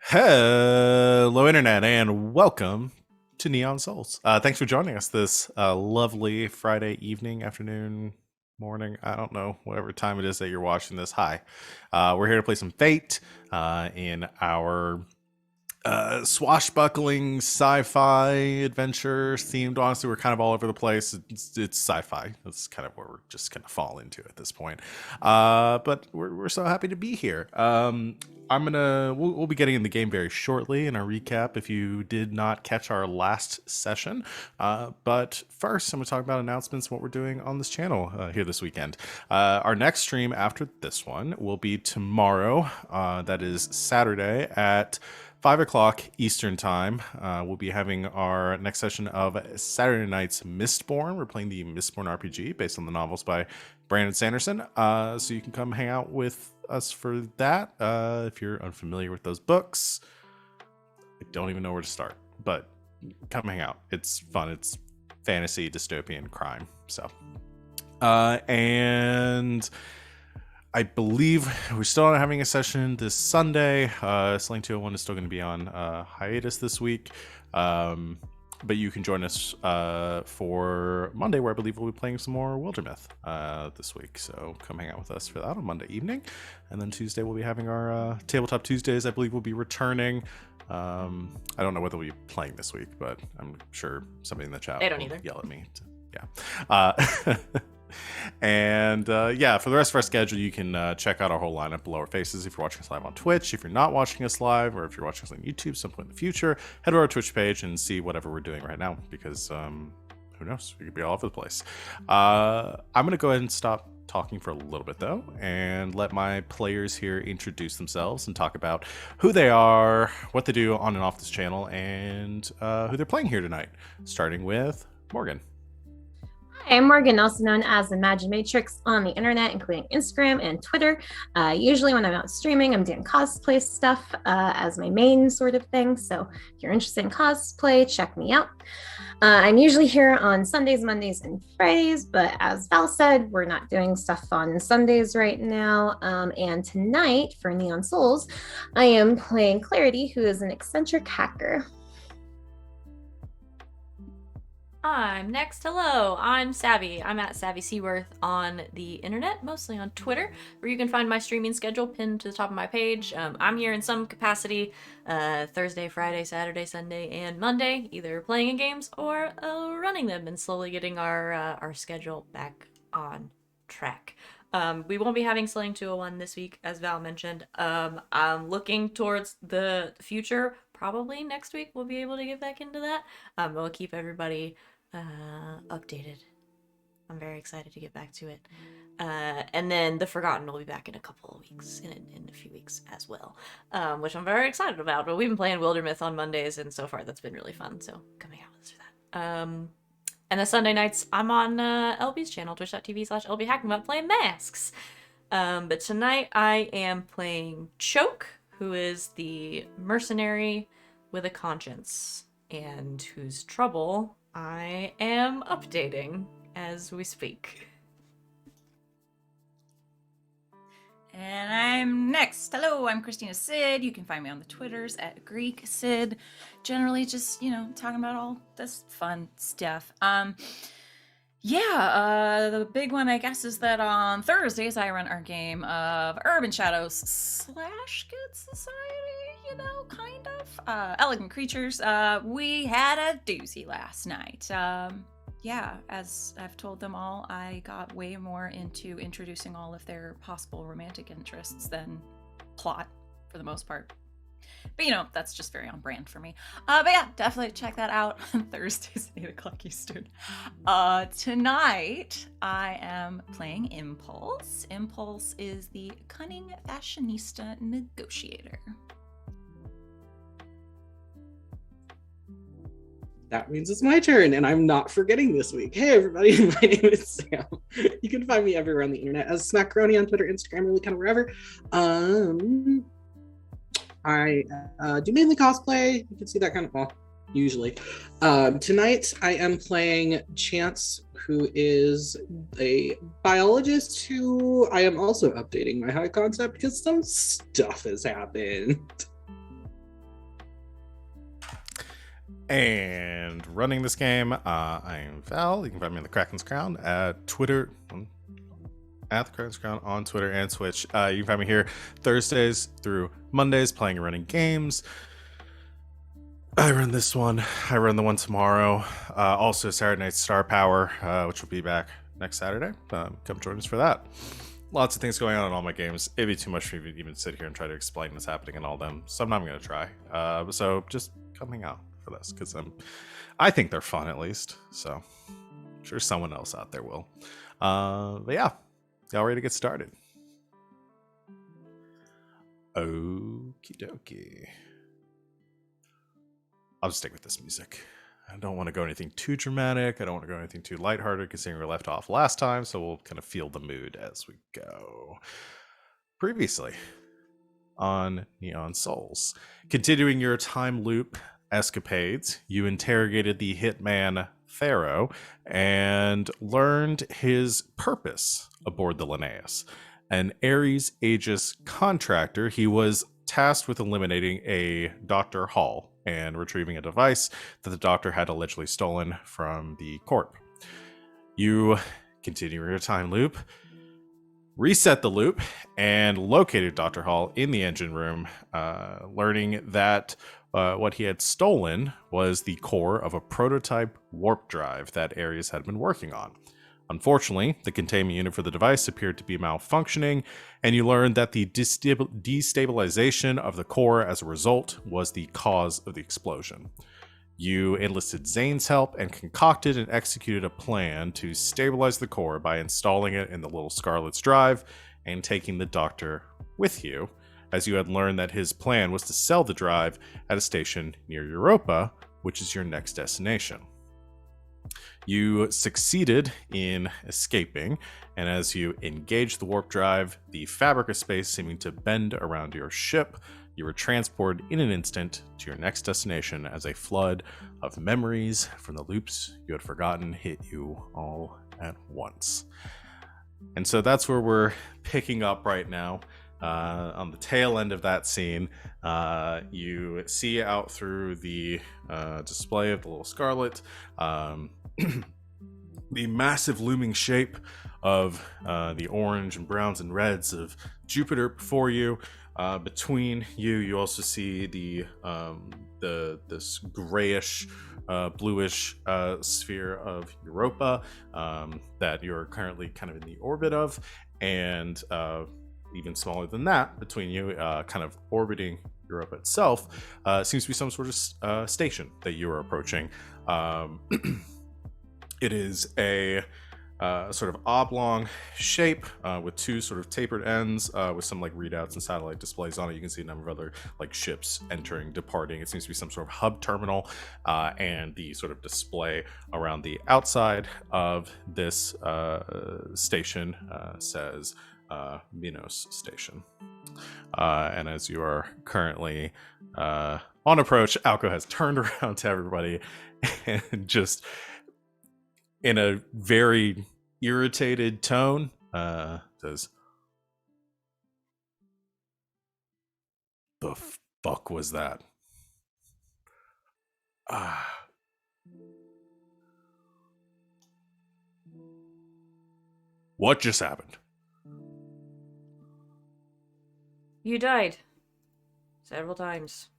Hello, Internet, and welcome to Neon Souls. Thanks for joining us this lovely Friday evening, afternoon, morning. I don't know, whatever time it is that you're watching this. Hi. We're here to play some Fate in our swashbuckling sci-fi adventure themed. Honestly, we're kind of all over the place. It's sci-fi. That's kind of where we're just gonna fall into at this point. But we're so happy to be here. We'll be getting in the game very shortly in our recap if you did not catch our last session. But first, I'm gonna talk about announcements, what we're doing on this channel here this weekend. Our next stream after this one will be tomorrow. That is Saturday at 5 o'clock Eastern Time. We'll be having our next session of Saturday Night's Mistborn. We're playing the Mistborn RPG based on the novels by Brandon Sanderson. So you can come hang out with us for that. If you're unfamiliar with those books, I don't even know where to start, but come hang out. It's fun. It's fantasy, dystopian, crime. So, and I believe we're still not having a session this Sunday. Sling 201 is still going to be on hiatus this week. But you can join us for Monday, where I believe we'll be playing some more Wildermyth this week. So come hang out with us for that on Monday evening. And then Tuesday, we'll be having our Tabletop Tuesdays. I believe we'll be returning. I don't know whether we'll be playing this week, but I'm sure somebody in the chat They will either. yell at me. And for the rest of our schedule, you can check out our whole lineup below our faces if you're watching us live on Twitch. If you're not watching us live, or if you're watching us on YouTube some point in the future, head to our Twitch page and see whatever we're doing right now, because who knows, we could be all over the place. I'm gonna go ahead and stop talking for a little bit though, and let my players here introduce themselves and talk about who they are, what they do on and off this channel, and who they're playing here tonight, starting with Morgan. Hi, I'm Morgan, also known as Imaginatrix on the internet, including Instagram and Twitter. Usually when I'm not streaming, I'm doing cosplay stuff as my main sort of thing. So if you're interested in cosplay, check me out. I'm usually here on Sundays, Mondays, and Fridays, but as Val said, we're not doing stuff on Sundays right now. And tonight for Neon Souls, I am playing Clarity, who is an eccentric hacker. I'm next. Hello, I'm Savvy. I'm at Savvy Seaworth on the internet, mostly on Twitter, where you can find my streaming schedule pinned to the top of my page. I'm here in some capacity Thursday, Friday, Saturday, Sunday, and Monday, either playing in games or running them and slowly getting our schedule back on track. We won't be having Slaying 201 this week, as Val mentioned. I'm looking towards the future. Probably next week we'll be able to get back into that. We'll keep everybody updated. I'm very excited to get back to it. And then The Forgotten will be back in a couple of weeks, in a few weeks as well, which I'm very excited about. But we've been playing Wildermyth on Mondays, and so far that's been really fun. So coming out with us for that. And the Sunday nights, I'm on LB's channel, twitch.tv/LBHackingButt, playing Masks. But tonight I am playing Choke, who is the mercenary with a conscience, and whose trouble I am updating as we speak. And I'm next. Hello, I'm Christina Sid. You can find me on the Twitters at Greek Sid. Generally just, talking about all this fun stuff. The big one, I guess, is that on Thursdays I run our game of Urban Shadows / Good Society, kind of. Elegant Creatures. We had a doozy last night. As I've told them all, I got way more into introducing all of their possible romantic interests than plot, for the most part. But that's just very on brand for me. But yeah, definitely check that out on Thursdays at 8 o'clock Eastern. Tonight, I am playing Impulse. Impulse is the cunning fashionista negotiator. That means it's my turn, and I'm not forgetting this week. Hey, everybody, my name is Sam. You can find me everywhere on the internet as Smackaroni on Twitter, Instagram, really kind of wherever. I do mainly cosplay. You can see that kind of, well, usually. Tonight, I am playing Chance, who is a biologist who I am also updating my high concept because some stuff has happened. And running this game, I'm Val. You can find me on the Kraken's Crown at Twitter, at the Kraken's Crown on Twitter and Twitch. You can find me here Thursdays through Mondays playing and running games. I run this one. I run the one tomorrow. Also Saturday Night Star Power, which will be back next Saturday. Come join us for that. Lots of things going on in all my games. It'd be too much for me to even sit here and try to explain what's happening in all of them. So I'm not going to try. So just coming out for this because I think they're fun at least. So I'm sure someone else out there will. But yeah, y'all ready to get started? Okie dokie. I'll just stick with this music. I don't want to go anything too dramatic. I don't want to go anything too lighthearted considering we left off last time. So we'll kind of feel the mood as we go. Previously on Neon Souls, continuing your time loop escapades, you interrogated the hitman Pharaoh and learned his purpose aboard the Linnaeus. An Ares Aegis contractor, he was tasked with eliminating a Dr. Hall and retrieving a device that the doctor had allegedly stolen from the corp. You continue your time loop, reset the loop, and located Dr. Hall in the engine room, learning that what he had stolen was the core of a prototype warp drive that Ares had been working on. Unfortunately, the containment unit for the device appeared to be malfunctioning, and you learned that the destabilization of the core as a result was the cause of the explosion. You enlisted Zane's help and concocted and executed a plan to stabilize the core by installing it in the little Scarlet's drive and taking the doctor with you, as you had learned that his plan was to sell the drive at a station near Europa, which is your next destination. You succeeded in escaping, and as you engaged the warp drive, the fabric of space seeming to bend around your ship, you were transported in an instant to your next destination as a flood of memories from the loops you had forgotten hit you all at once. And so that's where we're picking up right now. On the tail end of that scene, you see out through the display of the little Scarlet the massive looming shape of the orange and browns and reds of Jupiter before you. Between you, you also see this grayish, bluish sphere of Europa that you're currently kind of in the orbit of, and even smaller than that, between you, kind of orbiting Europa itself, seems to be some sort of station that you are approaching. It is a sort of oblong shape with two sort of tapered ends with some like readouts and satellite displays on it. You can see a number of other like ships entering, departing. It seems to be some sort of hub terminal, and the sort of display around the outside of this station says Minos Station. And as you are currently on approach, Alco has turned around to everybody and just in a very irritated tone says, "The fuck was that?" What just happened? You died. Several times.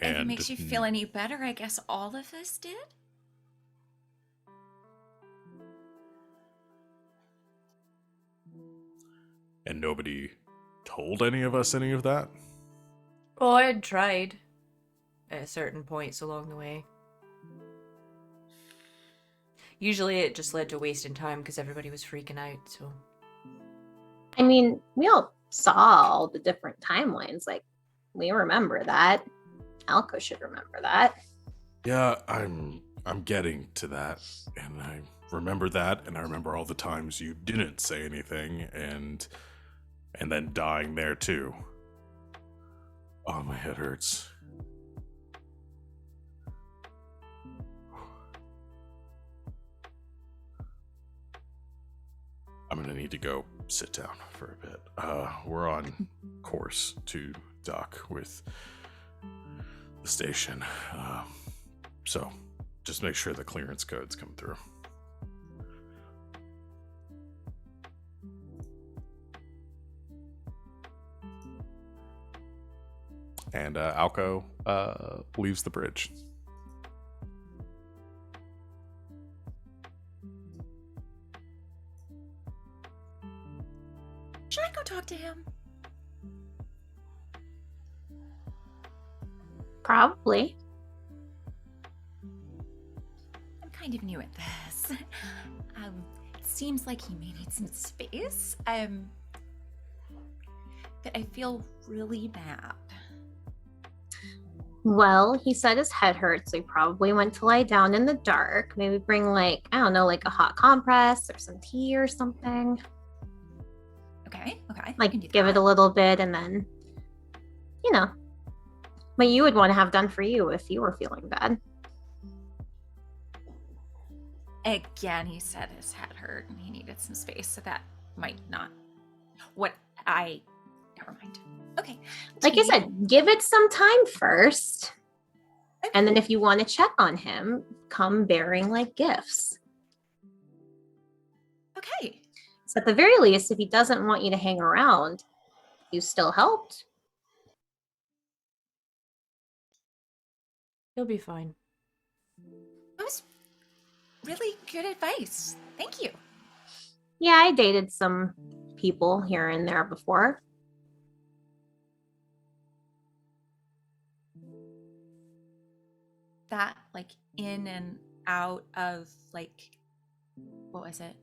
If it makes you feel any better, I guess all of us did? And nobody told any of us any of that? Well, I had tried at certain points along the way. Usually it just led to wasting time because everybody was freaking out, so. I mean, we all saw all the different timelines. Like, we remember that. Alco should remember that. Yeah, I'm getting to that, and I remember that, and I remember all the times you didn't say anything, and then dying there too. Oh, my head hurts. I'm gonna need to go sit down for a bit. We're on course to dock with the station. So just make sure the clearance codes come through. And Alco leaves the bridge. Should I go talk to him? Probably. I'm kind of new at this. It seems like he may need some space. But I feel really bad. Well, he said his head hurt, so he probably went to lie down in the dark. Maybe bring, like, I don't know, like a hot compress or some tea or something. Okay. I Like, can do give it that. a little bit and then, you know, what you would want to have done for you if you were feeling bad. Again, he said his head hurt and he needed some space, so that might not. Never mind. Okay. Like I tea. said, give it some time first. Okay. And then if you want to check on him, come bearing like gifts. Okay. So at the very least, if he doesn't want you to hang around, you still helped. He'll be fine. That was really good advice. Thank you. Yeah, I dated some people here and there before. That, like, in and out of, like, what was it?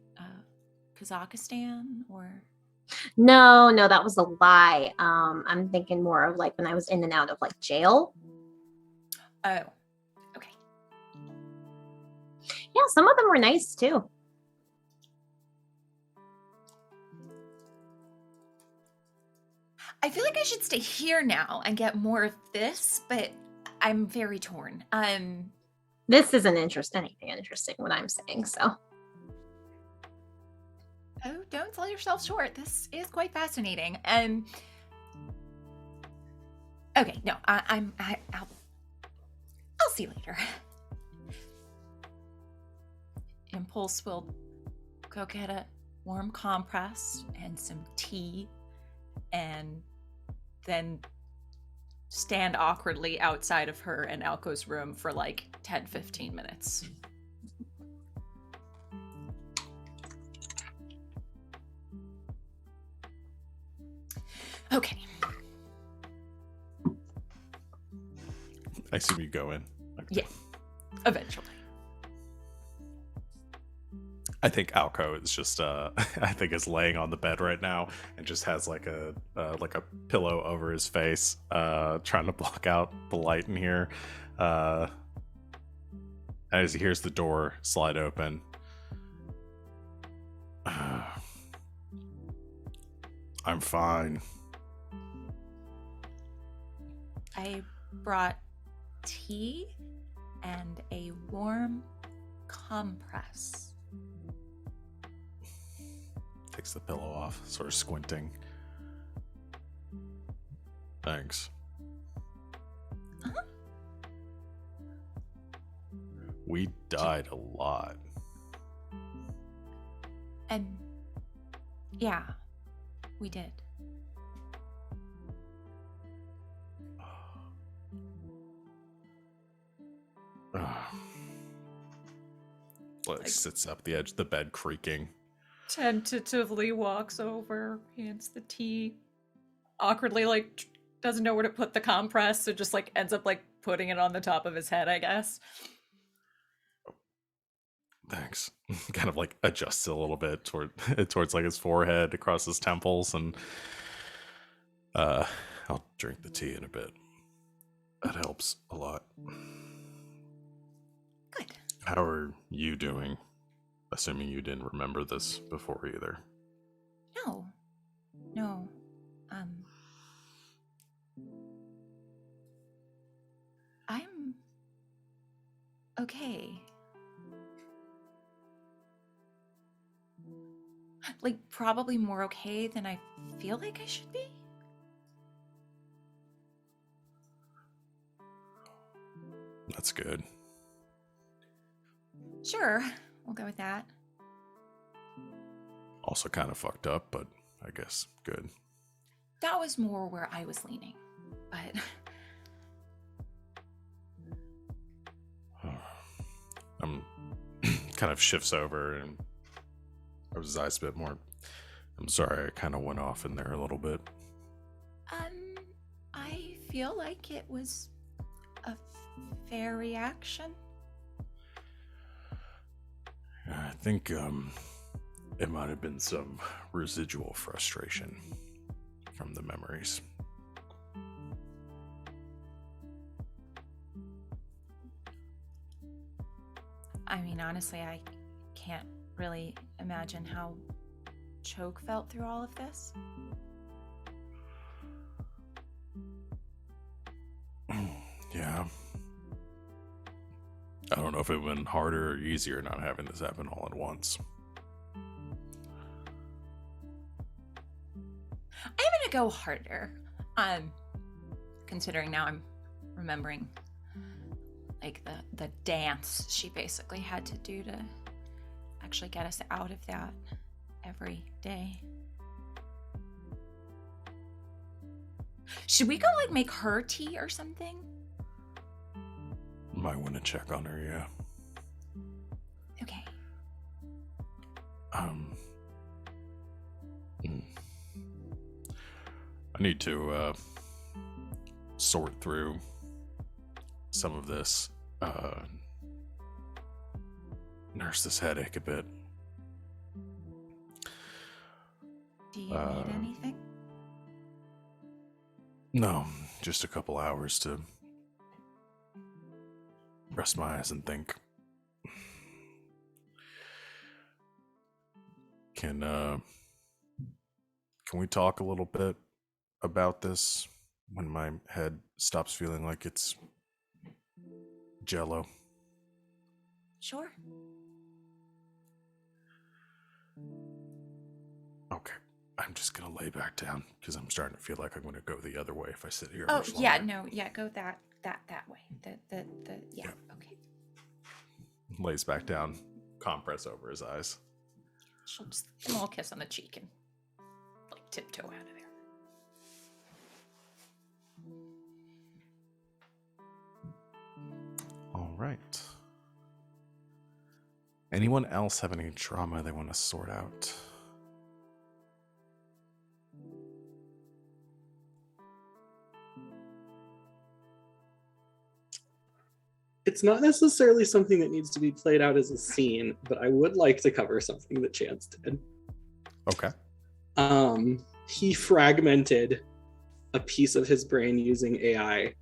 Kazakhstan or? No, that was a lie. I'm thinking more of like when I was in and out of like jail. Oh, okay. Yeah, some of them were nice too. I feel like I should stay here now and get more of this, but I'm very torn. This isn't anything interesting what I'm saying, so. Oh, don't sell yourself short. This is quite fascinating. Okay, no, I'll see you later. Impulse will go get a warm compress and some tea, and then stand awkwardly outside of her and Alco's room for like 10-15 minutes. Okay. I assume you go in. Okay. Yeah. Eventually. I think Alco is just I think is laying on the bed right now and just has like a pillow over his face, trying to block out the light in here. As he hears the door slide open. I'm fine. I brought tea and a warm compress. Takes the pillow off, sort of squinting. Thanks. Uh-huh. We died a lot. And yeah, we did. Like sits up the edge of the bed, creaking. Tentatively walks over, hands the tea, awkwardly like doesn't know where to put the compress, so just like ends up like putting it on the top of his head, I guess. Thanks. Kind of like adjusts it a little bit towards like his forehead, across his temples, and I'll drink the tea in a bit. That helps a lot. Good. How are you doing? Assuming you didn't remember this before either. No. I'm okay. like probably more okay than I feel like I should be. That's good. Sure, we'll go with that. Also kind of fucked up, but I guess good. That was more where I was leaning, but Kind of shifts over and rubs his eyes a bit more. I'm sorry, I kind of went off in there a little bit. I feel like it was a fair reaction. I think it might have been some residual frustration from the memories. I mean, honestly, I can't really imagine how Choke felt through all of this. Yeah. I don't know if it would have been harder or easier not having this happen all at once. I'm gonna go harder. Considering now I'm remembering like the dance she basically had to do to actually get us out of that every day. Should we go like make her tea or something? Might want to check on her, yeah. Okay. I need to sort through some of this, nurse this headache a bit. Do you need anything? No, just a couple hours to rest my eyes and think. Can we talk a little bit about this when my head stops feeling like it's jello? Sure. Okay. I'm just gonna lay back down because I'm starting to feel like I'm gonna go the other way if I sit here. Oh much yeah, longer. no, yeah, go that way. The yeah, okay. Lays back down, compress over his eyes. She'll just give him a little kiss on the cheek and like tiptoe out of there. All right. Anyone else have any trauma they want to sort out? It's not necessarily something that needs to be played out as a scene, but I would like to cover something that Chance did. Okay. He fragmented a piece of his brain using AI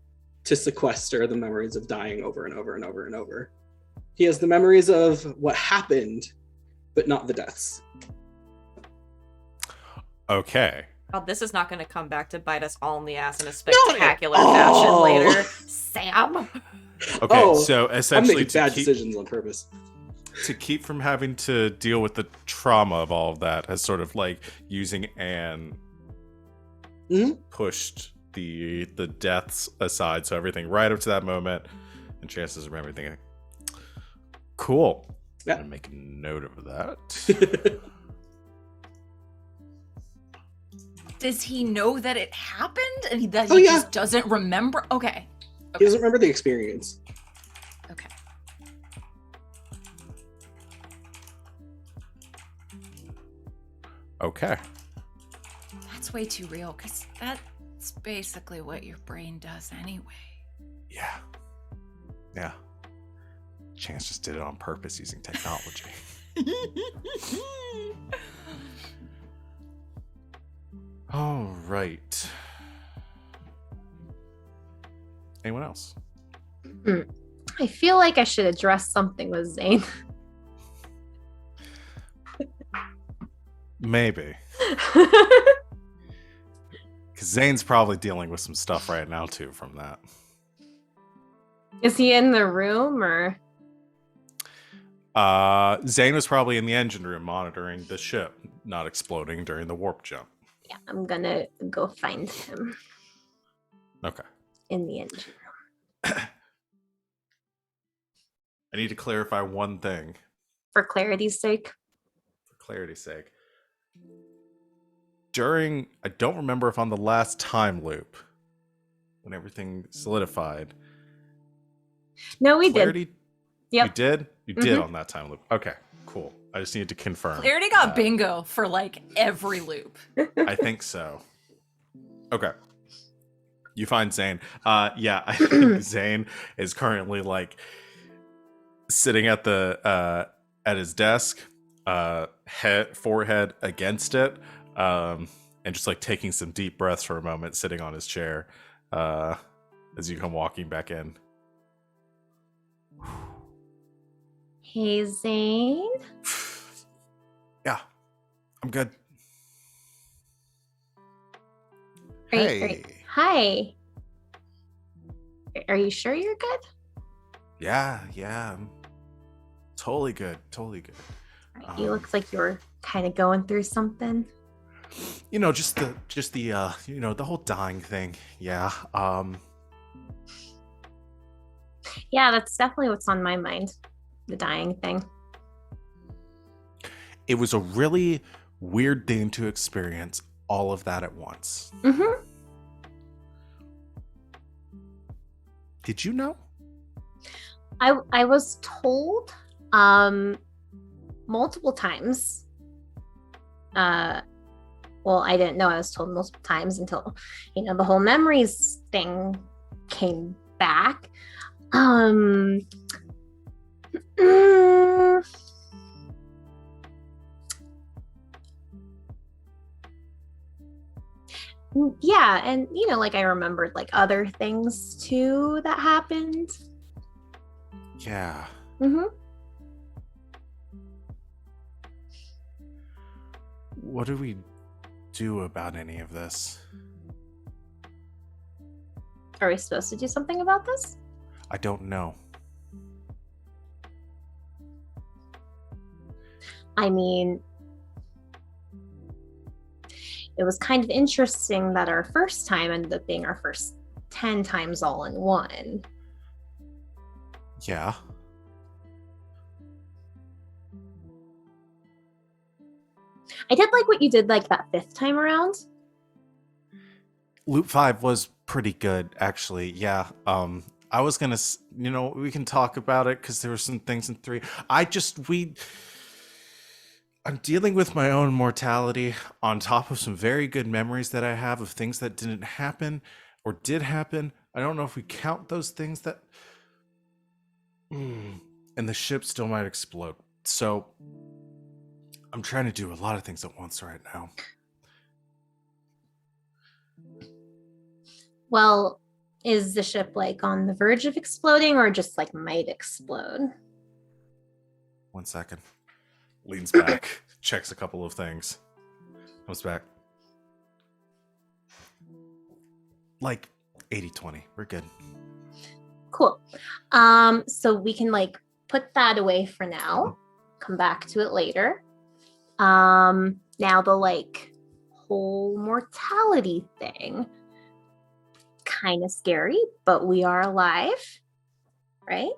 to sequester the memories of dying over and over and over and over. He has the memories of what happened, but not the deaths. Okay. Oh, this is not going to come back to bite us all in the ass in a spectacular fashion Oh. later. Sam! Okay, Oh, so I'm essentially making bad decisions on purpose. to keep from having to deal with the trauma of all of that, has sort of like using Anne Mhm. pushed the deaths aside, so everything right up to that moment, and Chances remember thinking, cool. Yeah. I'm gonna make a note of that. Does he know that it happened and that Oh, he yeah. just doesn't remember? Okay. He doesn't remember the experience. Okay. Okay. That's way too real because that's basically what your brain does anyway. Yeah. Yeah. Chance just did it on purpose using technology. All right. Anyone else? I feel like I should address something with Zane. Maybe. Because Zane's probably dealing with some stuff right now, too, from that. Is he in the room or? Zane was probably in the engine room monitoring the ship not exploding during the warp jump. Yeah, I'm gonna go find him Okay. in the engine room. I need to clarify one thing For clarity's sake. for clarity's sake. I don't remember if on the last time loop, when everything solidified. No, we did. Clarity, Yep. You did? You did Mhm. on that time loop. Okay, cool. I just needed to confirm. Clarity got that. bingo for like every loop. I think so. Okay. You find Zane. Yeah, I think Zane is currently like sitting at the at his desk, forehead against it, and just like taking some deep breaths for a moment, sitting on his chair, as you come walking back in. Hey, Zane. Yeah, I'm good. Are you- Hey. Hi. Are you sure you're good? Yeah, I'm totally good. Totally good. You look like you're kind of going through something. You know, just the the whole dying thing. Yeah. Yeah, that's definitely what's on my mind. The dying thing. It was a really weird thing to experience all of that at once. Mm-hmm. Did you know? I was told multiple times. Well, I didn't know I was told multiple times until, the whole memories thing came back. Mm, yeah, and like I remembered like other things too that happened. Yeah. Mm-hmm. What do we do about any of this? Are we supposed to do something about this? I don't know. I mean, it was kind of interesting that our first time ended up being our first 10 times all in one. Yeah. I did like what you did like that fifth time around. Loop 5 was pretty good, actually. Yeah. I was gonna, we can talk about it because there were some things in 3. I'm dealing with my own mortality on top of some very good memories that I have of things that didn't happen or did happen. I don't know if we count those things that... and the ship still might explode. So I'm trying to do a lot of things at once right now. Well, is the ship like on the verge of exploding or just like might explode? 1 second. Leans back, checks a couple of things, comes back. Like 80-20. We're good. Cool. So we can like put that away for now. Come back to it later. Now the like whole mortality thing. Kind of scary, but we are alive, right?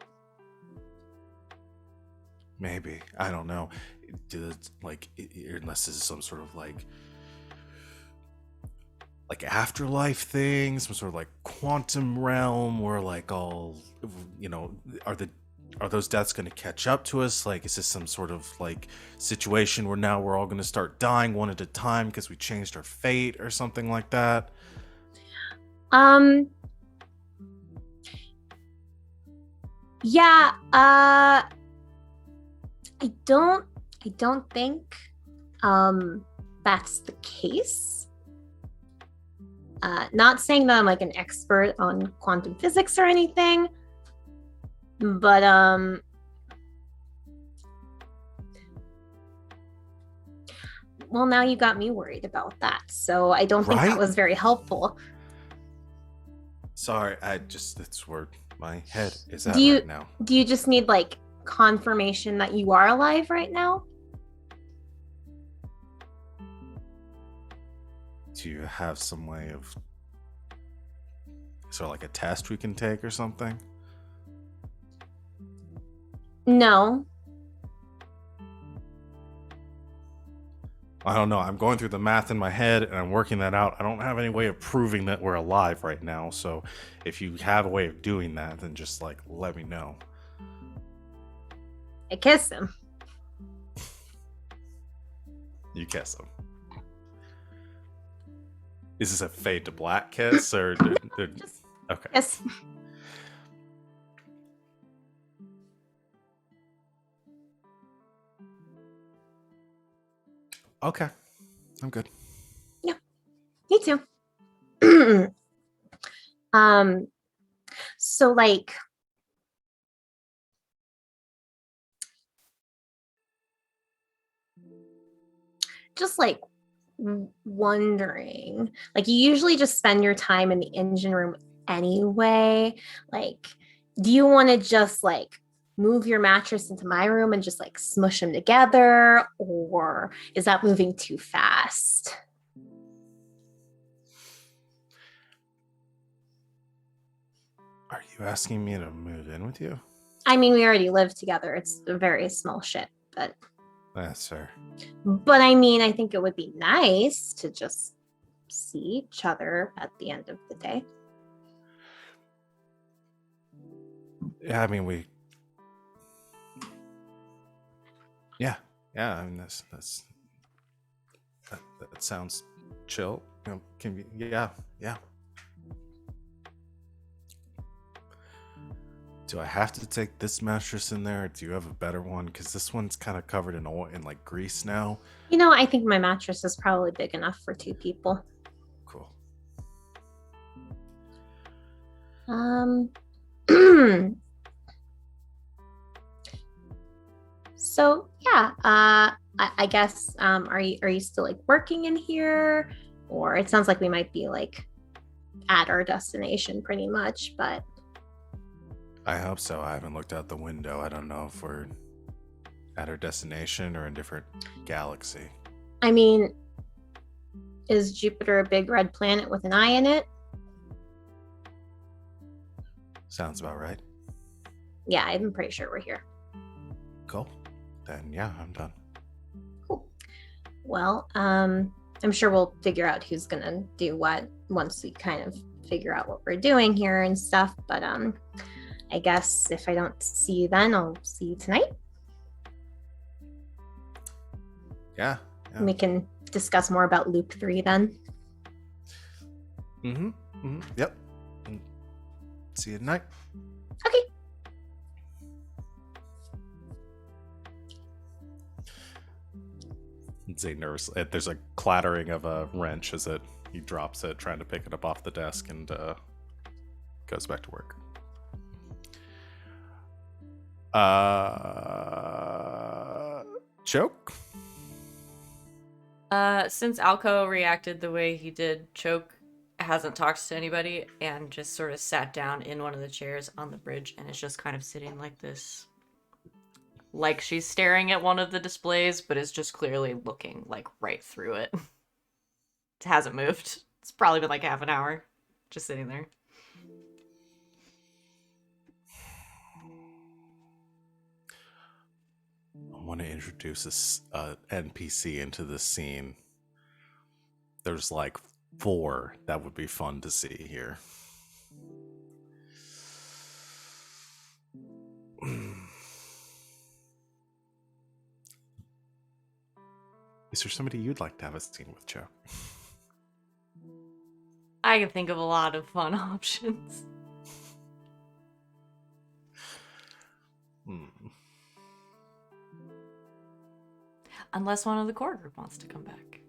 Maybe. I don't know. Unless this is some sort of like afterlife thing, some sort of like quantum realm where like all, are those deaths going to catch up to us? Like, is this some sort of like situation where now we're all going to start dying one at a time because we changed our fate or something like that? Yeah, I don't think that's the case. Not saying that I'm like an expert on quantum physics or anything, but well, now you got me worried about that. So I don't think that Right? was very helpful. Sorry, that's where my head is at Do you- right now. Do you just need like confirmation that you are alive right now. Do you have some way of... Is there like a test we can take or something? No. I don't know. I'm going through the math in my head and I'm working that out. I don't have any way of proving that we're alive right now. So if you have a way of doing that, then just like let me know. I kiss him. You kiss him. Is this a fade to black kiss or Just okay? kiss. Okay, I'm good. Me too. So like just like wondering, like you usually just spend your time in the engine room anyway. Like, do you want to just like move your mattress into my room and just like smush them together, or is that moving too fast? Are you asking me to move in with you? I mean, we already live together. It's a very small ship, but Yes, sir. I mean, I think it would be nice to just see each other at the end of the day. Yeah, I mean Yeah, I mean that sounds chill. You know, can be, yeah. Do I have to take this mattress in there, or do you have a better one? Because this one's kind of covered in oil and like grease now. You know, I think my mattress is probably big enough for 2 people. Cool. So yeah, I guess are you still like working in here, or it sounds like we might be like at our destination pretty much, but I hope so. I haven't looked out the window. I don't know if we're at our destination or in a different galaxy. I mean, is Jupiter a big red planet with an eye in it? Sounds about right. Yeah, I'm pretty sure we're here. Cool. Then yeah, I'm done. Cool. Well, I'm sure we'll figure out who's gonna do what once we kind of figure out what we're doing here and stuff. But I guess if I don't see you then, I'll see you tonight. Yeah. And we can discuss more about Loop 3 then. Yep. See you tonight. Okay. Zay nervous. There's a clattering of a wrench as he drops it, trying to pick it up off the desk, and goes back to work. Choke? Since Alco reacted the way he did, Choke hasn't talked to anybody and just sort of sat down in one of the chairs on the bridge and is just kind of sitting like this. Like she's staring at one of the displays, but is just clearly looking like right through it. It hasn't moved. It's probably been like half an hour just sitting there. I want to introduce this NPC into this scene. There's like 4 that would be fun to see here. Is there somebody you'd like to have a scene with, Joe? I can think of a lot of fun options. Unless one of the core group wants to come back.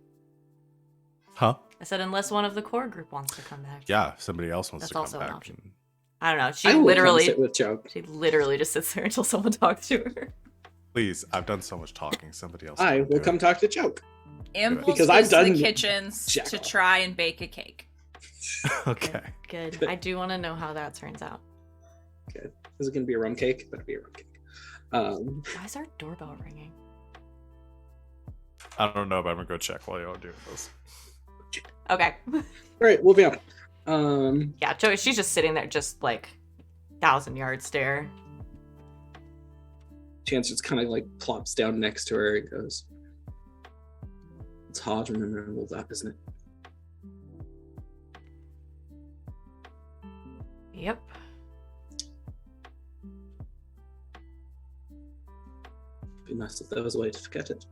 Huh? I said unless one of the core group wants to come back. Yeah, if somebody else wants That's to come also an back. option. I don't know. I will come sit with Choke. She literally just sits there until someone talks to her. Please, I've done so much talking. Somebody else. I will come talk to Choke. Impulse Because goes I've to done the kitchens to jack-off. try and bake a cake. Okay. Good. I do want to know how that turns out. Good. This is going to be a rum cake. Better be a rum cake. Why is our doorbell ringing? I don't know, but I'm gonna go check while y'all doing this. Okay. Right, we'll be on. Yeah, Joey, she's just sitting there, just like 1,000-yard stare. Chance just kind of like plops down next to her and goes, "It's hard remembering all that, isn't it?" Yep. Be nice if there was a way to forget it.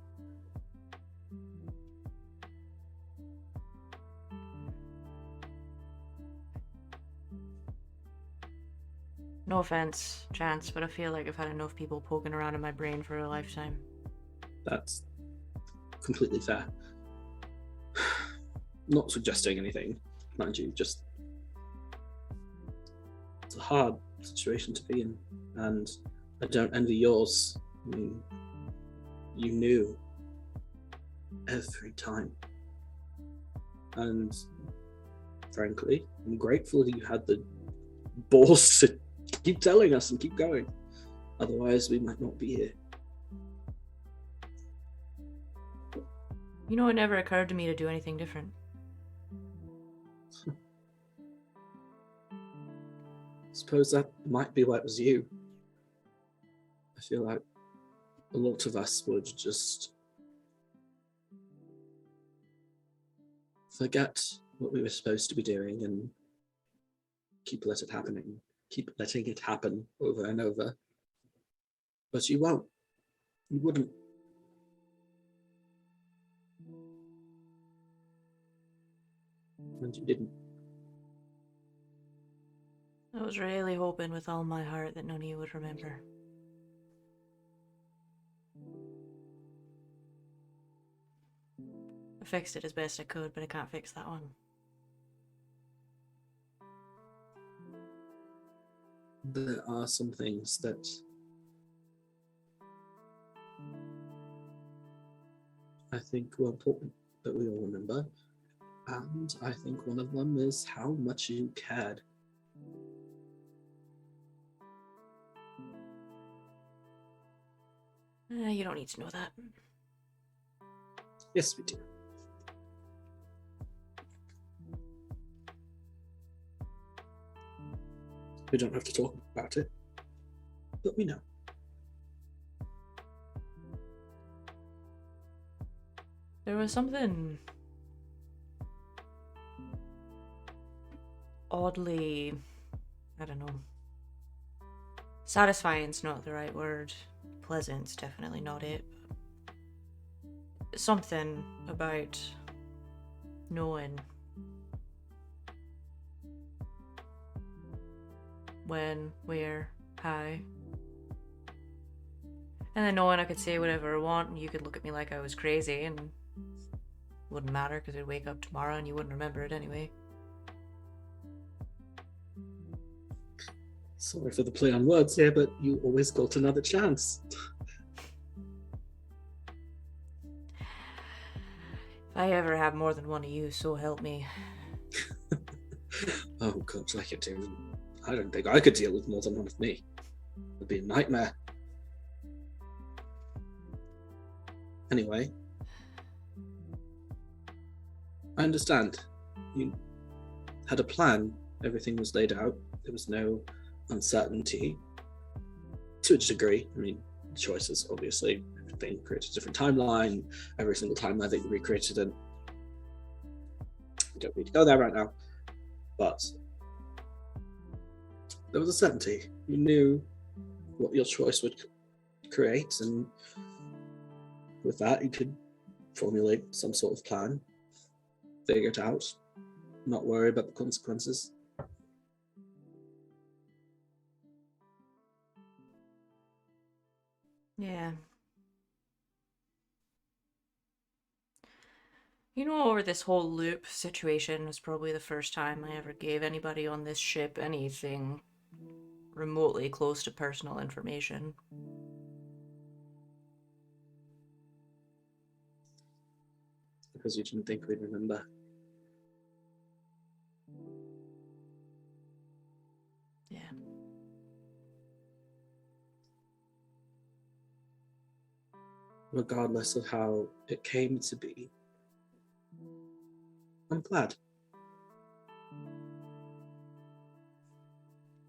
No offense, Chance, but I feel like I've had enough people poking around in my brain for a lifetime. That's completely fair. Not suggesting anything, mind you, just it's a hard situation to be in, and I don't envy yours. I mean, you knew every time. And frankly, I'm grateful that you had the balls to keep telling us and keep going. Otherwise, we might not be here. You know, it never occurred to me to do anything different. Suppose that might be why it was you. I feel like a lot of us would just forget what we were supposed to be doing and keep letting it happen over and over. But you won't. You wouldn't. And you didn't. I was really hoping with all my heart that none of you would remember. I fixed it as best I could, but I can't fix that one. There are some things that I think were important that we all remember. And I think one of them is how much you cared. You don't need to know that. Yes, we do. We don't have to talk about it, but we know. There was something oddly, I don't know. Satisfying's not the right word. Pleasant's definitely not it. Something about knowing when, where, how. And then knowing I could say whatever I want and you could look at me like I was crazy and it wouldn't matter because I'd wake up tomorrow and you wouldn't remember it anyway. Sorry for the play on words here, but you always got another chance. If I ever have more than one of you, so help me. Oh God, I don't think I could deal with more than one of me. It'd be a nightmare. Anyway, I understand. You had a plan. Everything was laid out. There was no uncertainty. To a degree. I mean, choices, obviously. Everything created a different timeline. Every single timeline that you recreated it. We don't need to go there right now. But there was a certainty. You knew what your choice would create, and with that, you could formulate some sort of plan, figure it out, not worry about the consequences. Yeah. You know, over this whole loop situation was probably the first time I ever gave anybody on this ship anything remotely close to personal information. Because you didn't think we'd remember. Yeah. regardless of how it came to be. I'm glad.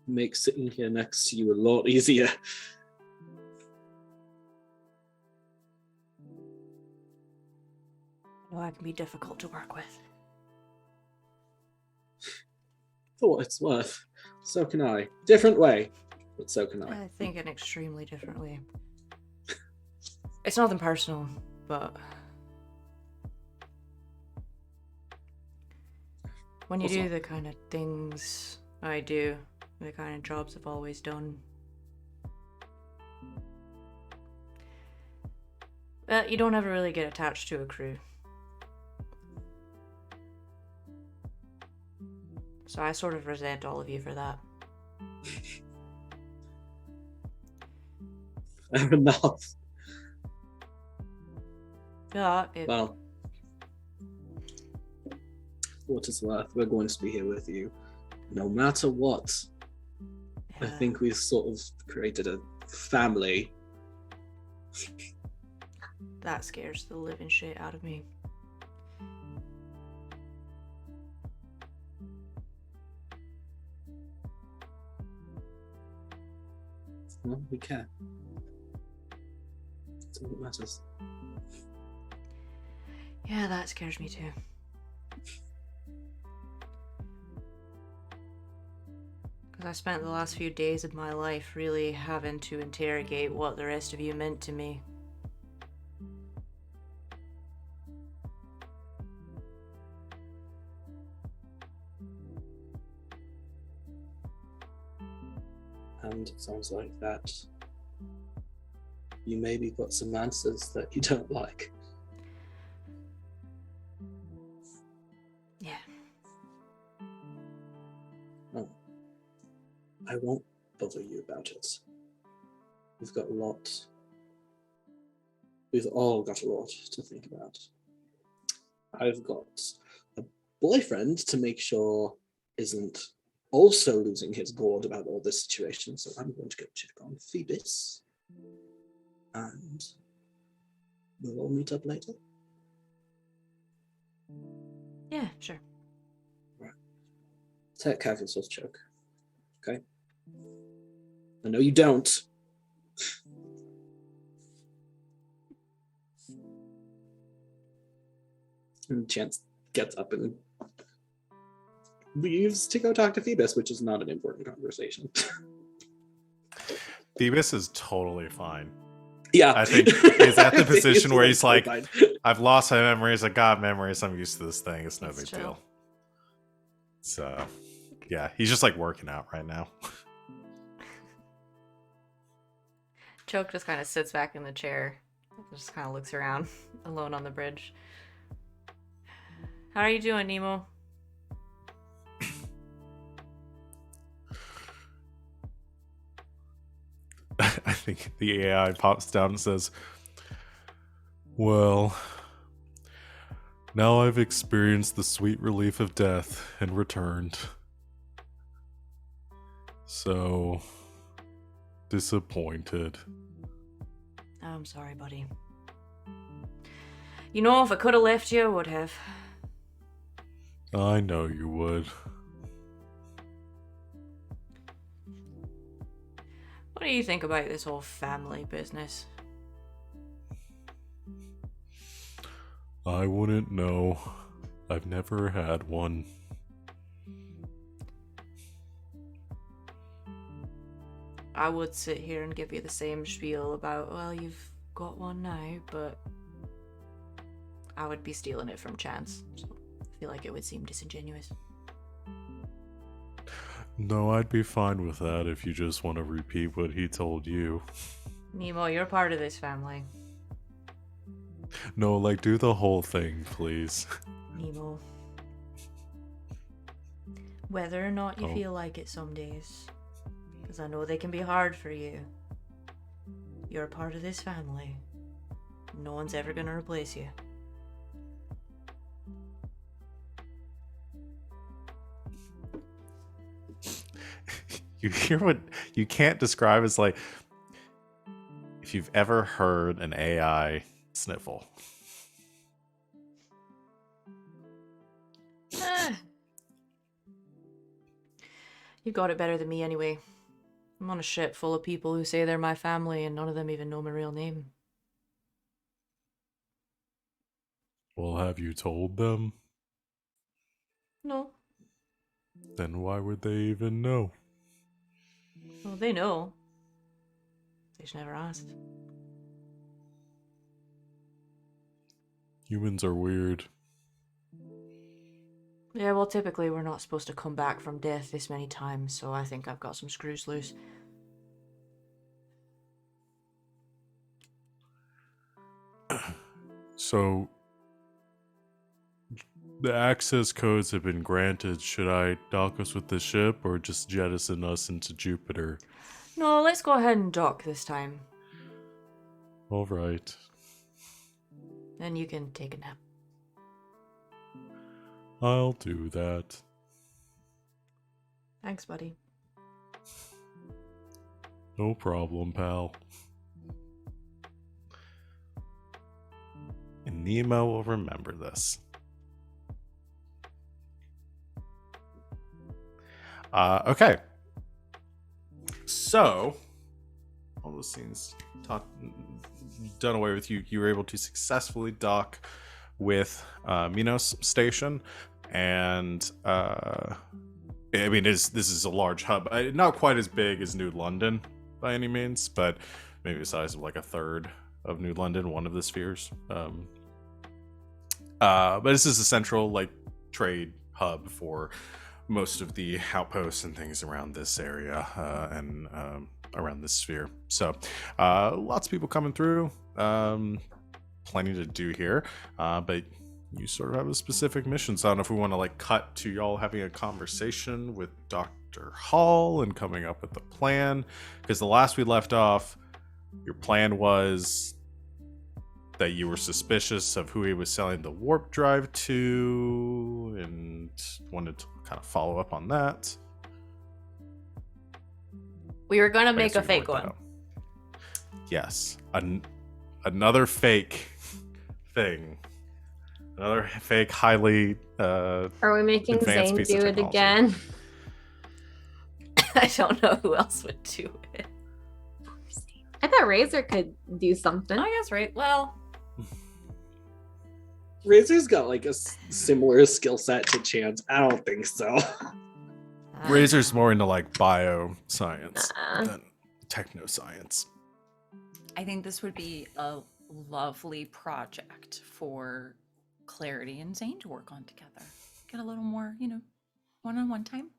Makes sitting here next to you a lot easier. Oh, I can be difficult to work with. For what it's worth, so can I. Different way, but so can I. I think an extremely different way. It's nothing personal, but when you What's do up? the kind of things I do, the kind of jobs I've always done, you don't ever really get attached to a crew. So I sort of resent all of you for that. Fair enough. Yeah, Well, for what it's worth, we're going to be here with you, no matter what. I think we've sort of created a family. that scares the living shit out of me. Well, we care. That's all that matters. Yeah, that scares me too. Because I spent the last few days of my life really having to interrogate what the rest of you meant to me. And it sounds like that you maybe got some answers that you don't like. Yeah. Oh, I won't bother you about it. We've got a lot. We've all got a lot to think about. I've got a boyfriend to make sure isn't also losing his gourd about all this situation, so I'm going to go check on Phoebus. And we'll all meet up later. Yeah, sure. Take care of yourself, Choke. Okay? I know you don't. And Chance gets up and leaves to go talk to Phoebus, which is not an important conversation. Phoebus is totally fine. Yeah. I think he's at the I think position where he's totally like, fine. I've lost my memories, I got memories, I'm used to this thing, it's no It's big chill. deal. So, yeah, he's just like working out right now. Choke just kind of sits back in the chair, just kind of looks around, alone on the bridge. How are you doing, Nemo? I think the AI pops down and says, well, now I've experienced the sweet relief of death and returned. So disappointed. I'm sorry, buddy. You know, if I could have left you, I would have. I know you would. What do you think about this whole family business? I wouldn't know. I've never had one. I would sit here and give you the same spiel about, well, you've got one now, but I would be stealing it from Chance, so I feel like it would seem disingenuous. No, I'd be fine with that if you just want to repeat what he told you. Nemo, you're part of this family. No, like, do the whole thing, please. Nemo. Whether or not you Oh. feel like it some days, because I know they can be hard for you, you're a part of this family. No one's ever gonna replace you. You hear what you can't describe as like, if you've ever heard an AI sniffle. You got it better than me anyway. I'm on a ship full of people who say they're my family and none of them even know my real name. Well, have you told them? No. Then why would they even know? Well, they know. They just never asked. Humans are weird. Yeah, well, typically we're not supposed to come back from death this many times, so I think I've got some screws loose. So, the access codes have been granted. Should I dock us with the ship or just jettison us into Jupiter? No, let's go ahead and dock this time. All right. Then you can take a nap. I'll do that. Thanks, buddy. No problem, pal. And Nemo will remember this. Okay. So, all those scenes done away with. You were able to successfully dock with Minos Station, and I mean, this is a large hub. Not quite as big as New London by any means, but maybe the size of like a third of New London, one of the spheres. But this is a central like trade hub for most of the outposts and things around this area and around this sphere. So lots of people coming through, plenty to do here, but you sort of have a specific mission. So I don't know if we want to like cut to y'all having a conversation with Dr. Hall and coming up with a plan, because the last we left off, your plan was that you were suspicious of who he was selling the warp drive to and wanted to kind of follow up on that. We were gonna I make guess a we can fake work that one. out. Yes. Another fake thing. Another fake, highly Are we making advanced Zane piece do of it technology. again? I don't know who else would do it. I thought Razor could do something. I guess, right? Well, Razor's got like a similar skill set to Chance. I don't think so. Razor's more into like bioscience Uh-uh. than technoscience. I think this would be a lovely project for Clarity and Zane to work on together. Get a little more, one-on-one time.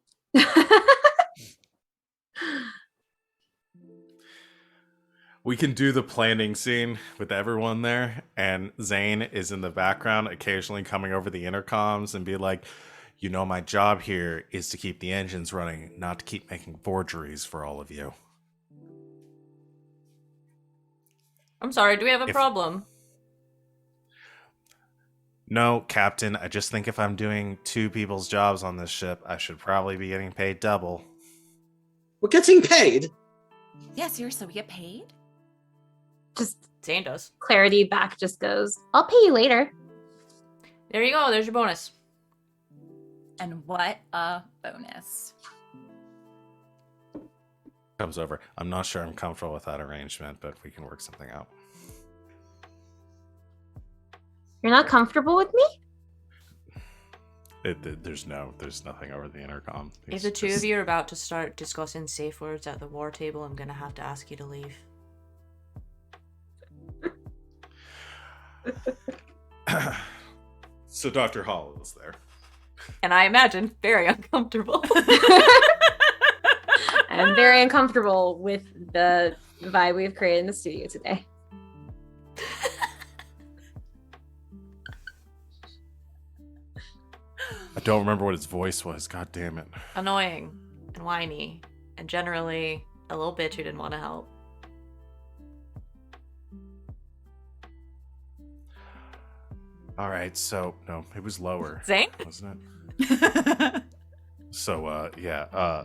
We can do the planning scene with everyone there, and Zane is in the background, occasionally coming over the intercoms and be like, you know, my job here is to keep the engines running, not to keep making forgeries for all of you. I'm sorry, do we have a If- problem? No, Captain, I just think if I'm doing two people's jobs on this ship, I should probably be getting paid double. We're getting paid. Yeah, seriously, we get paid? Just Zane does. Clarity back just goes, I'll pay you later. There you go, there's your bonus. And what a bonus. Comes over. I'm not sure I'm comfortable with that arrangement, but we can work something out. You're not comfortable with me? There's nothing over the intercom. If It's the two just- of you are about to start discussing safe words at the war table, I'm gonna have to ask you to leave. So Dr. Hall is there. And I imagine very uncomfortable. I'm very uncomfortable with the vibe we've created in the studio today. I don't remember what his voice was. God damn it. Annoying and whiny, and generally a little bitch who didn't want to help. All right, so no, it was lower, Zane? wasn't it? So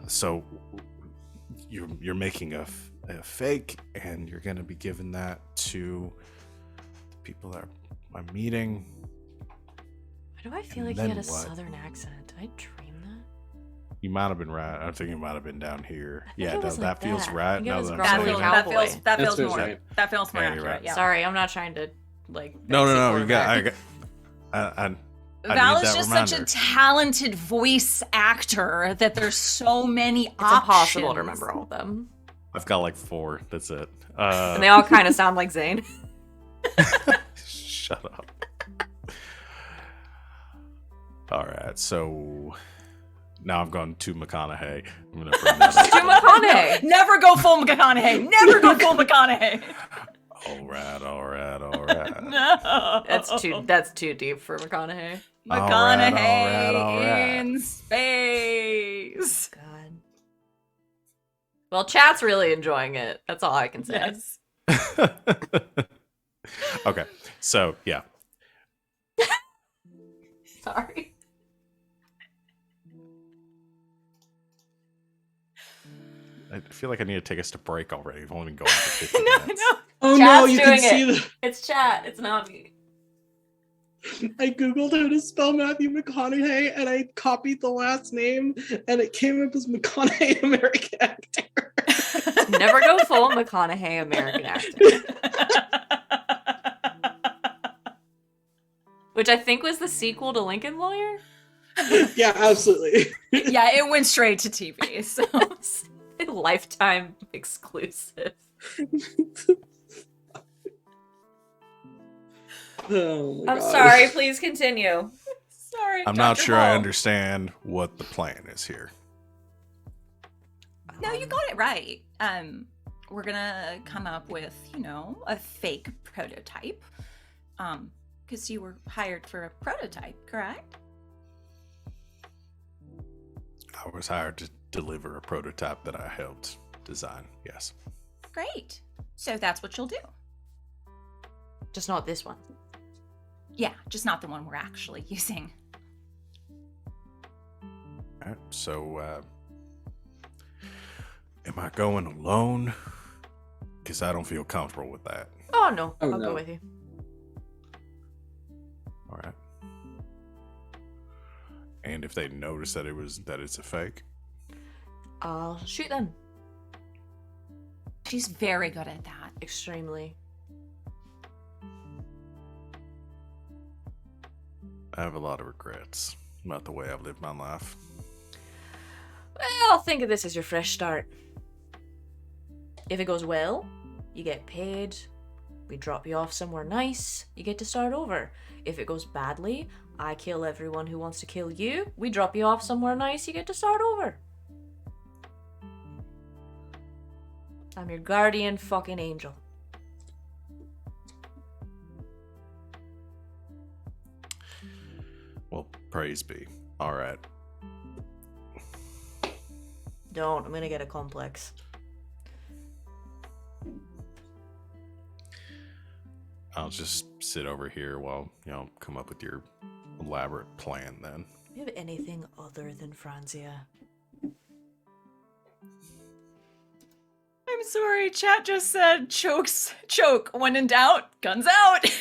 so you're making a fake, and you're gonna be giving that to the people that I'm meeting. Why do I feel And like he had then a what? southern accent? Did I dream that? You might have been right. I think you might have been down here. I think Yeah, it no, was that like feels that. I right. think it Now was that I'm grumbly saying it. cowboy. That That feels feels more. right. That feels more Yeah, you're accurate. right. Yeah. Sorry, I'm not trying to like. No, backseat no, no. You got. quarterback. I Val need is that just such a reminder. talented voice actor that there's so many It's options. impossible to remember all of them, I've got like 4. That's it. and they all kind of sound like Zane. Shut up. All right, so now I've gone to McConaughey. I'm gonna bring that To up. McConaughey. Never go full McConaughey. Never go full McConaughey. All right, all right, all right. No. That's too deep for McConaughey. McConaughey all right. in space. God. Well, chat's really enjoying it. That's all I can say. Yes. Okay, so yeah, Sorry. I feel like I need to take us to break already. We've only been going for 15 No, minutes. no. Oh no, Chat's you doing can see the. It's chat. It's not me. I googled how to spell Matthew McConaughey, and I copied the last name, and it came up as McConaughey American actor. Never go full McConaughey American actor. Which I think was the sequel to Lincoln Lawyer. Yeah, absolutely. Yeah, it went straight to TV. So A Lifetime exclusive. Oh my I'm God. sorry, please continue. sorry. I'm not Dr. sure I Hall. understand what the plan is here. No, you got it right. We're gonna come up with, a fake prototype. Because you were hired for a prototype, correct? I was hired to deliver a prototype that I helped design. Yes. Great. So that's what you'll do. Just not this one. Yeah, just not the one we're actually using. All right, so, am I going alone? Because I don't feel comfortable with that. Oh no, Oh, I'll no. go with you. All right. And if they notice that it's a fake, I'll shoot them. She's very good at that. Extremely. I have a lot of regrets about the way I've lived my life. Well, think of this as your fresh start. If it goes well, you get paid. We drop you off somewhere nice. You get to start over. If it goes badly, I kill everyone who wants to kill you. We drop you off somewhere nice. You get to start over. I'm your guardian fucking angel. Well, praise be. All right. Don't. I'm gonna get a complex. I'll just sit over here while, come up with your elaborate plan then. Do you have anything other than Franzia? I'm sorry, chat just said choke. When in doubt, guns out. And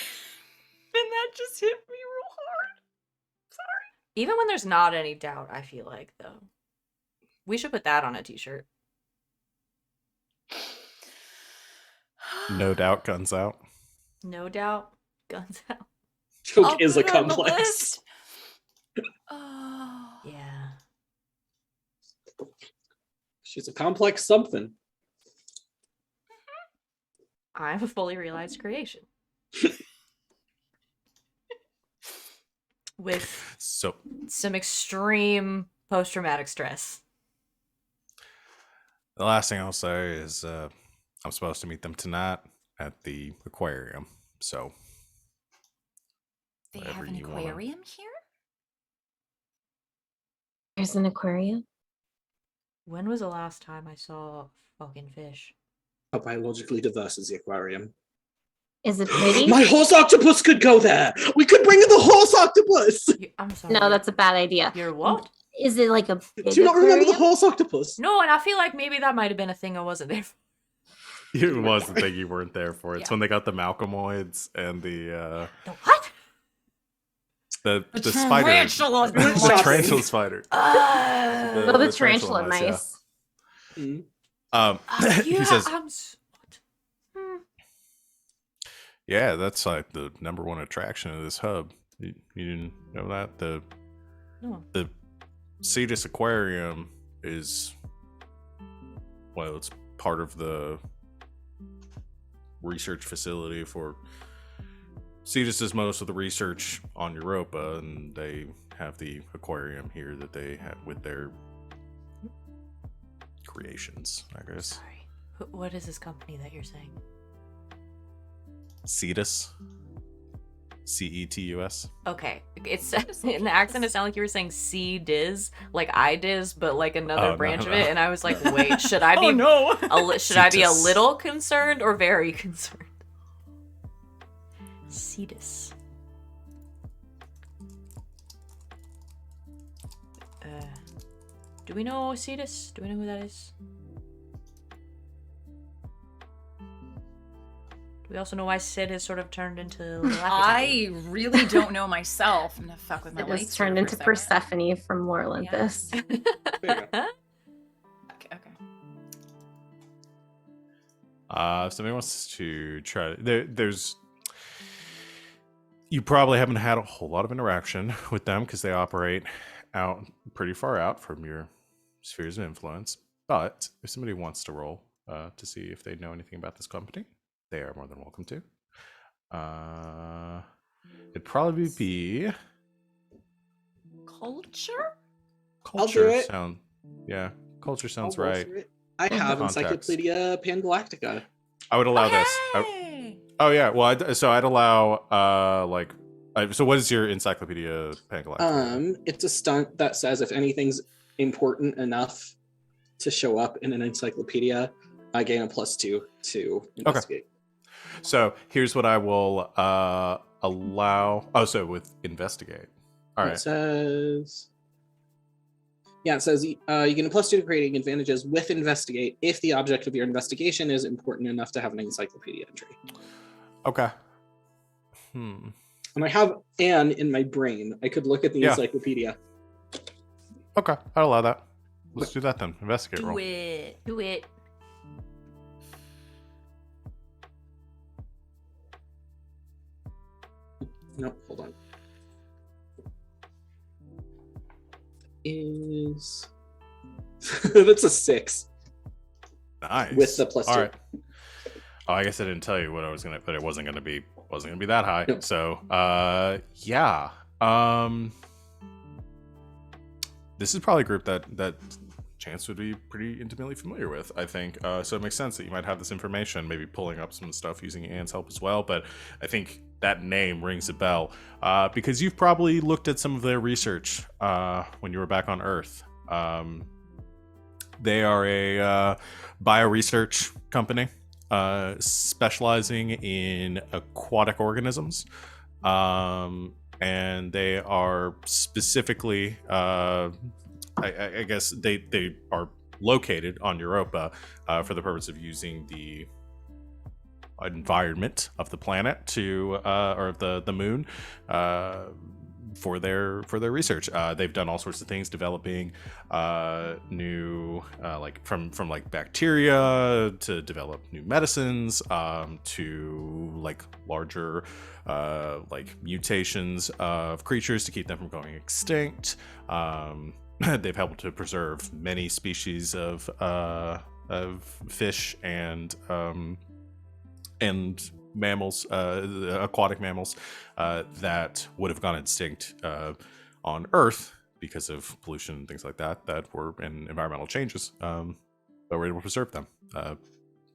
that just hit me real hard. Sorry. Even when there's not any doubt, I feel like, though. We should put that on a t-shirt. No doubt, guns out. No doubt, guns out. Choke I'll is a put it on the complex. list. Oh. Yeah. She's a complex something. I'm a fully realized creation. With So, some extreme post-traumatic stress. the last thing I'll say is I'm supposed to meet them tonight at the aquarium. So, They Whatever have an you wanna- aquarium here? There's an aquarium. When was the last time I saw a fucking fish? How biologically diverse is the aquarium? Is it pretty? My horse octopus could go there. We could bring in the horse octopus. I'm sorry. No, that's a bad idea. You're what? Is it like a big Do you not remember the aquarium? horse octopus? No, and I feel like maybe that might have been a thing I wasn't there for. It was the thing you weren't there for. It's Yeah. when they got the Malcolmoids and the The what? the spider, tarantula the Shopping. tarantula spider. Oh, the the tarantula tarantula mice, mice. Mhm. He yeah, says, what? "Yeah, that's like the number one attraction of this hub. You didn't know that No. the Cetus Aquarium is, well, it's part of the research facility for Cetus does most of the research on Europa, and they have the aquarium here that they have with their creations, I guess. Sorry. What is this company that you're saying? Cetus. Cetus. Okay, it's in the accent. It sounded like you were saying C Diz, like I Diz, but like another Oh, branch no, of it. no. And I was like, wait, should I be? Oh no! Should I be a Cetus. little concerned or very concerned? Cetus. Do we know Cetus? Do we know who that is? Do we also know why Sid has sort of turned into Laputa? I really don't know myself. I'm gonna fuck with my It lights. was turned here into for a second. Persephone from Lore Olympus. There you go. Okay. If somebody wants to try, there's. You probably haven't had a whole lot of interaction with them because they operate out pretty far out from your spheres of influence. But if somebody wants to roll to see if they know anything about this company, they are more than welcome to. It'd probably be Culture? I'll do culture. it. Culture sounds I'll roll right. for it. I have Context. Encyclopedia Pangalactica. I would allow this. Hey! Oh yeah, well, I'd allow so what is your Encyclopedia Pangalactica? It's a stunt that says if anything's important enough to show up in an encyclopedia, I gain a +2 to investigate. So here's what I will allow. Oh, so with investigate. All It right. says, it says you get a +2 to creating advantages with investigate if the object of your investigation is important enough to have an encyclopedia entry. Okay. And I have Anne in my brain. I could look at the Yeah. encyclopedia. Okay, I'd allow that. Let's do that then. Investigate roll. Do it. Do it. Nope, hold on. Is that's a 6 Nice. with the +2. All right. Oh, I guess I didn't tell you what I was gonna, but it wasn't gonna be that high. Nope. So, yeah. This is probably a group that Chance would be pretty intimately familiar with, I think. So it makes sense that you might have this information, maybe pulling up some stuff using Anne's help as well. But I think that name rings a bell because you've probably looked at some of their research when you were back on Earth. They are a bioresearch company specializing in aquatic organisms. And they are specifically, I guess they are located on Europa for the purpose of using the environment of the planet to or of the moon for their research. They've done all sorts of things, developing new like from like bacteria to develop new medicines to like larger like mutations of creatures to keep them from going extinct. They've helped to preserve many species of fish and mammals, aquatic mammals that would have gone extinct on Earth because of pollution and things like that were in environmental changes. But we're able to preserve them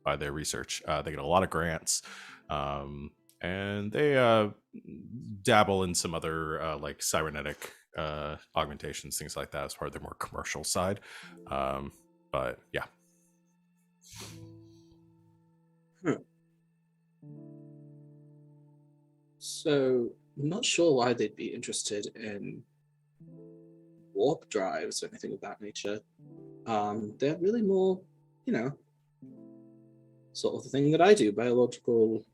by their research. They get a lot of grants, and they dabble in some other like cybernetic augmentations, things like that, as part of their more commercial side. But yeah. So I'm not sure why they'd be interested in warp drives or anything of that nature. They're really more, sort of the thing that I do: biological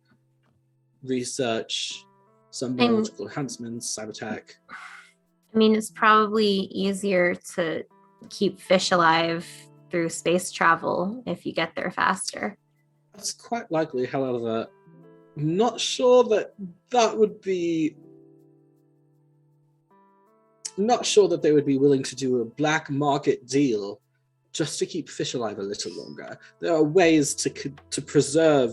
research, some biological enhancements, cyber tech. I mean, it's probably easier to keep fish alive through space travel if you get there faster. That's quite likely. However, I'm not sure that would be. I'm not sure that they would be willing to do a black market deal just to keep fish alive a little longer. There are ways to preserve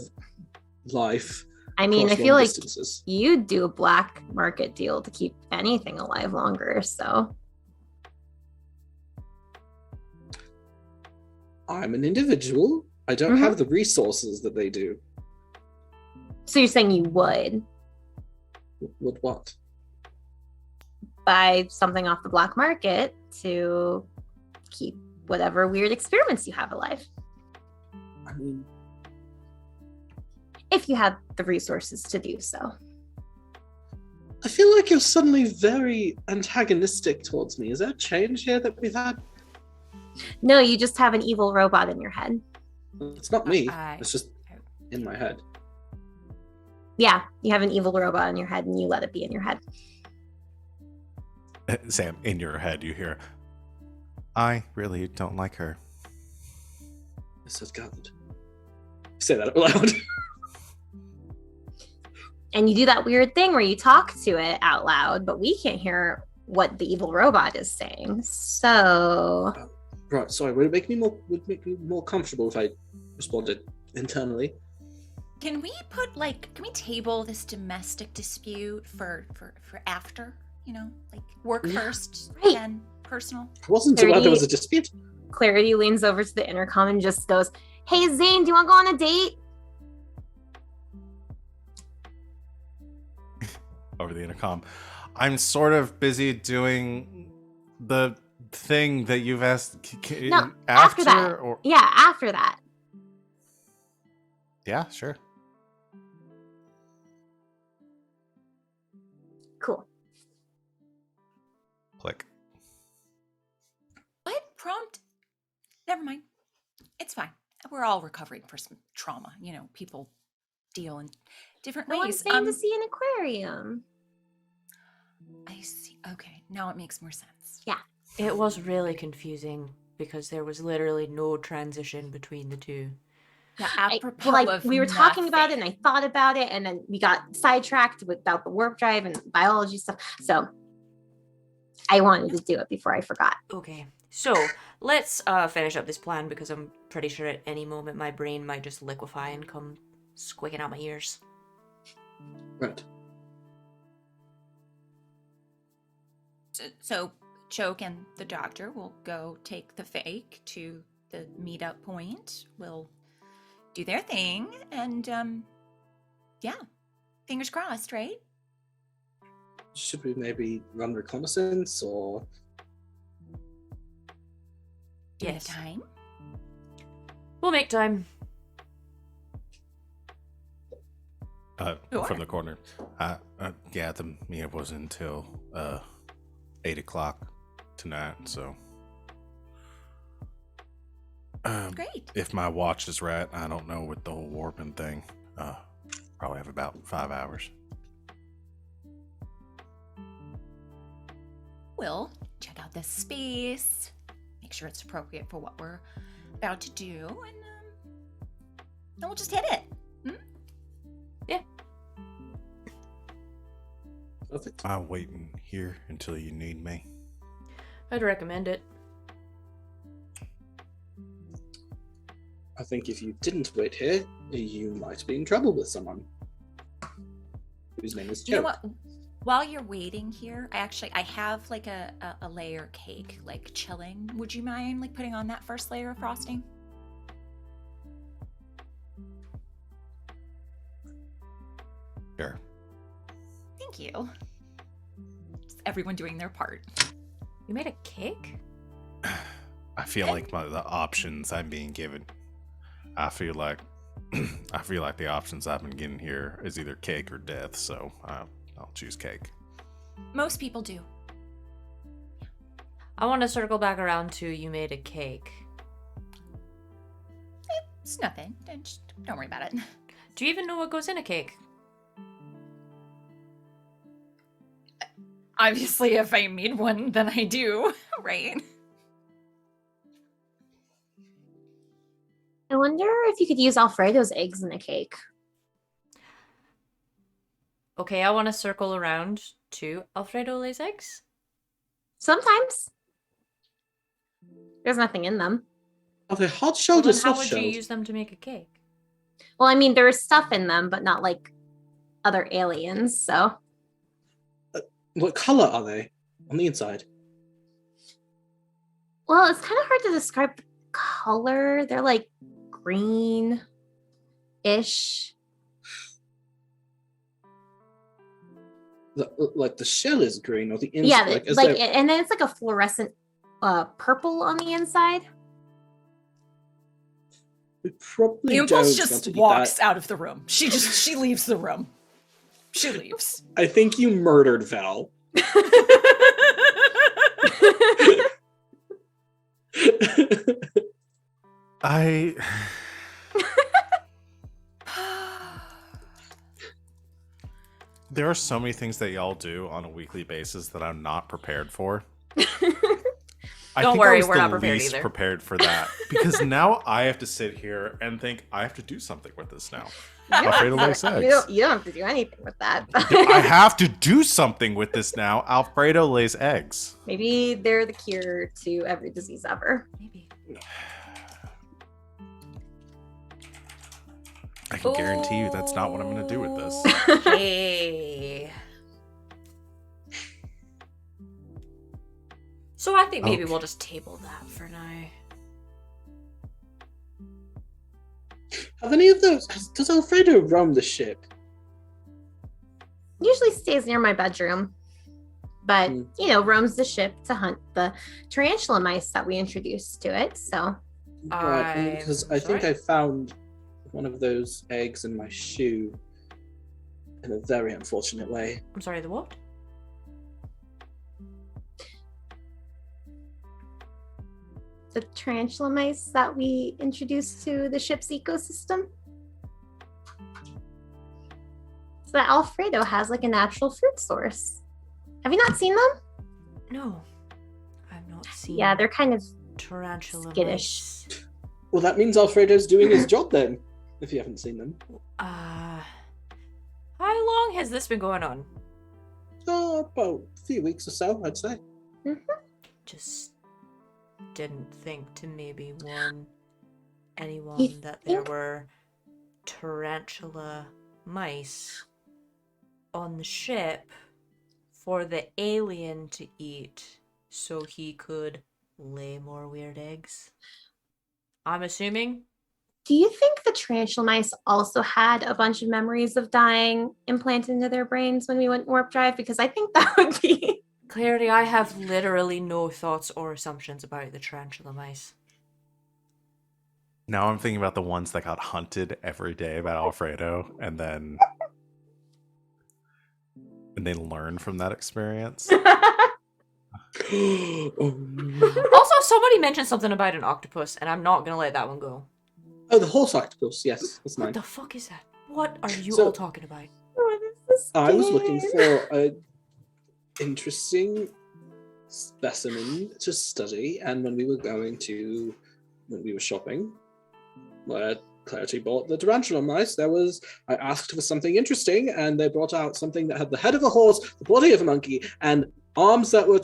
life. I mean, I across feel long like distances. you'd do a black market deal to keep anything alive longer, so. I'm an individual. I don't have the resources that they do. So you're saying you would Would what? buy something off the black market to keep whatever weird experiments you have alive, I mean, if you had the resources to do so. I feel like you're suddenly very antagonistic towards me. Is there a change here that we've had? No, you just have an evil robot in your head. It's not me. I- It's just in my head. Yeah, you have an evil robot in your head and you let it be in your head. Sam, in your head, you hear, I really don't like her. This is God. Say that out loud. And you do that weird thing where you talk to it out loud, but we can't hear what the evil robot is saying. So Right. Sorry. Would it make me more comfortable if I responded internally? Can we table this domestic dispute for after? You know, like work Yeah. first, Right. then personal. I wasn't aware there was a 30 dispute. Clarity leans over to the intercom and just goes, "Hey Zane, do you want to go on a date?" Over the intercom. I'm sort of busy doing the thing that you've asked. No, after that. Or Yeah, after that. yeah, sure. Cool. Click. What prompt? Never mind. It's fine. We're all recovering from some trauma. You know, people deal in different No one's ways. saying to see an aquarium. I see. Okay, now it makes more sense. Yeah. It was really confusing because there was literally no transition between the two. Yeah, I- apropos like of we were talking about it nothing. and I thought about it and then we got sidetracked about the warp drive and biology stuff. So I wanted to do it before I forgot. Okay, so let's finish up this plan because I'm pretty sure at any moment my brain might just liquefy and come squeaking out my ears. Right. So Choke and the doctor will go take the fake to the meetup point. We'll do their thing, and yeah, fingers crossed, right? Should we maybe run reconnaissance or? Do we have Yes. time? We'll make time. Sure. From the corner. Yeah, the meetup was until 8 o'clock tonight, so. Great. If my watch is right, I don't know with the whole warping thing. Probably have about 5 hours. We'll check out this space, make sure it's appropriate for what we're about to do, and then we'll just hit it. Perfect. I'm waiting here until you need me. I'd recommend it. I think if you didn't wait here, you might be in trouble with someone whose name is You know Choke. what? While you're waiting here, I have like a layer cake, like chilling. Would you mind like putting on that first layer of frosting? Sure. Thank you. Just everyone doing their part. You made a cake? I feel like the options I'm being given. I feel like the options I've been getting here is either cake or death. So I'll choose cake. Most people do. I want to circle back around to you made a cake. It's nothing. Just don't worry about it. Do you even know what goes in a cake? Obviously, if I made one, then I do, right? I wonder if you could use Alfredo's eggs in a cake. Okay, I want to circle around to Alfredo lays eggs. Sometimes. There's nothing in them. Are they hard Well, shelled or then how soft would you shelled? use them to make a cake? Well, I mean, there's stuff in them, but not like other aliens, so. What color are they on the inside? Well, it's kind of hard to describe the color. They're like green-ish. Like the shell is green, or the inside? Yeah, is like, there- and then it's like a fluorescent purple on the inside. we probably The don't impulse want just to eat walks that. out of the room. She leaves the room. She leaves. I think you murdered Val. I there are so many things that y'all do on a weekly basis that I'm not prepared for. I Don't think worry, I was we're the not prepared least either. prepared for that because now I have to sit here and think I have to do something with this now. You Alfredo don't- lays you eggs. don't have to do anything with that. I have to do something with this now. Alfredo lays eggs. Maybe they're the cure to every disease ever. Maybe. I can guarantee you that's not what I'm going to do with this. Okay. So I think maybe Okay. we'll just table that for now. Have any of those? Does Alfredo roam the ship? Usually stays near my bedroom, but Hmm. roams the ship to hunt the tarantula mice that we introduced to it. So Right, because I think sorry? I found one of those eggs in my shoe in a very unfortunate way. I'm sorry, the what? the tarantula mice that we introduced to the ship's ecosystem. So that Alfredo has like a natural food source. Have you not seen them? No. I've not seen Yeah, they're kind of tarantula skittish. mice. Well, that means Alfredo's doing his job then, if you haven't seen them. How long has this been going on? Oh, about a few weeks or so, I'd say. Just didn't think to maybe warn anyone You that there think- were tarantula mice on the ship for the alien to eat so he could lay more weird eggs. I'm assuming. Do you think the tarantula mice also had a bunch of memories of dying implanted into their brains when we went warp drive? Because I think that would be. Clarity, I have literally no thoughts or assumptions about the tarantula mice. Now I'm thinking about the ones that got hunted every day by Alfredo and they learn from that experience. Oh, no. Also, somebody mentioned something about an octopus, and I'm not gonna let that one go. Oh, the horse octopus, yes, that's What mine. the fuck is that? What are you So- all talking about? What is this I was looking game? for a interesting specimen to study, and when we were shopping, where Clarity bought the tarantula mice, I asked for something interesting, and they brought out something that had the head of a horse, the body of a monkey, and arms that were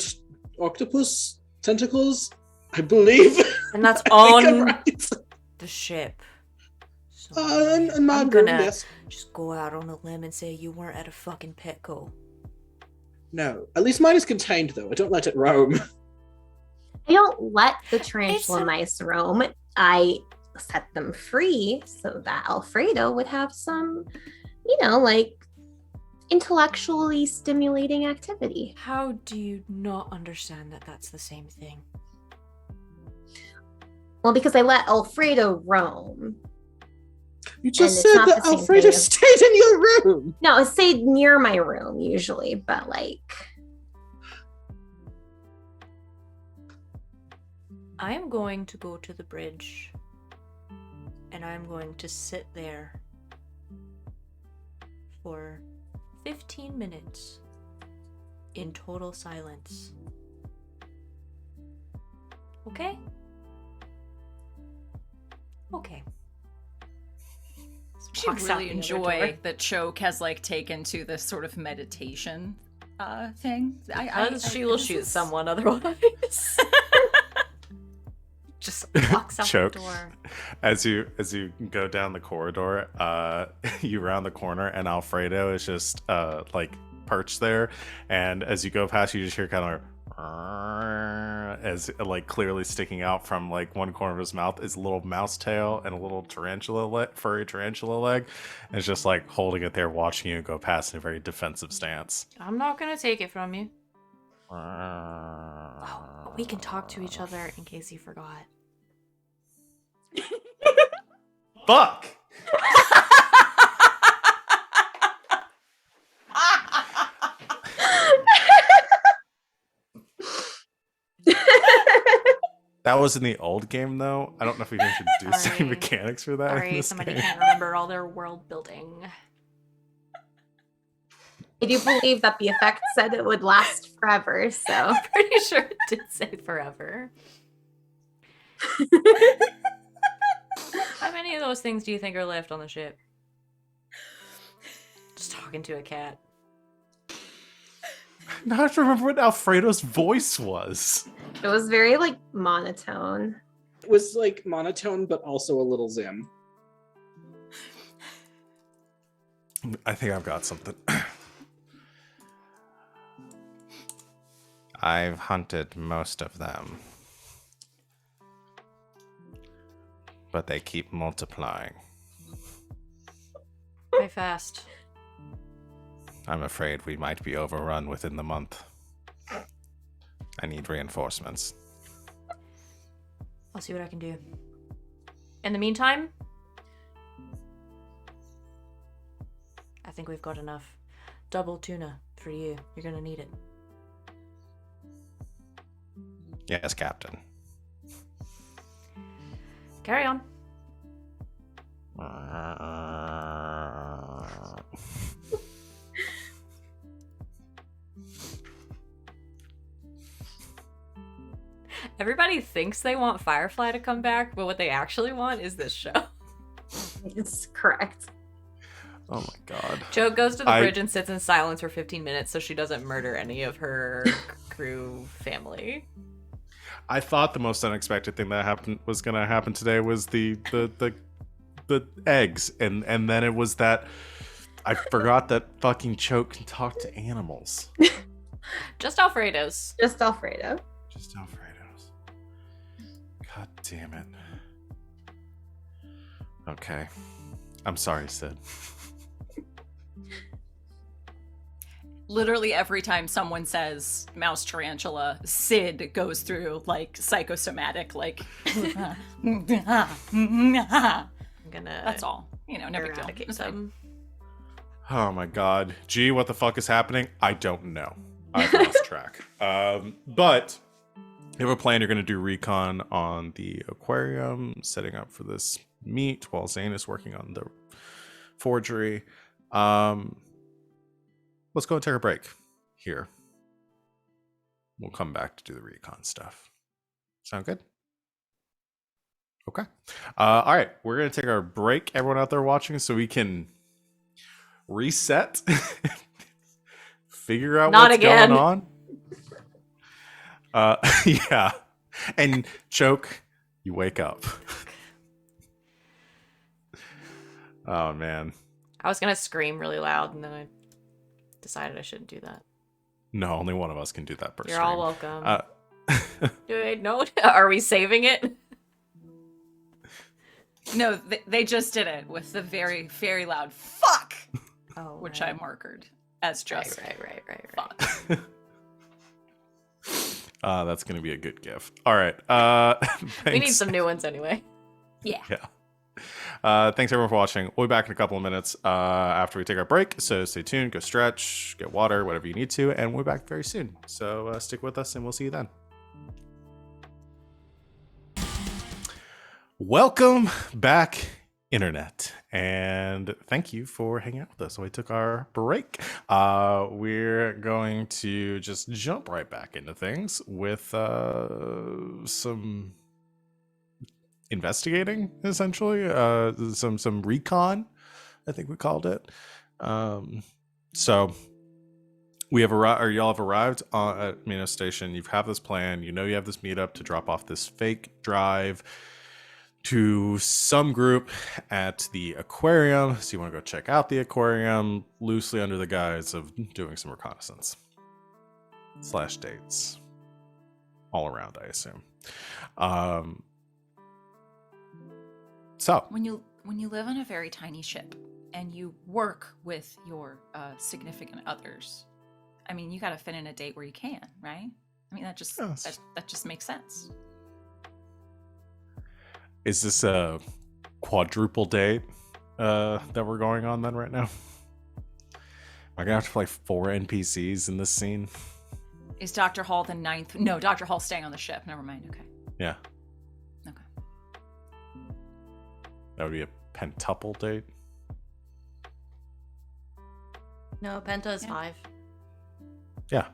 octopus tentacles, I believe. And that's I think I'm on right. the ship. So In my I'm room, gonna yes. just go out on a limb and say you weren't at a fucking Petco. No, at least mine is contained, though. I don't let it roam. I don't let the tarantula a- mice roam. I set them free so that Alfredo would have some, like intellectually stimulating activity. How do you not understand that that's the same thing? Well, because I let Alfredo roam. You just it's said not that the same Alfredo thing. stayed in your room. No, it stayed near my room usually, but I am going to go to the bridge and I'm going to sit there for 15 minutes in total silence. Okay? Okay. She Walks out really the other enjoy door. that Choke has like taken to this sort of meditation thing. She will this shoot is- someone otherwise. Just walks out Choke. the door. As you go down the corridor, you round the corner, and Alfredo is just like perched there. And as you go past, you just hear kind of as like clearly sticking out from like one corner of his mouth is a little mouse tail and a little furry tarantula leg. And it's just like holding it there, watching you go past in a very defensive stance. I'm not gonna take it from you. Oh, but we can talk to each other in case you forgot. Fuck! That was in the old game, though. I don't know if we've introduced any Sorry. mechanics for that in Sorry, this somebody game. can't remember all their world building. I do believe that the effect said it would last forever, so. I'm pretty sure it did say forever. How many of those things do you think are left on the ship? Just talking to a cat. Now I have to remember what Alfredo's voice was. It was very like monotone. It was like monotone, but also a little zim. I think I've got something. I've hunted most of them. But they keep multiplying. Very fast. I'm afraid we might be overrun within the month. I need reinforcements. I'll see what I can do. In the meantime, I think we've got enough double tuna for you. You're gonna need it. Yes, Captain. Carry on. Everybody thinks they want Firefly to come back, but what they actually want is this show. It's correct. Oh my god. Jo goes to the I- bridge and sits in silence for 15 minutes so she doesn't murder any of her crew family. I thought the most unexpected thing that happened was gonna happen today was the eggs, and then it was that I forgot that fucking Choke can talk to animals. Just Alfredo's. Just Alfredo. Just Alfredo's. God damn it. Okay. I'm sorry, Sid. Literally every time someone says mouse tarantula, Sid goes through like psychosomatic, like. I'm That's gonna all. You know, no big deal. eradicate It's fine. them. Oh my god. Gee, what the fuck is happening? I don't know. I've lost track. But you have a plan. You're going to do recon on the aquarium, setting up for this meet while Zane is working on the forgery. Let's go and take a break here. We'll come back to do the recon stuff. Sound good? Okay. All right. We're going to take our break, everyone out there watching, so we can reset, figure out Not what's again. going on. Yeah. And Choke, you wake up. Oh, man. I was gonna scream really loud and then I decided I shouldn't do that. No, only one of us can do that per You're stream. all welcome. Uh, Wait, no, are we saving it? No, they just did it with the very, very loud fuck, Oh, which right. I markered as just Right. fuck. That's going to be a good gift. All right. We need Thanks. some new ones anyway. Yeah. Yeah. Thanks everyone for watching. We'll be back in a couple of minutes after we take our break. So stay tuned, go stretch, get water, whatever you need to, and we'll be back very soon. So stick with us and we'll see you then. Welcome back, internet, and thank you for hanging out with us while we took our break. We're going to just jump right back into things with some investigating, essentially, some recon, I think we called it. So we have arrived, or y'all have arrived at Minos Station. You have this plan. You know you have this meetup to drop off this fake drive to some group at the aquarium. So you want to go check out the aquarium, loosely under the guise of doing some reconnaissance / dates all around, I assume. So When you live on a very tiny ship and you work with your significant others, I mean, you got to fit in a date where you can, right? I mean, that just Yes. that just makes sense. is this a quadruple date that we're going on then right now? Am I gonna have to play 4 NPCs in this scene? Is Dr. Hall the 9th? No, Dr. Hall's staying on the ship. Never mind. Okay. Yeah, Okay. that would be a pentuple date. No, Penta is Yeah. 5. Yeah,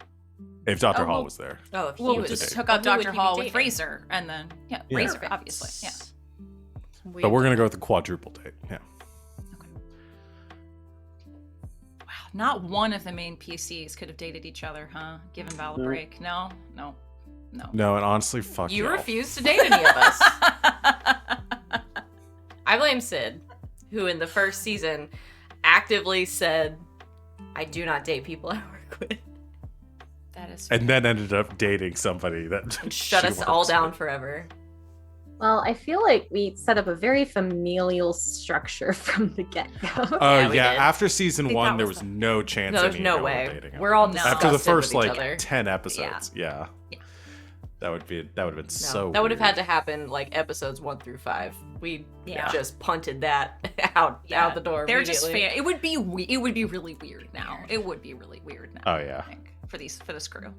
if Dr. Oh, Hall well- was there. Oh, if he We'll was was just a hook date. up Well, who would Dr. he be Hall with dating? Fraser, and then Yeah. Fraser, obviously. Yeah. But we're gonna go with the quadruple date. Yeah. Wow. Not one of the main PCs could have dated each other, huh? Given Val a No. break. No. No, and honestly, fuck You y'all. refuse to date any of us. I blame Sid, who in the first season actively said, I do not date people I work with. That is. And then ended up dating somebody that And shut she us all works down with. forever. Well, I feel like we set up a very familial structure from the get-go. Oh Yeah, we yeah, did. after season I think 1, that there was was the- no chance. No, there's any no of y'all were way. dating We're all No. disgusted after the first with each like other. 10 episodes. Yeah. Yeah. That would have been No, so. that would have weird. had to happen like episodes 1 through 5. We Yeah. just punted that out the door. They're just immediately. It would be it would be really weird now. It would be really weird now. Oh yeah. I think, for this crew.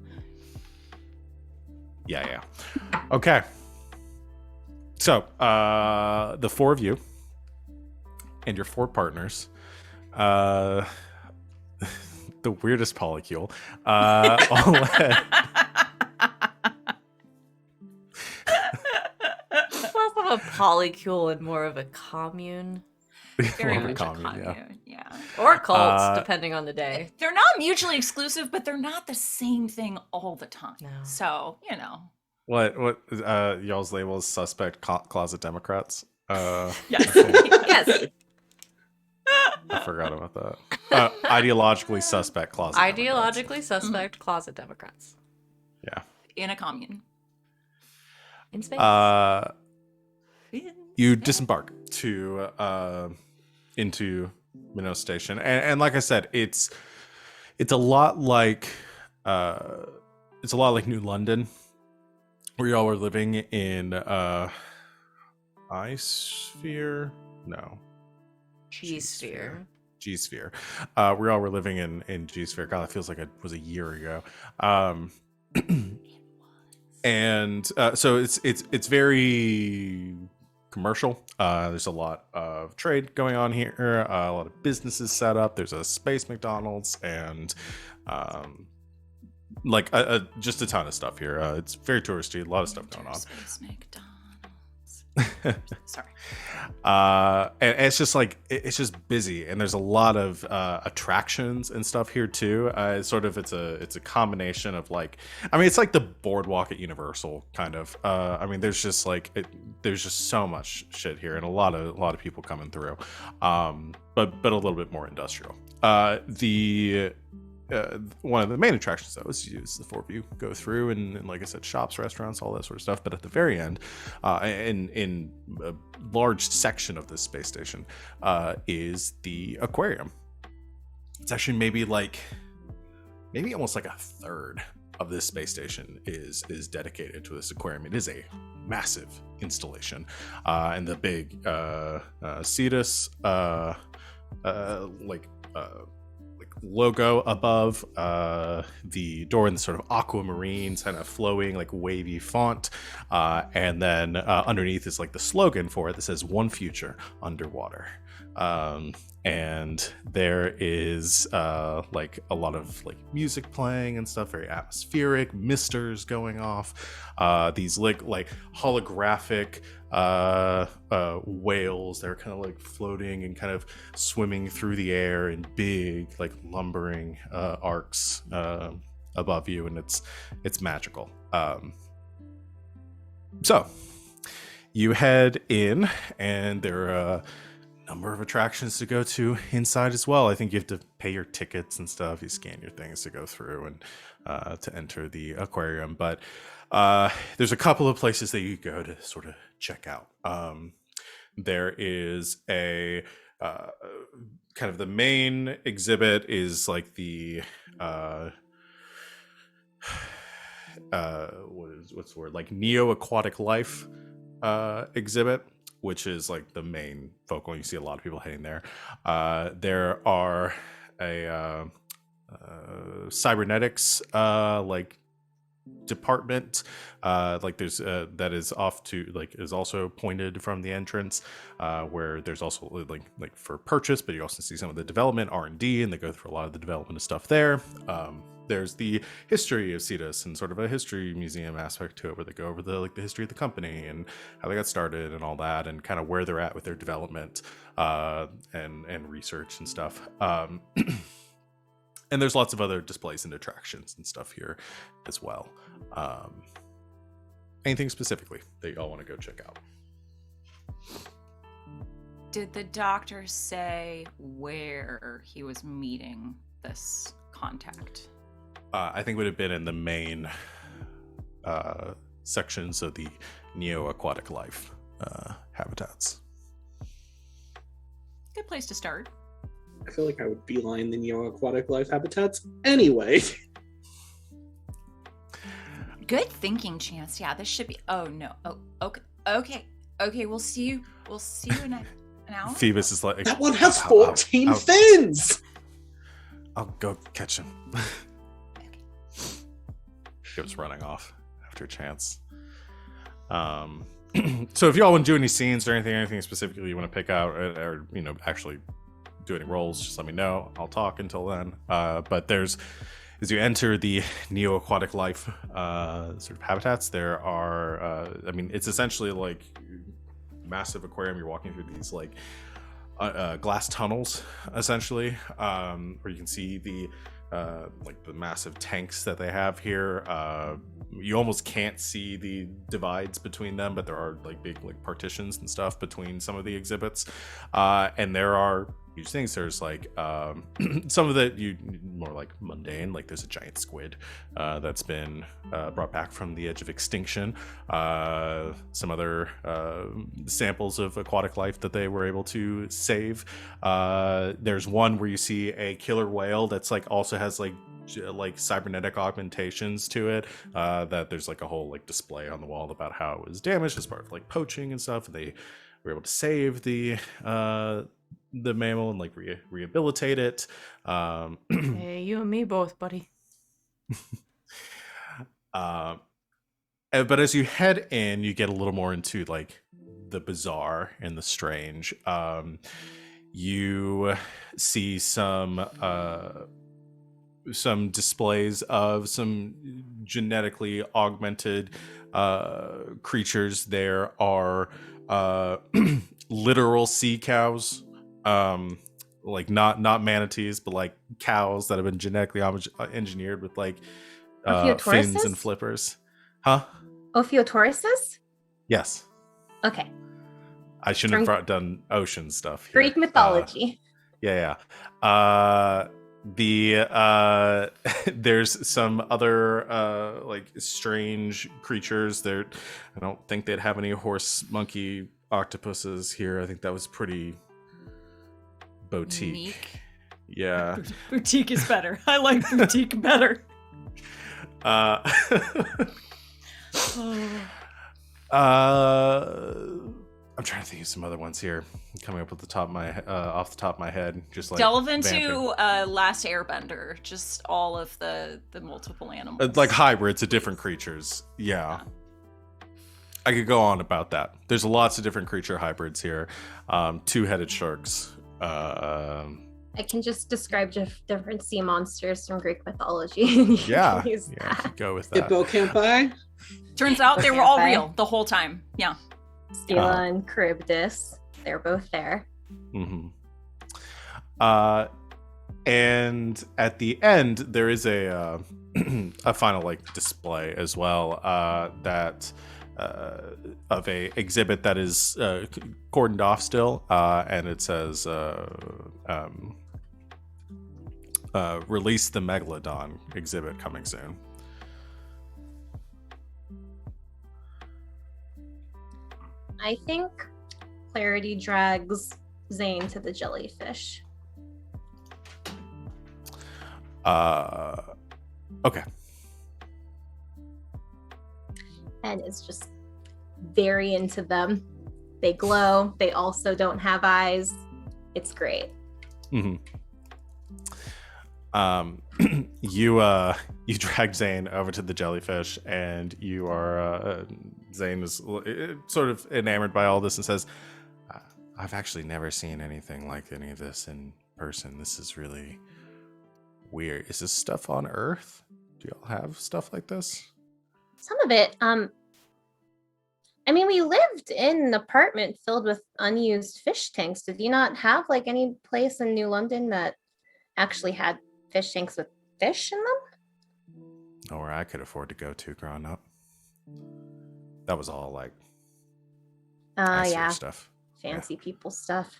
Yeah. Okay. So, the 4 of you and your 4 partners, the weirdest polycule, all led. Less of a polycule and more of a commune. Very More much common, a commune. Yeah. Or cults, Uh, depending on the day. They're not mutually exclusive, but they're not the same thing all the time. No. So, you know. What y'all's label is suspect closet Democrats? Yes. Yes. I forgot about that. Ideologically suspect closet. Democrats. Ideologically suspect closet Democrats. Yeah. In a commune. In space. You disembark to into Minos Station, and like I said, it's a lot like New London, where y'all were living in Ice Sphere. No, G-sphere. G-Sphere. We all were living in G-Sphere. God, that feels like it was a year ago. And so it's very commercial. There's a lot of trade going on here. A lot of businesses set up. There's a space McDonald's and like just a ton of stuff here. It's very touristy. A lot of stuff going on. Space McDonald's. Sorry. And it's just like it's just busy, and there's a lot of attractions and stuff here too. It's a combination of like, I mean, it's like the boardwalk at Universal kind of. I mean, there's just so much shit here, and a lot of people coming through, but a little bit more industrial. One of the main attractions though is the 4 of you go through and like I said, shops, restaurants, all that sort of stuff. But at the very end, in a large section of this space station, is the aquarium. It's actually maybe almost like a third of this space station is dedicated to this aquarium. It is a massive installation, and the big Cetus like logo above the door in the sort of aquamarine kind of flowing like wavy font, and then underneath is like the slogan for it that says "One Future Underwater." And there is like a lot of like music playing and stuff, very atmospheric, misters going off, these like holographic whales that are kind of like floating and kind of swimming through the air in big like lumbering arcs above you, and it's magical. So you head in, and there are number of attractions to go to inside as well. I think you have to pay your tickets and stuff. You scan your things to go through and to enter the aquarium. But there's a couple of places that you go to sort of check out. There is a kind of the main exhibit is like the what's the word, like Neo Aquatic Life exhibit, which is like the main focal. You see a lot of people heading there. There are a cybernetics like department, like there's that is off to like is also pointed from the entrance, where there's also like for purchase, but you also see some of the development R&D, and they go through a lot of the development of stuff there. There's the history of Cetus and sort of a history museum aspect to it, where they go over the history of the company and how they got started and all that, and kind of where they're at with their development and research and stuff. And there's lots of other displays and attractions and stuff here as well. Anything specifically that y'all want to go check out? Did the doctor say where he was meeting this contact? I think it would have been in the main sections of the Neo Aquatic Life habitats. Good place to start. I feel like I would beeline the Neo Aquatic Life habitats anyway. Good thinking, Chance. Yeah, this should be. Oh no. Oh, okay. We'll see you. We'll see you in an hour. Phoebus is like, That one has 14 fins! I'll go catch him. She was running off after Chance. So if y'all want to do any scenes or anything specifically you want to pick out, or actually do any roles, just let me know. I'll talk until then. But there's, as you enter the Neo Aquatic Life sort of habitats, there are, it's essentially like massive aquarium. You're walking through these like glass tunnels, essentially, where you can see the massive tanks that they have here. You almost can't see the divides between them, but there are like big like partitions and stuff between some of the exhibits, and there are huge things. There's like some of the more like mundane, like there's a giant squid that's been brought back from the edge of extinction. Some other samples of aquatic life that they were able to save. There's one where you see a killer whale that's like also has like cybernetic augmentations to it, that there's like a whole like display on the wall about how it was damaged as part of like poaching and stuff. They were able to save the mammal and like rehabilitate it. Hey, you and me both, buddy. But as you head in, you get a little more into like the bizarre and the strange. You see some displays of some genetically augmented creatures. There are literal sea cows, like not manatees, but like cows that have been genetically engineered with like fins and flippers. Huh? Ophiotauruses? Yes. Okay. I shouldn't have done ocean stuff here. Greek mythology. Yeah. There's some other like strange creatures there. I don't think they'd have any horse monkey octopuses here. I think that was pretty boutique. Unique. Yeah. Boutique is better. I like boutique better. I'm trying to think of some other ones here. Coming up with the top of my off the top of my head, just like Delve into vamping. Last Airbender, just all of the multiple animals. Like hybrids of different creatures. Yeah. I could go on about that. There's lots of different creature hybrids here. Two-headed sharks. I can just describe different sea monsters from Greek mythology. You Yeah, can use yeah, that. go with that. Hippocampi. Turns out they were all Campfire. real the whole time. Yeah. Stela and Charybdis. They're both there. Mm-hmm. And at the end, there is a a final like display as well that of a exhibit that is cordoned off still, and it says release the Megalodon exhibit coming soon. I think Clarity drags Zane to the jellyfish. Okay. And is just very into them. They glow. They also don't have eyes. It's great. Mm-hmm. You drag Zane over to the jellyfish, and you are Zane is sort of enamored by all this and says, "I've actually never seen anything like any of this in person. This is really weird. Is this stuff on Earth? Do y'all have stuff like this?" Some of it, I mean, we lived in an apartment filled with unused fish tanks. Did you not have like any place in New London that actually had fish tanks with fish in them? Nowhere I could afford to go to growing up. That was all like nicer Yeah, stuff. fancy people stuff.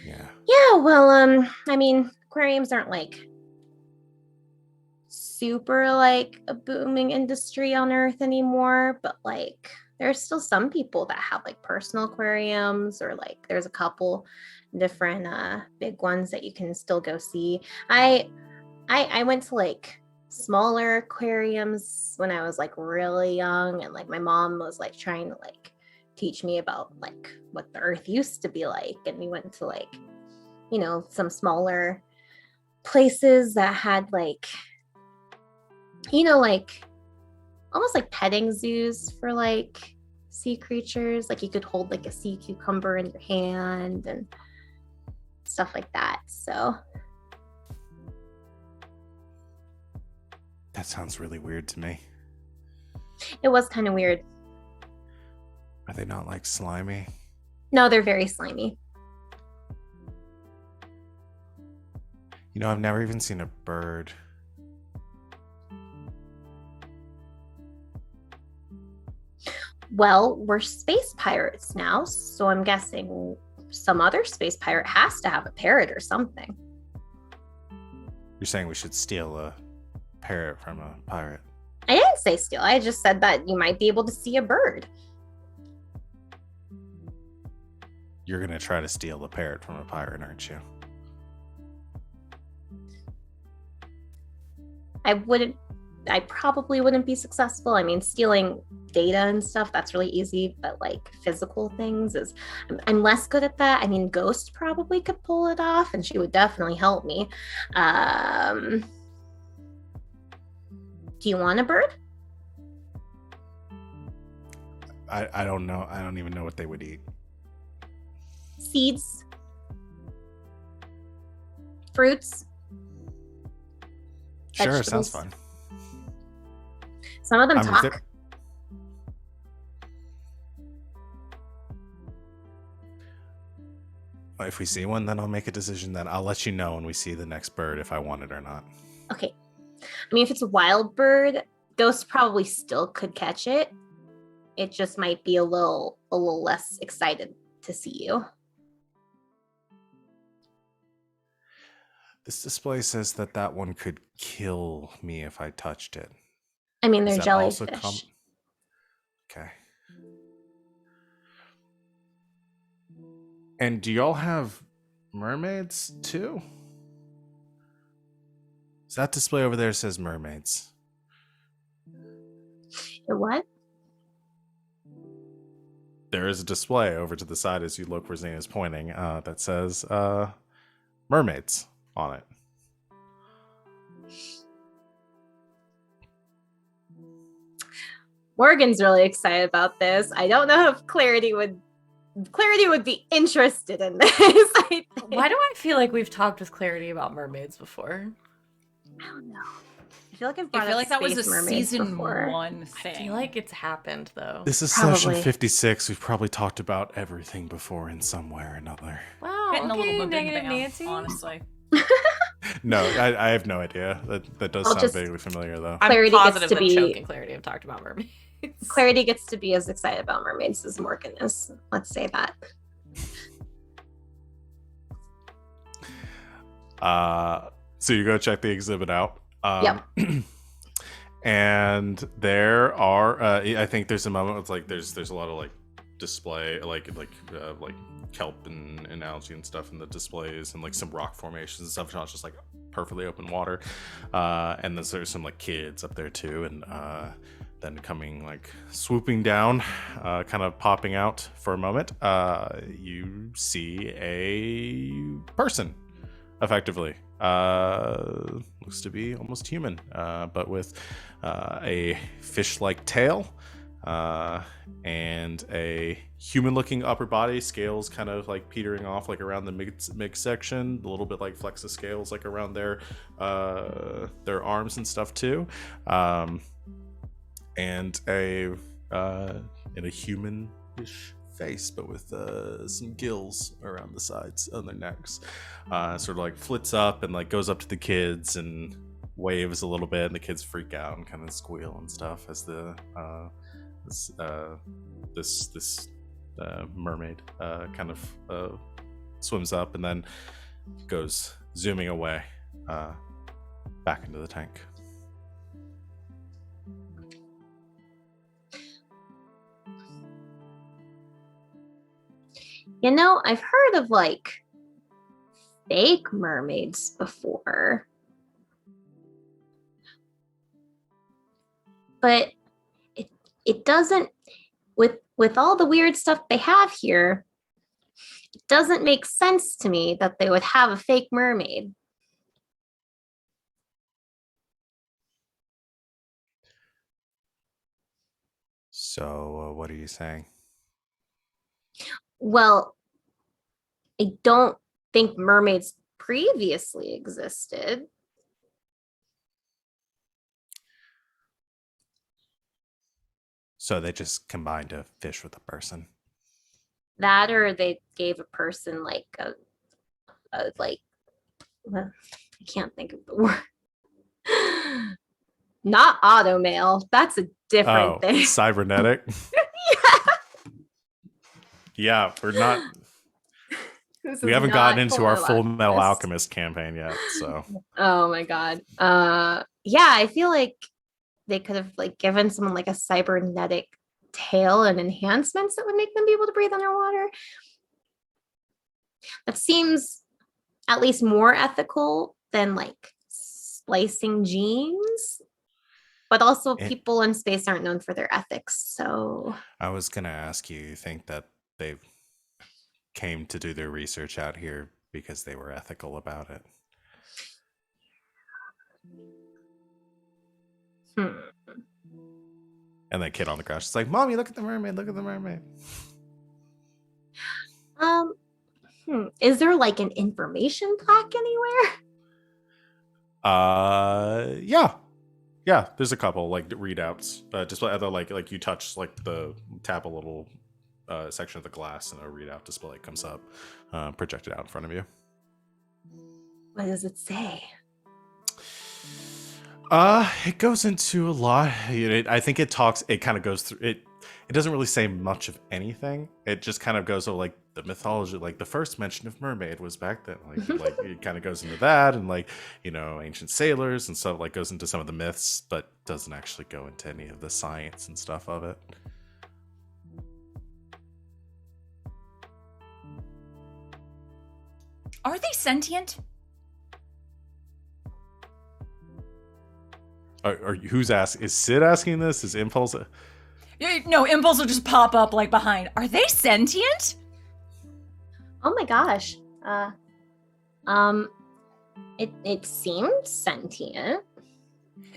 Yeah. Yeah, well, I mean, aquariums aren't like super like a booming industry on Earth anymore, but like there's still some people that have like personal aquariums, or like there's a couple different big ones that you can still go see. I went to like smaller aquariums when I was like really young, and like my mom was like trying to like teach me about like what the Earth used to be like, and we went to like, you know, some smaller places that had like, you know, like almost like petting zoos for like sea creatures. Like you could hold like a sea cucumber in your hand and stuff like that. So That sounds really weird to me. it was kind of weird. Are they not like slimy? No, they're very slimy. You know, I've never even seen a bird. Well, we're space pirates now, so I'm guessing some other space pirate has to have a parrot or something. You're saying we should steal a parrot from a pirate? I didn't say steal. I just said that you might be able to see a bird. You're gonna try to steal a parrot from a pirate, aren't you? I probably wouldn't be successful. I mean, stealing data and stuff, that's really easy, but like physical things is, I'm less good at that. I mean, Ghost probably could pull it off, and she would definitely help me. Do you want a bird? I don't know. I don't even know what they would eat. Seeds, fruits. Sure, sounds Vegetables. fun. Some of them I'm talk. there. If we see one, then I'll make a decision. Then I'll let you know when we see the next bird if I want it or not. Okay. I mean, if it's a wild bird, Ghost probably still could catch it. It just might be a little less excited to see you. This display says that one could kill me if I touched it. I mean, they're Does that also jellyfish. Okay. And do y'all have mermaids too? So that display over there says mermaids. The what? there is a display over to the side as you look where Zane is pointing that says mermaids on it. Morgan's really excited about this. I don't know if Clarity would be interested in this. I think. Why do I feel like we've talked with Clarity about mermaids before? I don't know. I feel like I've I brought feel up like that was a space mermaids season before. 1 I thing. feel like it's happened though. This is Probably. session 56. We've probably talked about everything before in some way or another. Wow, Getting a little okay, bit negative bam, Nancy. honestly. No, I have no idea. That does I'll sound just- vaguely familiar, though. I'm Clarity gets positive to that be- Choke and Clarity have talked about mermaids. Clarity gets to be as excited about mermaids as Morgan is. Let's say that. So you go check the exhibit out. Yep. And there are, I think there's a moment with like there's a lot of like display, like kelp and algae and stuff in the displays, and like some rock formations and stuff. It's not just like perfectly open water. And then there's some like kids up there too, and then coming like swooping down, kind of popping out for a moment. You see a person, effectively. Looks to be almost human, but with a fish-like tail and a human-looking upper body, scales kind of like petering off like around the midsection, a little bit like flexa scales like around their arms and stuff too, and a human-ish face, but with some gills around the sides on their necks. Sort of like flits up and like goes up to the kids and waves a little bit, and the kids freak out and kind of squeal and stuff as the this mermaid kind of swims up and then goes zooming away back into the tank. You know, I've heard of like fake mermaids before. But it doesn't, with all the weird stuff they have here, it doesn't make sense to me that they would have a fake mermaid. So what are you saying? Well, I don't think mermaids previously existed. So they just combined a fish with a person. That or they gave a person like a like, well, I can't think of the word. Not automail. That's a different thing. Cybernetic. Yeah, we're not. This We is haven't not gotten into our Full Metal Alchemist. Alchemist campaign yet, so. Oh my god. Yeah, I feel like they could have like given someone like a cybernetic tail and enhancements that would make them be able to breathe underwater. That seems at least more ethical than like splicing genes. But also people in space aren't known for their ethics, so I was gonna ask you think that they came to do their research out here because they were ethical about it? And the kid on the couch is like, "Mommy, look at the mermaid! Look at the mermaid!" Is there like an information plaque anywhere? Yeah. There's a couple like readouts. Just either like you touch like tap a little section of the glass and a readout display comes up, projected out in front of you. What does it say? It goes into a lot. I think it kind of goes through it. It doesn't really say much of anything. It just kind of goes over like the mythology, like the first mention of mermaid was back then. Like it kind of goes into that, and like, ancient sailors and stuff, like goes into some of the myths, but doesn't actually go into any of the science and stuff of it. Are they sentient? Are you, who's asking? Is Sid asking this? Is Impulse? No, Impulse will just pop up like behind. Are they sentient? Oh my gosh. It seemed sentient.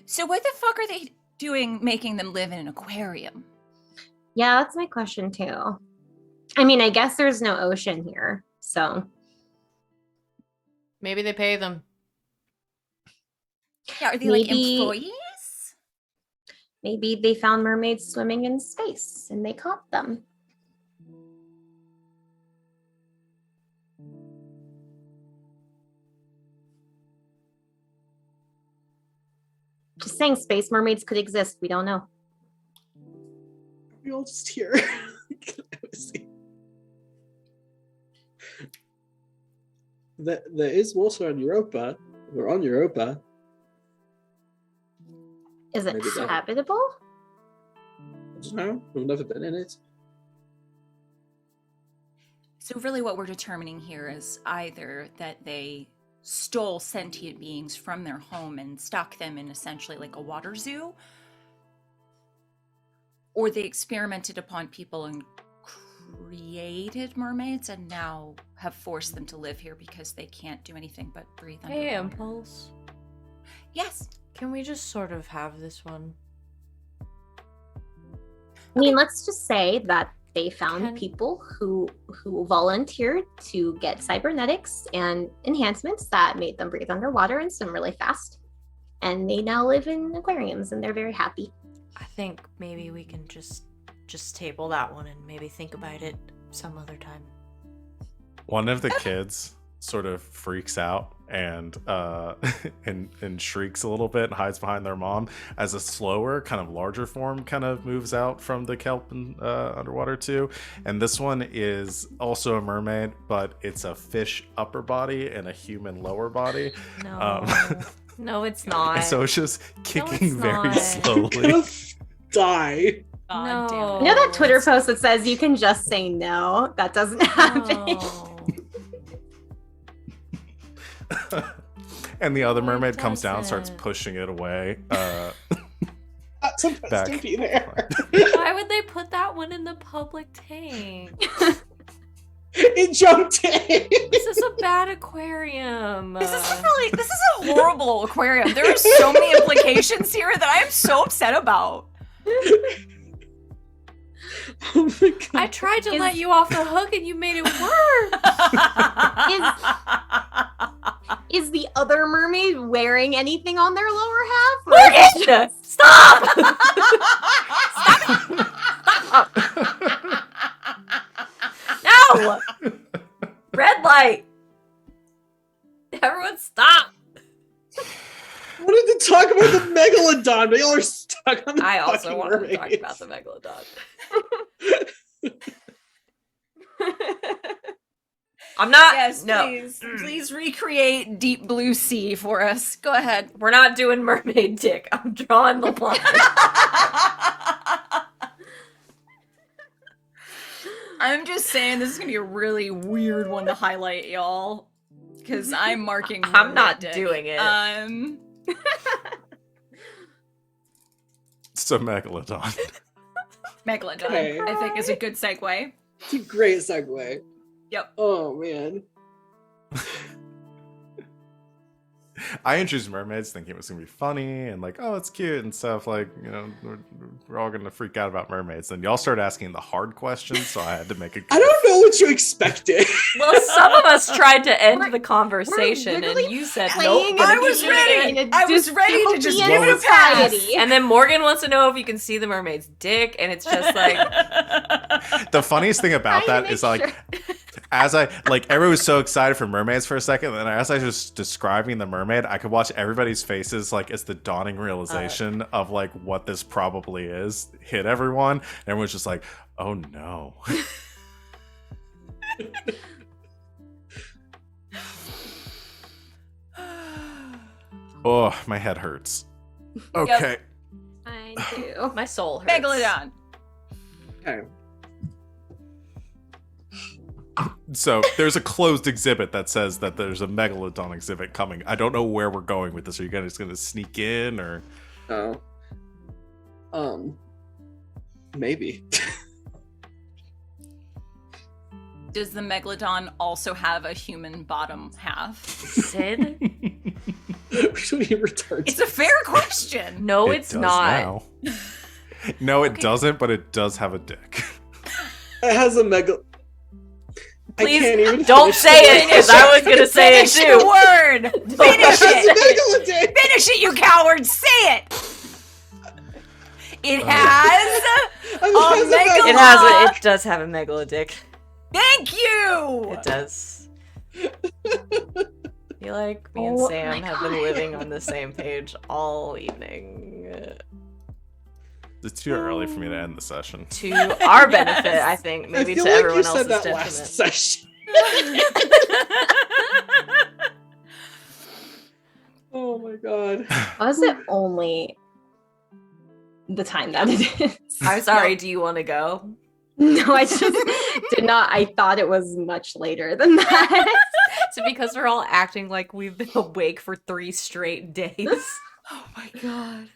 So what the fuck are they doing making them live in an aquarium? Yeah, that's my question too. I mean, I guess there's no ocean here, so Maybe they pay them. Yeah, are they like Maybe- employees? maybe they found mermaids swimming in space and they caught them. Just saying, space mermaids could exist. We don't know. We all just here. There is water on Europa. We're on Europa. Is it Maybe they- habitable? I don't know. We've never been in it. So really what we're determining here is either that they stole sentient beings from their home and stuck them in essentially like a water zoo, or they experimented upon people and created mermaids and now have forced them to live here because they can't do anything but breathe underwater. Hey, Impulse. Yes. Can we just sort of have this one? I mean, let's just say that they found Can- people who volunteered to get cybernetics and enhancements that made them breathe underwater and swim really fast. And they now live in aquariums and they're very happy. I think maybe we can just table that one and maybe think about it some other time. One of the kids sort of freaks out and and shrieks a little bit and hides behind their mom as a slower, kind of larger form kind of moves out from the kelp and underwater too. And this one is also a mermaid, but it's a fish upper body and a human lower body. No. No, it's not. And so it's just kicking very not. slowly. Die. God damn No. it. You know that Twitter post that says you can just say no? That doesn't happen. No. And the other No, it mermaid comes down, starts doesn't. pushing it away. Not supposed Back. to be there. Why would they put that one in the public tank? It jumped in. This is a bad aquarium. This is a horrible aquarium. There are so many implications here that I am so upset about. Oh my god. I tried to Is- let you off the hook and you made it worse. Is the other mermaid wearing anything on their lower half? Or Morgan! Stop! No! Red light! Everyone stop! I wanted to talk about the megalodon, but y'all are stuck on the I also fucking wanted to talk mermaids. about the megalodon. I'm not. Yes, no. please recreate Deep Blue Sea for us. Go ahead. We're not doing mermaid dick. I'm drawing the line. I'm just saying this is gonna be a really weird one to highlight, y'all. Because I'm marking. I'm not dick. doing it. It's a megalodon. Megalodon, Okay. I think, is a good segue. It's a great segue. Yep. Oh man. I introduced mermaids thinking it was gonna be funny and like, oh, it's cute and stuff. Like, you know, we're all gonna freak out about mermaids. Then y'all start asking the hard questions, so I had to make a. I don't know what you expected. Well, some of us tried to end We're- the conversation, and literally you said playing nope. in I a was game ready. in a I was ready to just dystopian give it a pass. society. And then Morgan wants to know if you can see the mermaid's dick, and it's just like, The funniest thing about Trying to that make is like, sure. as I like, everyone was so excited for mermaids for a second, and as I was describing the mermaid, I could watch everybody's faces like as the dawning realization of like what this probably is hit everyone, and everyone's just like, oh no. Oh, my head hurts. Okay. I do. my soul hurts. Megalodon. Okay. So there's a closed exhibit that says that there's a megalodon exhibit coming. I don't know where we're going with this. Are you guys just gonna sneak in or? Oh. Maybe. Does the megalodon also have a human bottom half? Sid? Which one you retarded? It's a fair question. No, It it's does not. now. No, it doesn't, but it does have a dick. It has a mega. I Please can't even don't finish say it, because I was gonna say it Finish the too. word. Finish It has it. a megalodick. Finish it, you coward. Say it. It has. It It has it does have a megalodick. Thank you. It does. I feel like me and Oh Sam my have been God. living on the same page all evening. It's too early for me to end the session. To our benefit, I think. Maybe I feel to like everyone you else's said that detriment. last session. Oh my god. Was it only the time that it is? I'm sorry, do you want to go? No, I just did not. I thought it was much later than that. So because we're all acting like we've been awake for 3 straight days. Oh my god.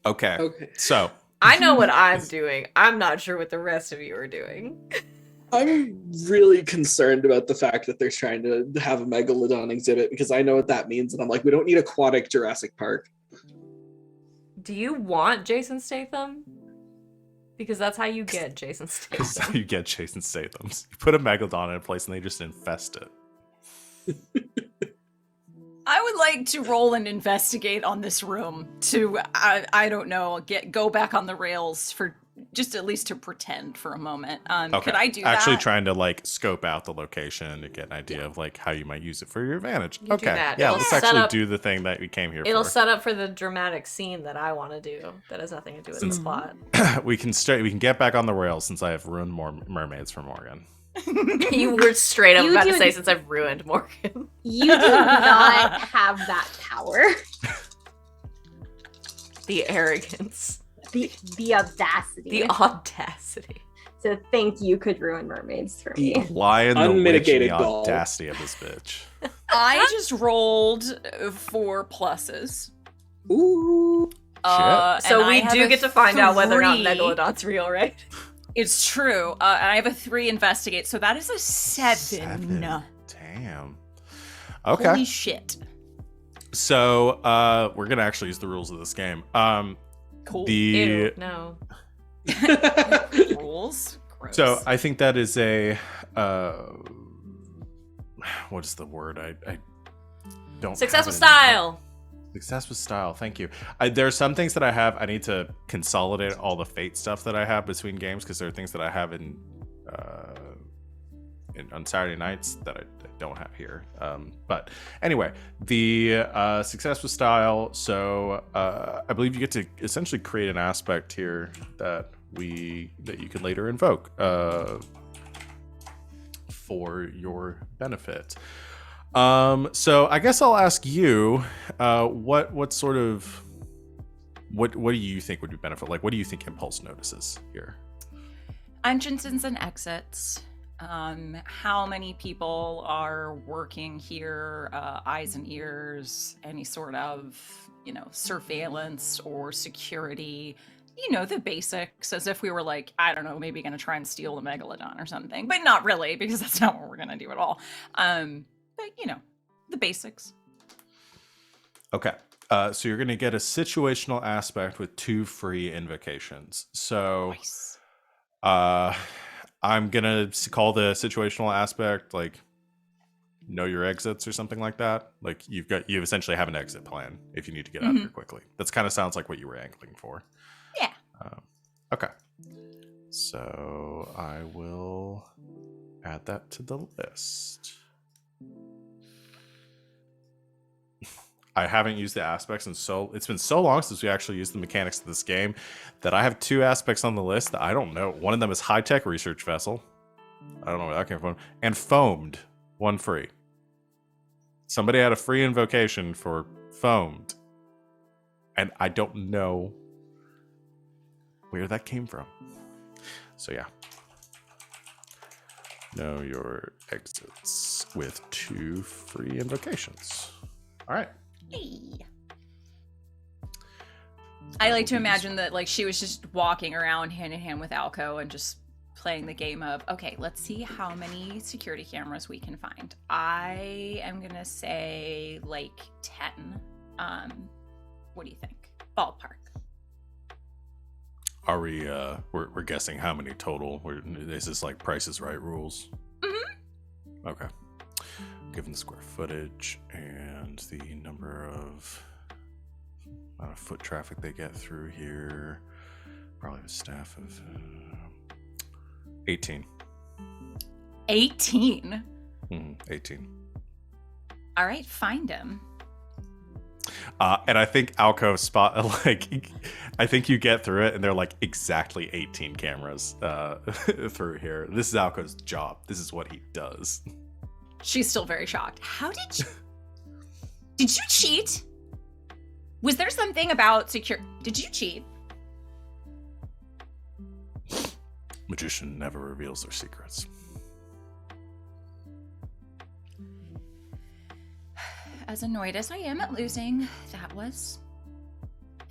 Okay, Okay. so I know what I'm doing. I'm not sure what the rest of you are doing. I'm really concerned about the fact that they're trying to have a megalodon exhibit because I know what that means, and I'm like, we don't need aquatic Jurassic Park. Do you want Jason Statham? Because that's how you get Jason this is how Statham. you get Jason Statham's. You put a megalodon in a place and they just infest it. I would like to roll and investigate on this room to I don't know, go back on the rails for just at least to pretend for a moment. Okay. Could I do Actually that? trying to like scope out the location to get an idea of like how you might use it for your advantage. You do Okay. that. Yeah, It'll let's set actually up- do the thing that we came here It'll for. set up for the dramatic scene that I want to do. That has nothing to do with the Since- plot. we can get back on the rails since I have ruined more mermaids for Morgan. You were straight up You about to do- say since I've ruined Morgan. You do not have that power. The arrogance. The audacity The audacity. to think you could ruin mermaids for me. Lion, the witch, and Unmitigated the gall. audacity of this bitch. I just rolled 4 pluses. Ooh. So and I we have do a get to find out whether or not 3. Megalodon's real, right? It's true. And I have a 3 investigate, so that is a 7. Damn. Okay. Holy shit. So we're gonna actually use the rules of this game. Cool. Ew, no. Rules. Gross. So I think that is a what is the word? I don't Success have with it. style. Success with style. Thank you. There are some things that I have. I need to consolidate all the fate stuff that I have between games because there are things that I have in on Saturday nights that I don't have here. But anyway, the success with style. So I believe you get to essentially create an aspect here that you could later invoke for your benefit. So I guess I'll ask you, what sort of what do you think would be benefit? Like, what do you think Impulse notices here? entrances and exits. How many people are working here? Eyes and ears. Any sort of surveillance or security. The basics, as if we were like, I don't know, maybe going to try and steal the megalodon or something, but not really, because that's not what we're going to do at all. But the basics. Okay. So you're going to get a situational aspect with 2 free invocations. So Nice. I'm going to call the situational aspect like know your exits or something like that. Like you essentially have an exit plan if you need to get out of here quickly. That's kind of sounds like what you were angling for. Yeah. Okay. So I will add that to the list. I haven't used the aspects it's been so long since we actually used the mechanics of this game that I have 2 aspects on the list that I don't know. One of them is high-tech research vessel. I don't know where that came from. And foamed, 1 free. Somebody had a free invocation for foamed. And I don't know where that came from. So yeah. Know your exits with 2 free invocations. All right. Hey. I like to will be imagine that like she was just walking around hand in hand with Alco and just playing the game of, okay, let's see how many security cameras we can find. I am gonna say like 10. What do you think? Ballpark. Are we? We're guessing how many total? Is this like Price is Right rules? Mm-hmm. Okay. Given the square footage and the number of amount of foot traffic they get through here, probably a staff of 18. 18. 18. All right, find him. And I think Alco spot like I think you get through it and they're like exactly 18 cameras through here. This is Alco's job. This is what he does. She's still very shocked. How did you? Did you cheat? Was there something about Did you cheat? Magician never reveals their secrets. As annoyed as I am at losing, that was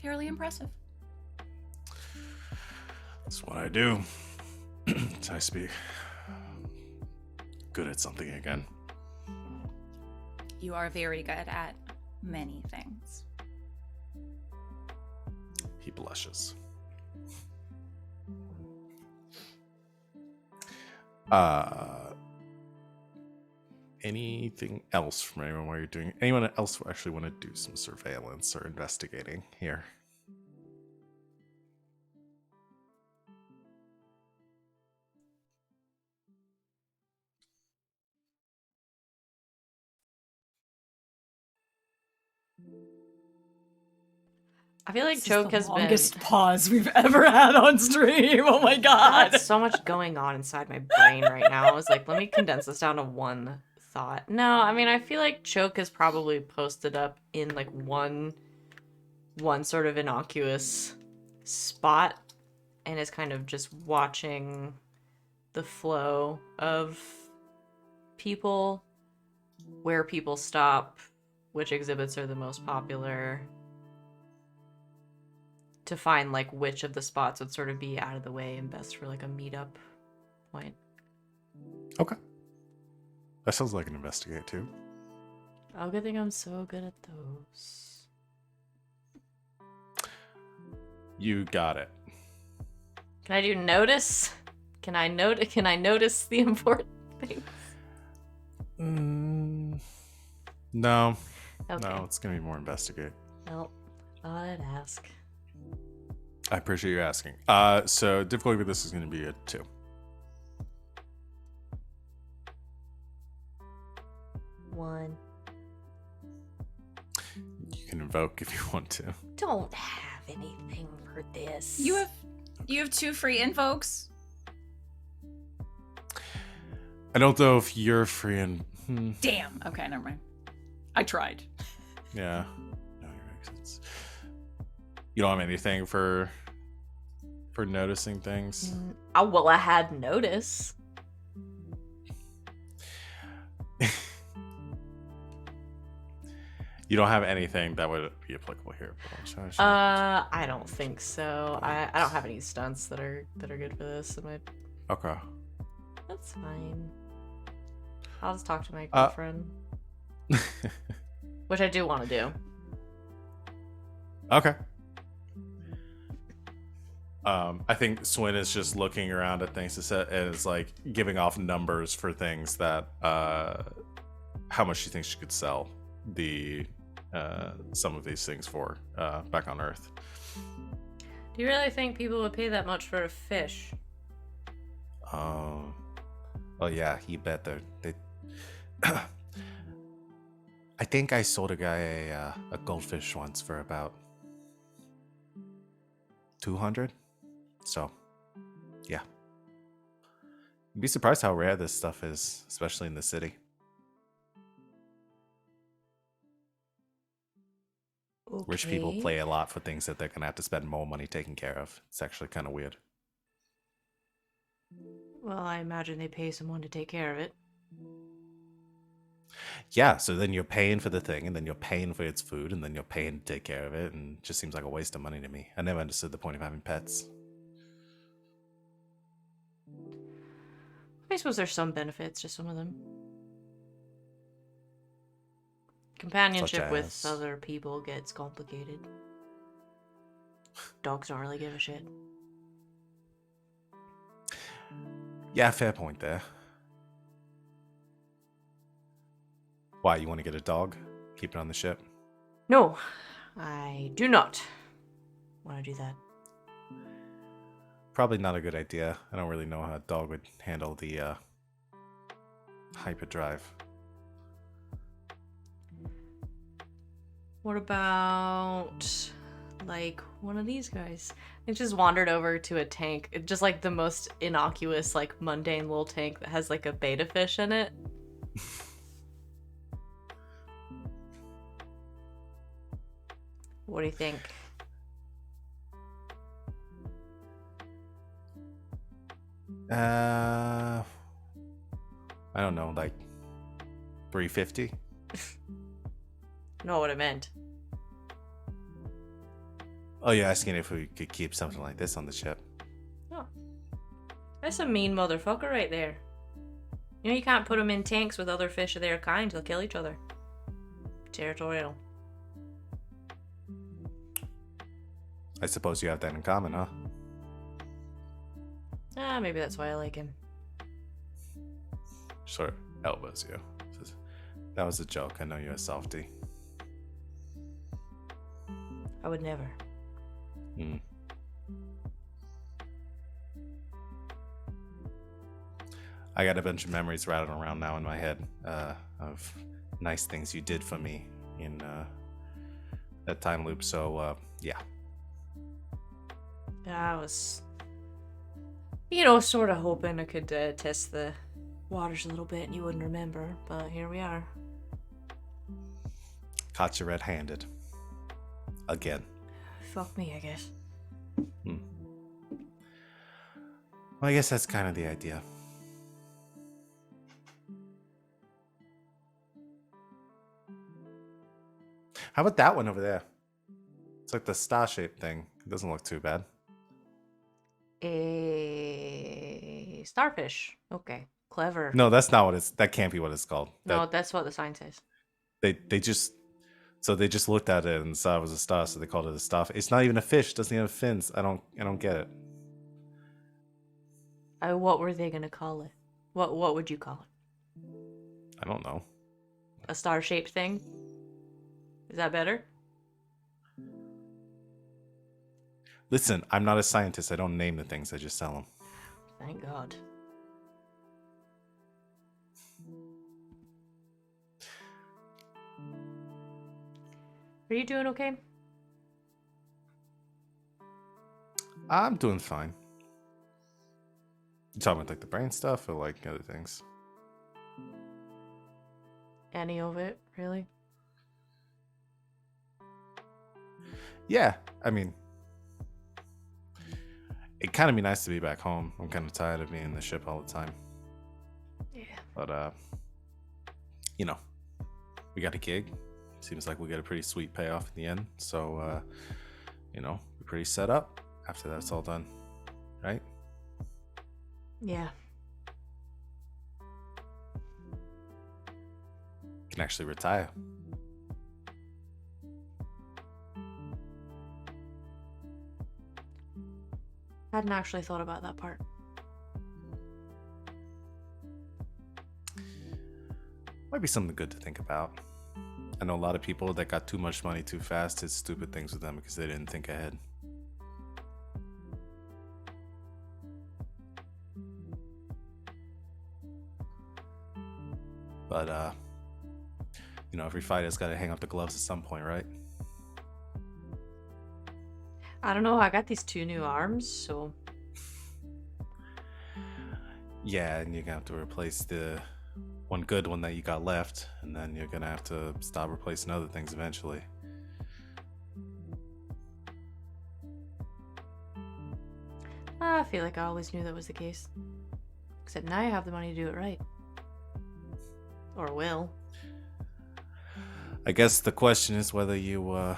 fairly impressive. That's what I do. I speak good at something again. You are very good at many things. He blushes. Anything else from anyone while you're doing? Anyone else actually want to do some surveillance or investigating here? I feel like This Choke is the has longest been. pause we've ever had on stream. Oh my god. Got so much going on inside my brain right now. I was like, let me condense this down to one thought. No, I mean, I feel like Choke is probably posted up in like one sort of innocuous spot and is kind of just watching the flow of people, where people stop, which exhibits are the most popular, to find like which of the spots would sort of be out of the way and best for like a meetup point. Okay. That sounds like an investigate too. Oh, good thing I'm so good at those. You got it. Can I do notice? Can I notice the important things? No. Okay. No, it's gonna be more investigate. Well, thought I'd ask. I appreciate you asking. So difficulty with this is gonna be a 2. One. You can invoke if you want to. Don't have anything for this. You have 2 free invokes. I don't know if you're free and Damn. Okay, never mind. I tried. yeah. No, you're right. 'Cause it's- You don't have anything for noticing things. Oh, well, I had notice. You don't have anything that would be applicable here. I don't think so. I don't have any stunts that are good for this. Okay. That's fine. I'll just talk to my girlfriend, which I do want to do. Okay. I think Swin is just looking around at things to set and is like giving off numbers for things that how much she thinks she could sell some of these things for back on Earth. Do you really think people would pay that much for a fish? Well, yeah, you bet they. I think I sold a guy a goldfish once for about 200. So, yeah. You'd be surprised how rare this stuff is, especially in the city. Okay. Rich people play a lot for things that they're gonna have to spend more money taking care of. It's actually kind of weird. Well, I imagine they pay someone to take care of it. Yeah, so then you're paying for the thing, and then you're paying for its food, and then you're paying to take care of it, and it just seems like a waste of money to me. I never understood the point of having pets. I suppose there's some benefits to some of them. Companionship with as- other people gets complicated. Dogs don't really give a shit. Yeah, fair point there. Why, you want to get a dog? Keep it on the ship? No, I do not want to do that. Probably not a good idea. I don't really know how a dog would handle the hyperdrive. What about, like, one of these guys? I just wandered over to a tank, just like the most innocuous, like, mundane little tank that has, like, a beta fish in it. What do you think? I don't know, like 350? Know what I meant. Oh, you're asking if we could keep something like this on the ship? Oh. That's a mean motherfucker right there. You know, you can't put them in tanks with other fish of their kind. They'll kill each other. Territorial. I suppose you have that in common, huh? Ah, maybe that's why I like him. Sure, elbows you. Says, that was a joke. I know you're a softie. I would never. Hmm. I got a bunch of memories rattling around now in my head of nice things you did for me in that time loop. So, yeah. I was, you know, sort of hoping I could test the waters a little bit and you wouldn't remember, but here we are. Caught you red-handed. Again. Fuck me, I guess. Well, I guess that's kind of the idea. How about that one over there? It's like the star-shaped thing. It doesn't look too bad. A starfish. Okay, clever. No, that's not what it's. That can't be what it's called. No, that's what the sign says. They just looked at it and saw it was a star, so they called it a star. It's not even a fish. It doesn't even have fins. I don't get it. What were they gonna call it? What would you call it? I don't know. A star-shaped thing? Is that better? Listen, I'm not a scientist. I don't name the things. I just sell them. Thank God. Are you doing okay? I'm doing fine. You talking about like the brain stuff or like other things? Any of it, really? Yeah, I mean, it'd kind of be nice to be back home. I'm kind of tired of being in the ship all the time. Yeah. But you know, we got a gig. Seems like we get a pretty sweet payoff in the end. So, you know, we're pretty set up after that's all done, right? Yeah. Can actually retire. Hadn't actually thought about that part. Might be something good to think about. I know a lot of people that got too much money too fast did stupid things with them because they didn't think ahead. But, you know, every fighter's got to hang up the gloves at some point, right? I don't know, I got these 2 new arms, so... Yeah, and you're going to have to replace the one good one that you got left, and then you're going to have to stop replacing other things eventually. I feel like I always knew that was the case. Except now I have the money to do it right. Or will. I guess the question is whether you want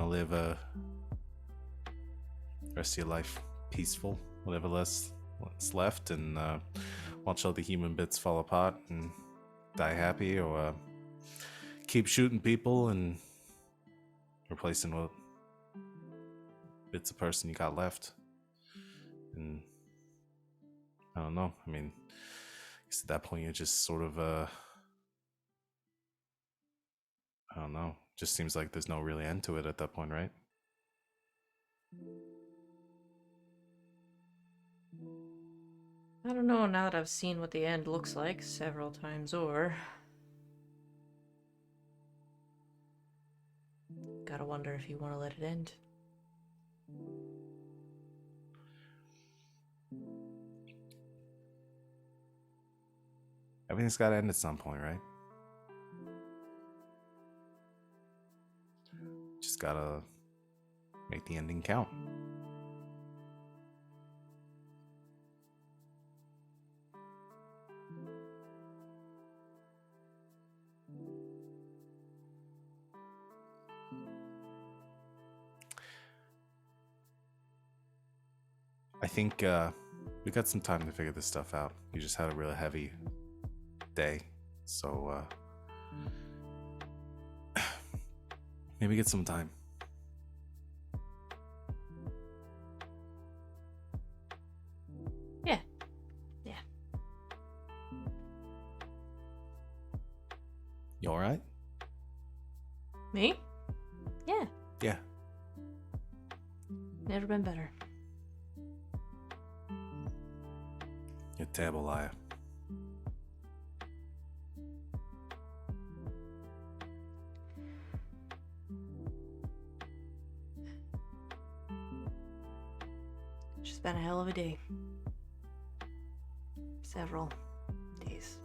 to live rest of your life peaceful, whatever what's left, and watch all the human bits fall apart and die happy, or keep shooting people and replacing what bits of person you got left. And I don't know. I mean, I guess at that point you're just sort of I don't know. Just seems like there's no really end to it at that point, right? I don't know now that I've seen what the end looks like several times over. Gotta wonder if you want to let it end. Everything's got to end at some point, right? Just gotta make the ending count. I think we got some time to figure this stuff out. You just had a really heavy day, so maybe get some time. Yeah. You all right? Me? Yeah. Yeah. Never been better. You're a terrible liar. It's been a hell of a day. Several days.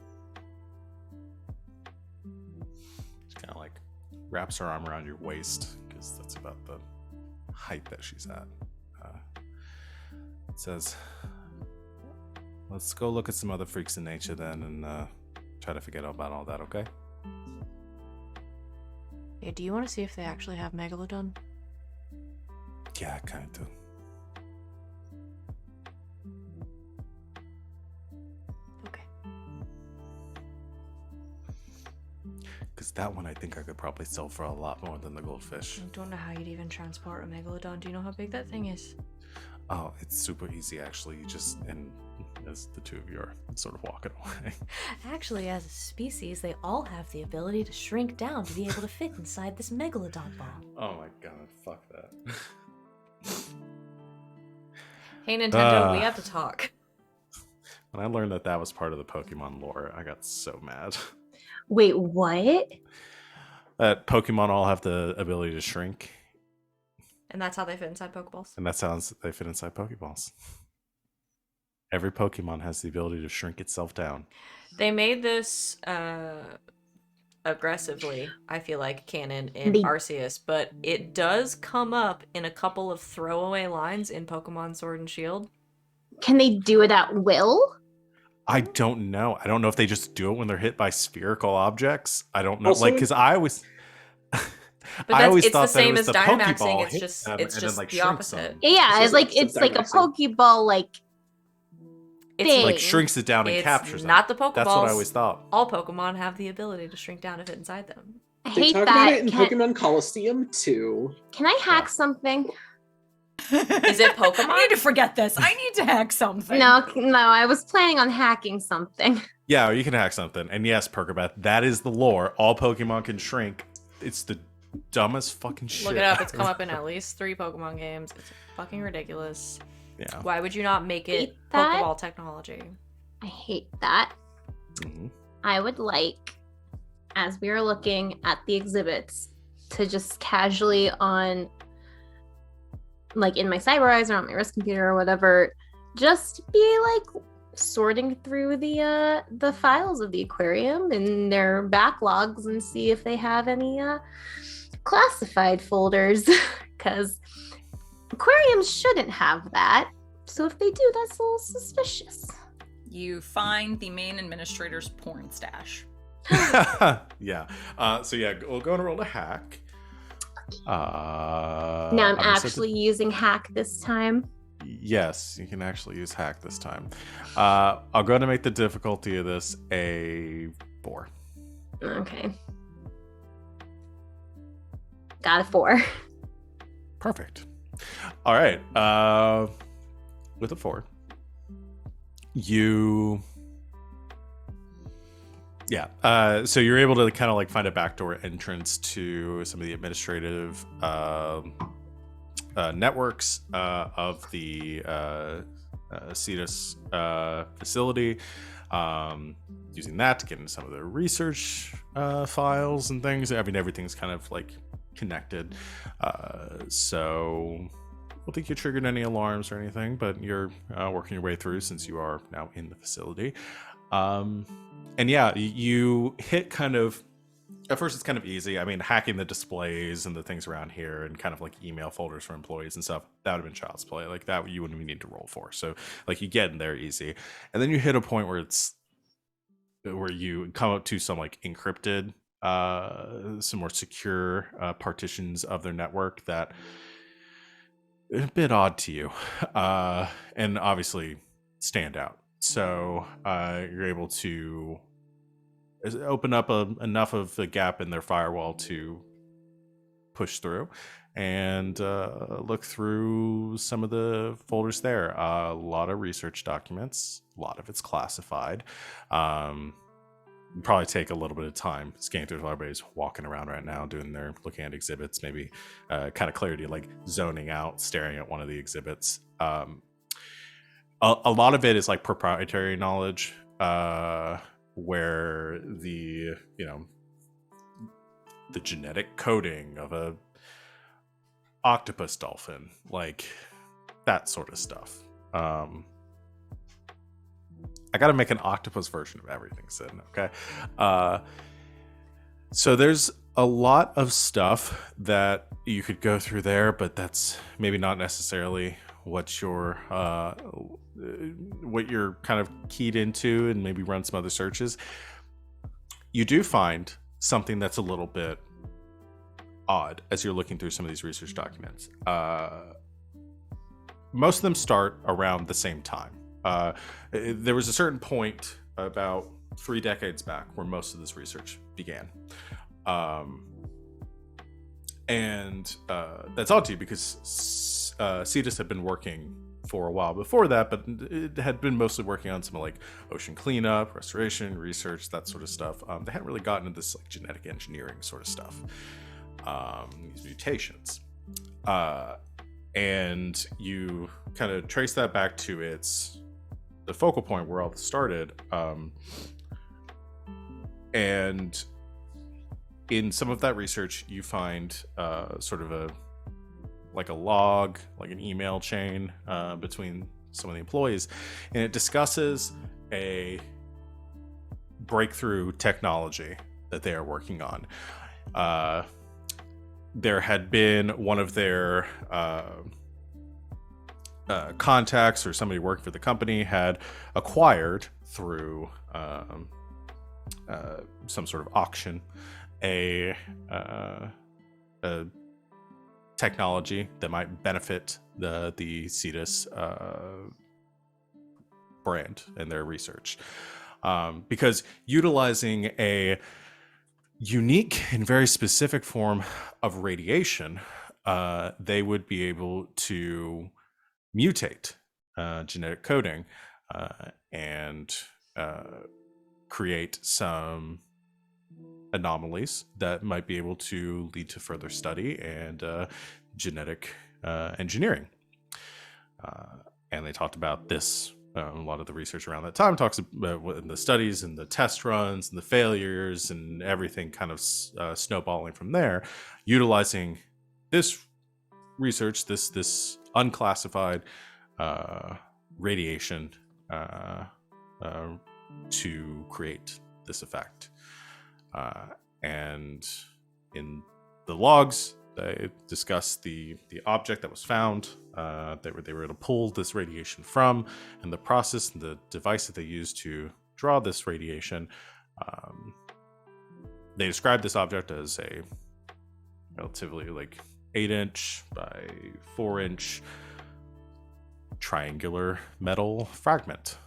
She kind of like wraps her arm around your waist, because that's about the height that she's at. It says, let's go look at some other freaks in nature then, and try to forget about all that, okay? Hey, do you want to see if they actually have Megalodon? Yeah, I kind of do. Okay. Because that one I think I could probably sell for a lot more than the goldfish. I don't know how you'd even transport a Megalodon. Do you know how big that thing is? Oh, it's super easy actually. You just, and as the two of you are sort of walking away. Actually, as a species, they all have the ability to shrink down to be able to fit inside this Megalodon ball. Oh my god, fuck that. Hey, Nintendo, we have to talk. When I learned that that was part of the Pokemon lore, I got so mad. Wait, what? That Pokemon all have the ability to shrink, And that's how they fit inside Pokeballs. and that's how they fit inside Pokeballs. Every Pokemon has the ability to shrink itself down. They made this aggressively, I feel like, canon in They- Arceus, but it does come up in a couple of throwaway lines in Pokemon Sword and Shield. Can they do it at will? I don't know. I don't know if they just do it when they're hit by spherical objects. I don't know. Also- Like, because I always, But I always it's the thought that it same was as the Dynamaxing. Pokeball It's hit just them it's and then, just like, the shrinks opposite. them. Yeah, It's it's like just it's like a Dynamaxing. Pokeball like It's Thing. Like shrinks it down and It's captures them. not the Pokeballs. That's what I always thought. All Pokemon have the ability to shrink down to fit inside them. I They hate talk about that. it in Pokemon Coliseum too. Can I hack Yeah. something? Is it Pokemon? I need to forget this. I need to hack something. No, I was planning on hacking something. Yeah, or you can hack something. And yes, Perkabeth, that is the lore. All Pokemon can shrink. It's the dumbest fucking shit. Look it up. It's I've come up ever- in at least 3 Pokemon games. It's fucking ridiculous. Yeah. Why would you not make it Hate that. Pokeball technology? I hate that. Mhm. I would like, as we are looking at the exhibits, to just casually on, like in my CyberEyes or on my wrist computer or whatever, just be like sorting through the files of the aquarium and their backlogs and see if they have any classified folders, because aquariums shouldn't have that. So if they do, that's a little suspicious. You find the main administrator's porn stash. Yeah. So yeah, we'll go and roll a hack. Now I'm gonna set the- actually using hack this time. Yes, you can actually use hack this time. I'll go to make the difficulty of this a 4. Okay. Got a 4. Perfect. All right. With a 4, you. Yeah. So you're able to kind of like find a backdoor entrance to some of the administrative networks of the CETUS facility. Using that to get into some of the research files and things. I mean, everything's kind of like connected. So I don't think you triggered any alarms or anything, but you're working your way through since you are now in the facility. And yeah, you hit kind of, at first it's kind of easy. I mean, hacking the displays and the things around here and kind of like email folders for employees and stuff, that would have been child's play. Like that you wouldn't even need to roll for. So like you get in there easy. And then you hit a point where you come up to some like encrypted, some more secure partitions of their network that are a bit odd to you. And obviously stand out. So you're able to open up enough of a gap in their firewall to push through and look through some of the folders there. A lot of research documents, a lot of it's classified. Probably take a little bit of time scanning through. Everybody's walking around right now looking at exhibits, maybe kind of clarity, like zoning out, staring at one of the exhibits. A lot of it is like proprietary knowledge, where the genetic coding of a octopus dolphin, like that sort of stuff. I gotta make an octopus version of everything, Sid. Okay. So there's a lot of stuff that you could go through there, but that's maybe not necessarily what you're kind of keyed into, and maybe run some other searches. You do find something that's a little bit odd as you're looking through some of these research documents. Most of them start around the same time. There was a certain point about 3 decades back where most of this research began. And that's odd to you because CETUS had been working for a while before that, but it had been mostly working on some like ocean cleanup, restoration, research, that sort of stuff. They hadn't really gotten into this like genetic engineering sort of stuff, these mutations. And you kind of trace that back to the focal point where all this started. And in some of that research, you find sort of a log, like an email chain between some of the employees, and it discusses a breakthrough technology that they are working on. There had been one of their contacts or somebody working for the company had acquired through some sort of auction a technology that might benefit the CETUS brand and their research, because utilizing a unique and very specific form of radiation, they would be able to mutate genetic coding and create some anomalies that might be able to lead to further study and genetic engineering. And they talked about this. A lot of the research around that time talks about the studies and the test runs and the failures and everything kind of snowballing from there, utilizing this research, this unclassified radiation to create this effect. And in the logs, they discuss the object that was found, they were able to pull this radiation from, and the process and the device that they used to draw this radiation they describe this object as a relatively like 8-inch by 4-inch triangular metal fragment.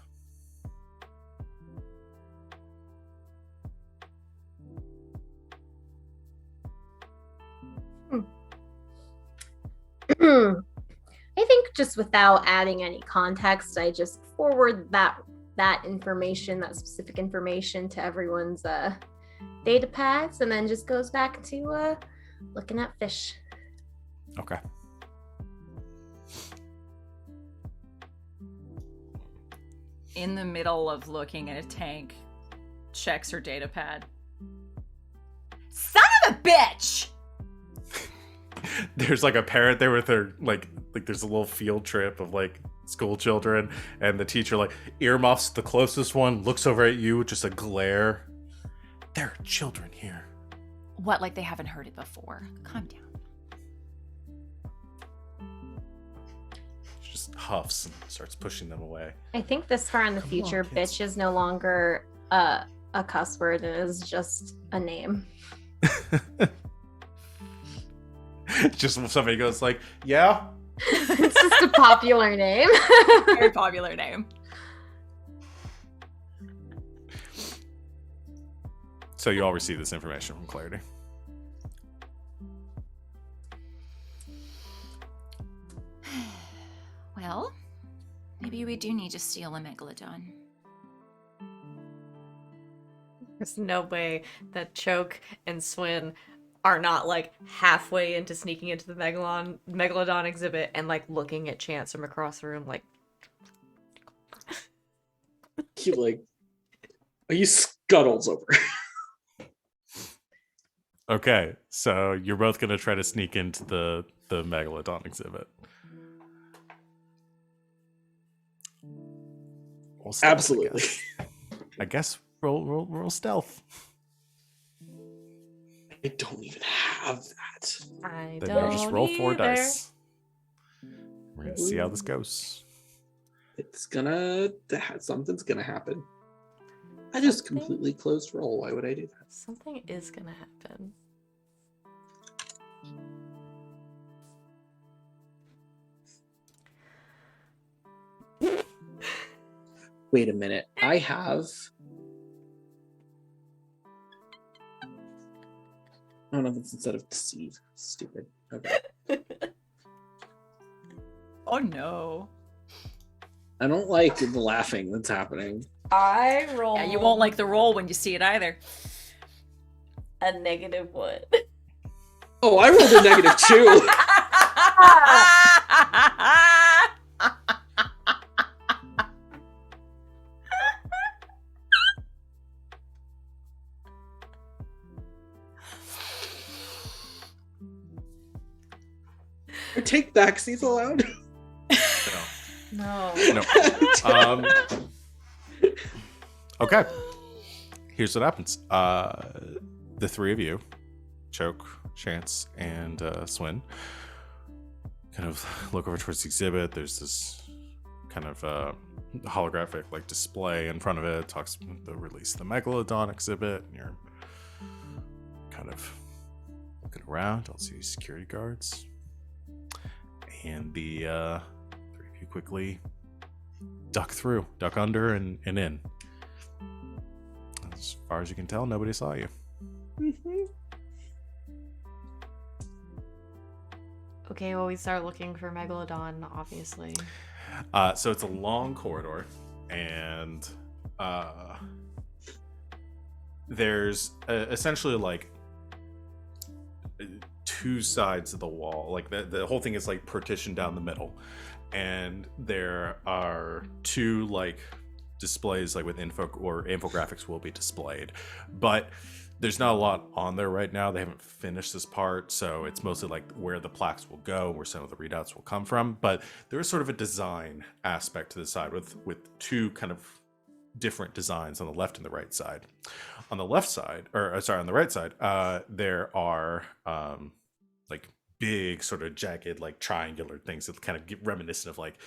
I think just without adding any context, I just forward that information, that specific information, to everyone's data pads, and then just goes back to looking at fish. Okay. In the middle of looking at a tank, checks her data pad. Son of a bitch! There's like a parent there with her like there's a little field trip of like school children, and the teacher like earmuffs the closest one, looks over at you with just a glare. There are children here. What, like they haven't heard it before? Calm down. She just huffs and starts pushing them away. I think this far in the Come future, on, kids. bitch is no longer a cuss word, and is just a name. Just when somebody goes like, yeah. It's just a popular name. Very popular name. So you all receive this information from Clarity. Well, maybe we do need to steal a megalodon. There's no way that Choke and Swin are not like halfway into sneaking into the Megalodon exhibit and like looking at Chance from across the room like, He like, he scuttles over. Okay, so you're both gonna try to sneak into the Megalodon exhibit. Roll stealth, Absolutely. I guess roll stealth. I don't even have that. I Then don't you just roll 4 either. dice. We're gonna see how this goes. Something's gonna happen. I just Something? completely closed roll. Why would I do that? Something is gonna happen. Wait a minute. I have. I don't know if it's instead of deceive. Stupid. Okay. Oh no. I don't like the laughing that's happening. I roll. Yeah, you won't like the roll when you see it either. a -1. Oh, I rolled a -2. Or take back seats allowed. No. No. No. Okay. Here's what happens. The three of you, Choke, Chance, and Swin, kind of look over towards the exhibit. There's this kind of holographic like display in front of it. It talks about the release of the Megalodon exhibit, and you're kind of looking around. I'll see security guards, and the three of you quickly duck under and in. As far as you can tell, nobody saw you. Okay, well, we start looking for Megalodon, obviously. So it's a long corridor, and there's essentially like two sides of the wall. Like the whole thing is like partitioned down the middle, and there are two like displays like with info or infographics will be displayed, but there's not a lot on there right now. They haven't finished this part, so it's mostly like where the plaques will go, where some of the readouts will come from. But there is sort of a design aspect to the side with two kind of different designs on the left and the right side. On the left side, or sorry, on the right side, there are like big sort of jagged like triangular things that kind of get reminiscent of like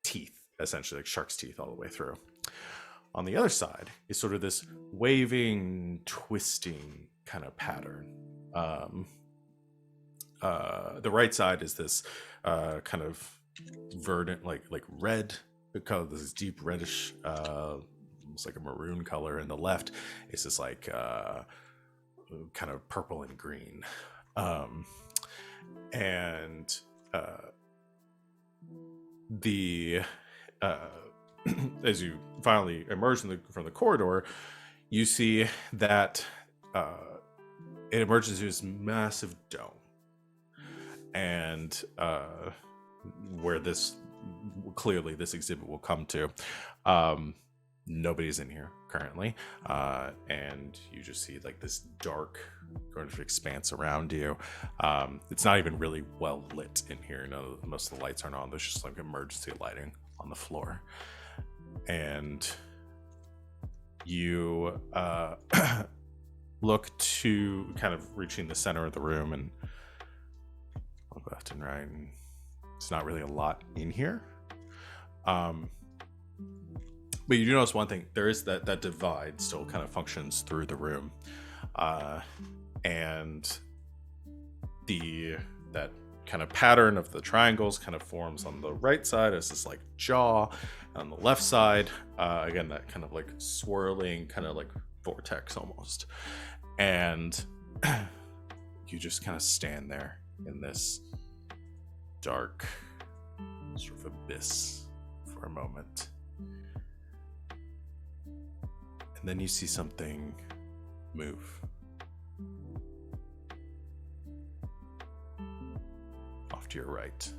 teeth, essentially like shark's teeth all the way through. on the other side is sort of this waving, twisting kind of pattern. The right side is this kind of verdant, like red, color, this deep reddish, almost like a maroon color, and the left is this like kind of purple and green. And the as you finally emerge from the corridor, you see that it emerges into this massive dome, and where this exhibit will come to. Nobody's in here currently, and you just see like this dark sort of expanse around you. It's not even really well lit in here. No, most of the lights aren't on. There's just like emergency lighting on the floor, and you look to kind of reaching the center of the room and look left and right, and it's not really a lot in here. But you do notice one thing. There is that divide still kind of functions through the room. And that kind of pattern of the triangles kind of forms on the right side as this like jaw. On the left side, again, that kind of like swirling kind of like vortex almost. And you just kind of stand there in this dark sort of abyss for a moment. And then you see something move. Off to your right.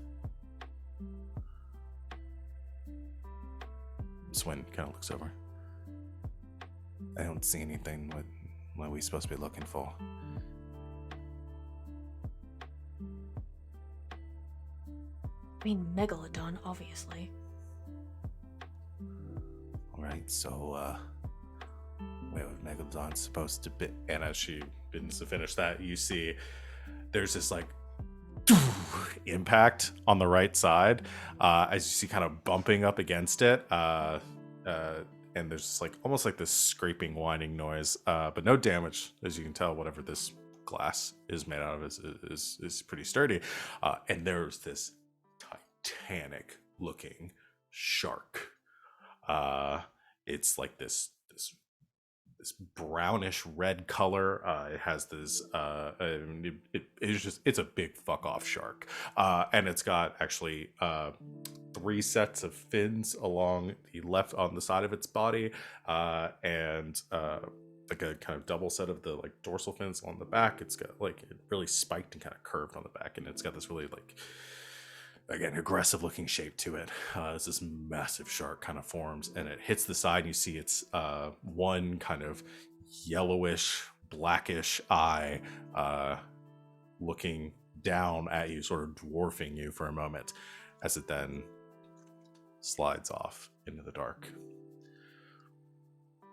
Swin kind of looks over. I don't see anything. What are we supposed to be looking for? I mean, Megalodon, obviously. Alright, so, where was Megalodon supposed to be? And as she begins to finish that, you see there's this like impact on the right side, as you see kind of bumping up against it, and there's just like almost like this scraping, whining noise, but no damage. As you can tell, whatever this glass is made out of is pretty sturdy, and there's this Titanic looking shark. It's like this brownish red color. It has this it's a big fuck off shark, and it's got actually 3 sets of fins along the left on the side of its body, and like a kind of double set of the like dorsal fins on the back. It's got like it really spiked and kind of curved on the back, and it's got this really like, again, aggressive looking shape to it. As this massive shark kind of forms and it hits the side, and you see its one kind of yellowish, blackish eye looking down at you, sort of dwarfing you for a moment, as it then slides off into the dark.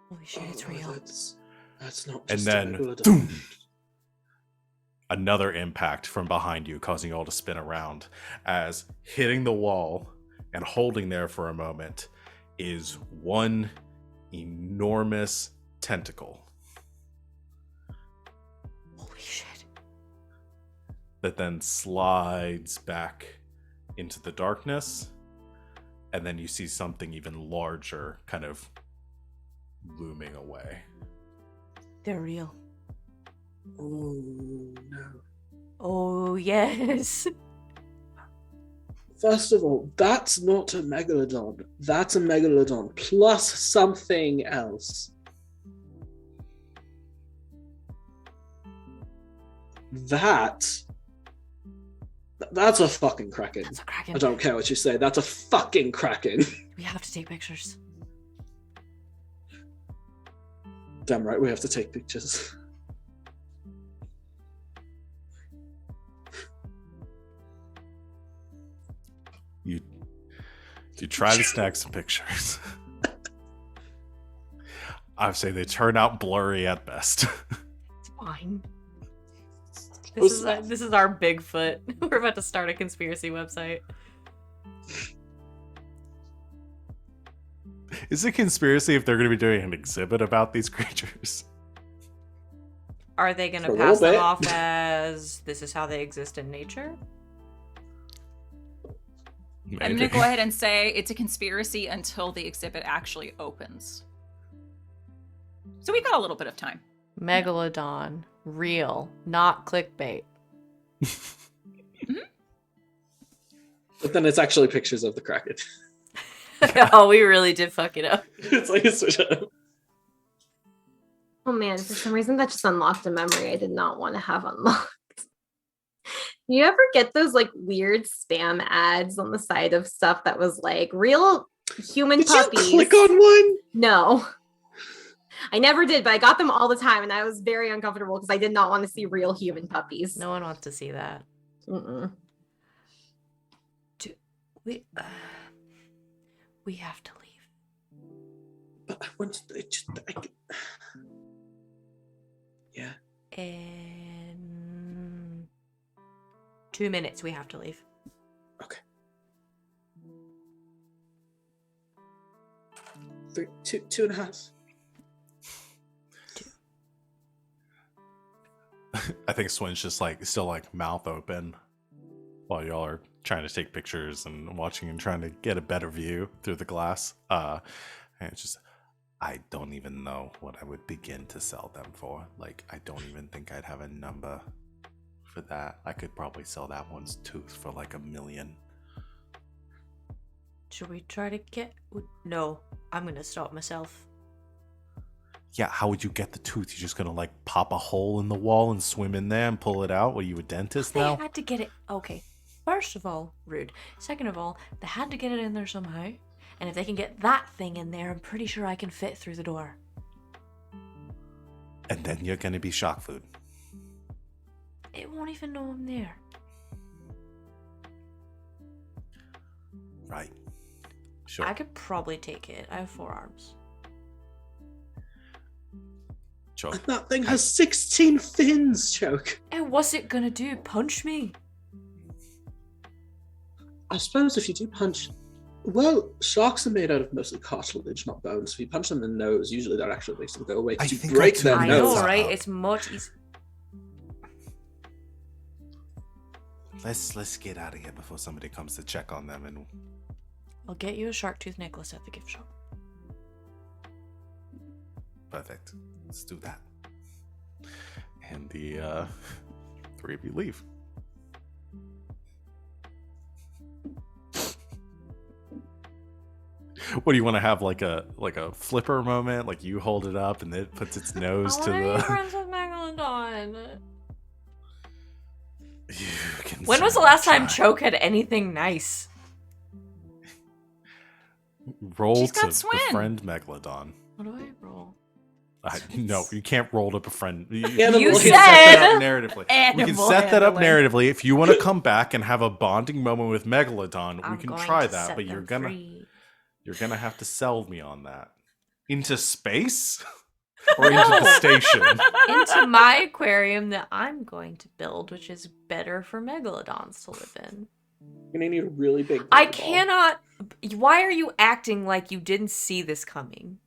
Holy shit, it's real. That's not And just then, a Megalodon. boom! Another impact from behind you, causing you all to spin around, as hitting the wall and holding there for a moment is one enormous tentacle. Holy shit. That then slides back into the darkness, and then you see something even larger kind of looming away. They're real. Oh no. Oh, yes. First of all, that's not a Megalodon. That's a Megalodon plus something else. That's a fucking Kraken. That's a Kraken. I don't care what you say. That's a fucking Kraken. We have to take pictures. Damn right, we have to take pictures. You try to snag some pictures. I say they turn out blurry at best. It's fine. What's This is our Bigfoot. We're about to start a conspiracy website. Is it conspiracy if they're going to be doing an exhibit about these creatures? Are they going For to a little pass them bit. off as this is how they exist in nature? I'm going to go ahead and say it's a conspiracy until the exhibit actually opens. So we've got a little bit of time. Megalodon. Real. Not clickbait. But then it's actually pictures of the Kraken. Oh, we really did fuck it up. It's like a switch up. Oh man, for some reason that just unlocked a memory I did not want to have unlocked. You ever get those like weird spam ads on the side of stuff that was like real human Did puppies? you click on one? No. I never did, but I got them all the time and I was very uncomfortable because I did not want to see real human puppies. No one wants to see that. Mm-mm. We have to leave. But I want to, yeah. In 2 minutes, we have to leave. Okay. 2.5. I think Swin's just like still like mouth open while y'all are trying to take pictures and watching and trying to get a better view through the glass. And it's just, I don't even know what I would begin to sell them for. Like, I don't even think I'd have a number for that. I could probably sell that one's tooth for like $1 million. Should we try to get... No, I'm gonna stop myself. Yeah, how would you get the tooth? You're just gonna like pop a hole in the wall and swim in there and pull it out? Were you a dentist They now? had to get it... Okay, first of all, rude. Second of all, they had to get it in there somehow. And if they can get that thing in there, I'm pretty sure I can fit through the door. And then you're gonna be shock food. It won't even know I'm there. Right. Sure. I could probably take it. I have 4 arms. Sure. That thing has 16 fins, Choke. And what's it gonna do? Punch me? I suppose if you do punch... Well, sharks are made out of mostly cartilage, not bones. If you punch them in the nose, usually that actually makes them go away. I You think break I their took I nose. know, right? up. It's much easier. Let's get out of here before somebody comes to check on them. And I'll get you a shark tooth necklace at the gift shop. perfect. Let's do that. And the 3 of you leave. What do you want to have, like a flipper moment? Like you hold it up and it puts its nose to I wanna be the. friends with Megalodon. You can When was the last time try. Choke had anything nice? Roll She's to got Swin. befriend Megalodon? What do I roll? No, you can't roll to befriend. Animal You we said- can set that up narratively. We can Animal set that up handling. narratively. If you want to come back and have a bonding moment with Megalodon, I'm we can going try to that. set But you're them gonna free. have to sell me on that. Into space or into the station? Into my aquarium that I'm going to build, which is better for megalodons to live in. You're gonna need a really big. I ball. cannot. Why are you acting like you didn't see this coming?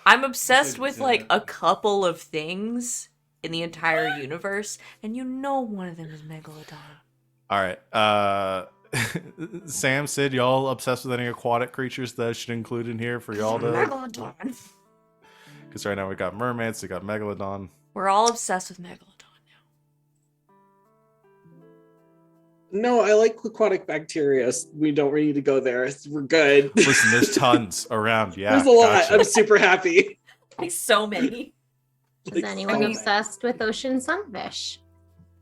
I'm obsessed with like a couple of things in the entire universe, and you know one of them is Megalodon. All right. Sam, Sid, y'all obsessed with any aquatic creatures that I should include in here for y'all to? Megalodon. Because right now we got mermaids, we got Megalodon. We're all obsessed with Megalodon now. No, I like aquatic bacteria. We don't really need to go there. We're good. Listen, there's tons around. Yeah, There's a lot. gotcha. I'm super happy. Like so many. Is Like, anyone oh. obsessed with ocean sunfish?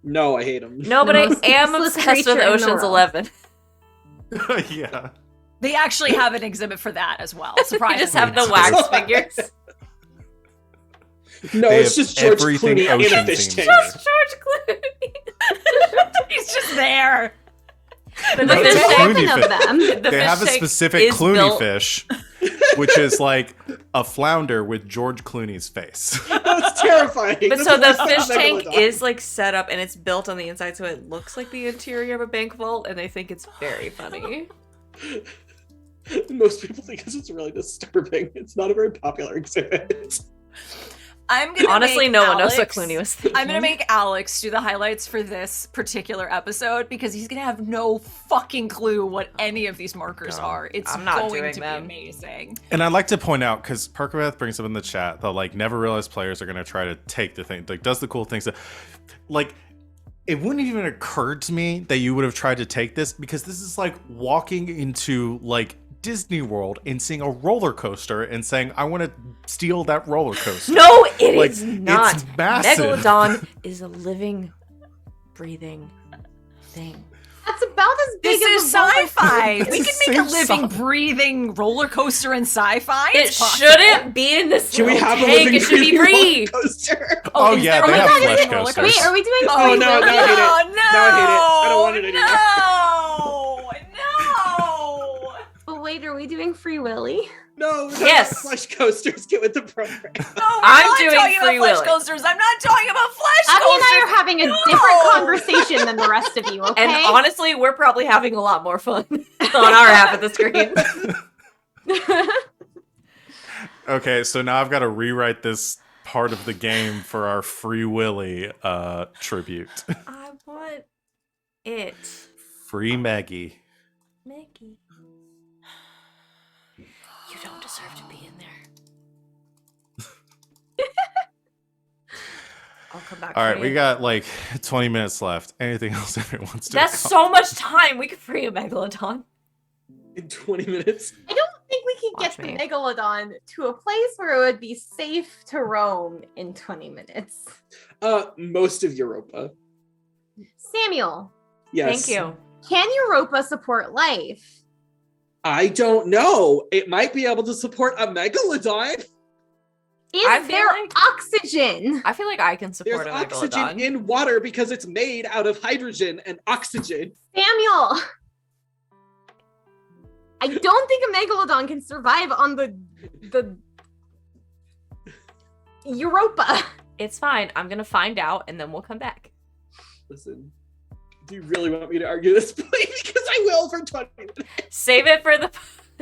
No, I hate them. No, but The I most am useless obsessed with creature in the Ocean's world. 11. Yeah. They actually have an exhibit for that as well. You Surprisingly. just have the It's wax just- figures. No, They it's have just George everything Clooney in a ocean fish themed. tank. Just George Clooney. He's just there. But No, the it's fish a tank, Clooney Seven fish. of them. the They fish have a tank specific is Clooney built- fish, which is like a flounder with George Clooney's face. That's terrifying. But That's so the what fish tank Megalodon. is like set up and it's built on the inside so it looks like the interior of a bank vault, and they think it's very funny. Most people think this is really disturbing. It's not a very popular exhibit. I'm gonna Honestly, make no one knows what Alex- Clooney was thinking. I'm gonna make Alex do the highlights for this particular episode because he's gonna have no fucking clue what any of these markers God. are. It's I'm not going doing to them. be amazing. And I'd like to point out, because Perkabeth brings up in the chat, that like never realize players are gonna try to take the thing, like does the cool things that, like, it wouldn't even occur to me that you would have tried to take this, because this is like walking into like Disney World and seeing a roller coaster and saying, I want to steal that roller coaster. No, it Like, is not. it's massive. Megalodon is a living, breathing thing. That's about as big This as is a roller sci-fi. coaster. We It's can the make a same living, size. breathing roller coaster in sci-fi. It It's possible. shouldn't be in this Can we little have a tank. living It should be roller free. coaster? Oh, is yeah, there they a have living flesh roller coasters. Wait, are we doing Oh, Free no, Willy? no, I hate it. No, Now I hate it. I don't want it anymore. No. But wait, are we doing Free Willy? No, Yes. flesh coasters. Get with the program. No, I'm not doing talking Free about flesh Willy. coasters. I'm not talking about flesh Abby and coasters. I are having a No. different conversation than the rest of you, okay? And honestly, we're probably having a lot more fun on our half of the screen. Okay, so now I've got to rewrite this part of the game for our Free Willy tribute. I want it. Free Maggie. Mickey. You don't deserve to be in there. I'll come back. All for right, you. we got like 20 minutes left. Anything else everyone wants to That's so much time. We could free a megalodon. In 20 minutes. I don't think we can Watch get me. the Megalodon to a place where it would be safe to roam in 20 minutes. Most of Europa. Samuel, Yes. Thank you. can Europa support life? I don't know. It might be able to support a megalodon. I Is feel there like- oxygen? I feel like I can support There's a megalodon. oxygen in water because it's made out of hydrogen and oxygen. Samuel, I don't think a Megalodon can survive on the Europa. It's fine. I'm gonna find out, and then we'll come back. Listen, do you really want me to argue this point? Because I will for 20 minutes. Save it for the.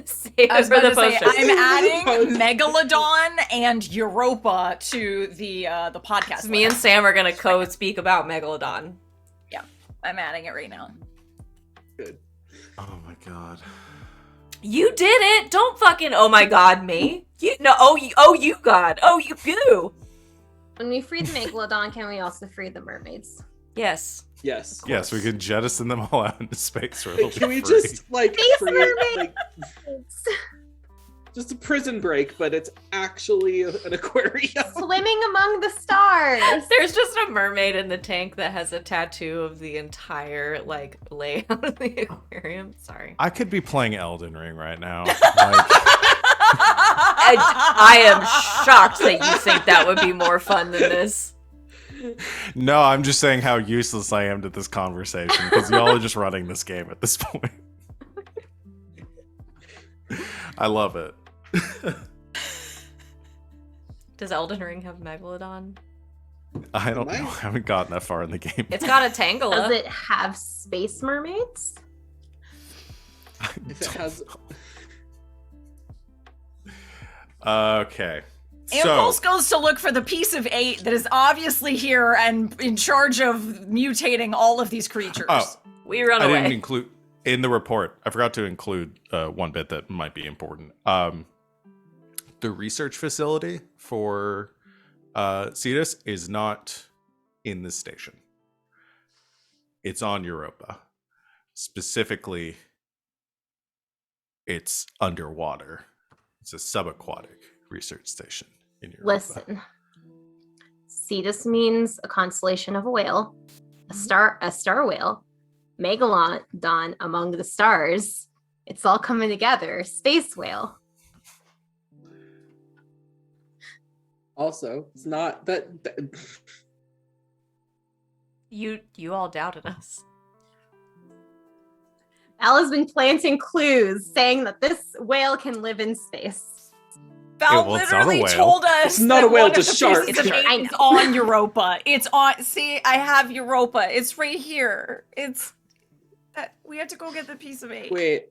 Save I was it for about the to say, post. I'm adding Post. Megalodon and Europa to the podcast. Me and list. Sam are gonna co-speak about megalodon. I'm adding it right now. Good. Oh my god. You did it! Don't fucking oh my god me. You no you god. Oh you. When we free the Megalodon, can we also free the mermaids? Yes. Yes. Yes, we can jettison them all out into space where they'll Can be we free. just like Space create mermaid! like just a prison break, but it's actually an aquarium? Swimming among the stars. There's just a mermaid in the tank that has a tattoo of the entire like layout of the aquarium. Sorry. I could be playing Elden Ring right now. Like, I am shocked that you think that would be more fun than this. no, I'm just saying how useless I am to this conversation because y'all are just running this game at this point. I love it. Does Elden Ring have Megalodon? I don't know. I Nice. haven't gotten that far in the game. It's got a Does Tangela. it have space mermaids? If it has Okay. Impulse goes to look for the piece of 8 that is obviously here and in charge of mutating all of these creatures. Oh, We run I away. didn't include in the report. I forgot to include one bit that might be important. The research facility for Cetus is not in this station. It's on Europa. Specifically, it's underwater. It's a subaquatic research station in Europa. Listen. Cetus means a constellation of a whale, a star whale, Megalodon among the stars. It's all coming together. Space whale. also, it's not that You all doubted us. Al has been planting clues saying that this whale can live in space. Val well, it's not a literally whale. told us It's not that a whale, one of it's a the shark. pieces of I eight know. is on Europa. It's on. See, I have Europa. It's right here. It's. We have to go get the piece of 8. wait.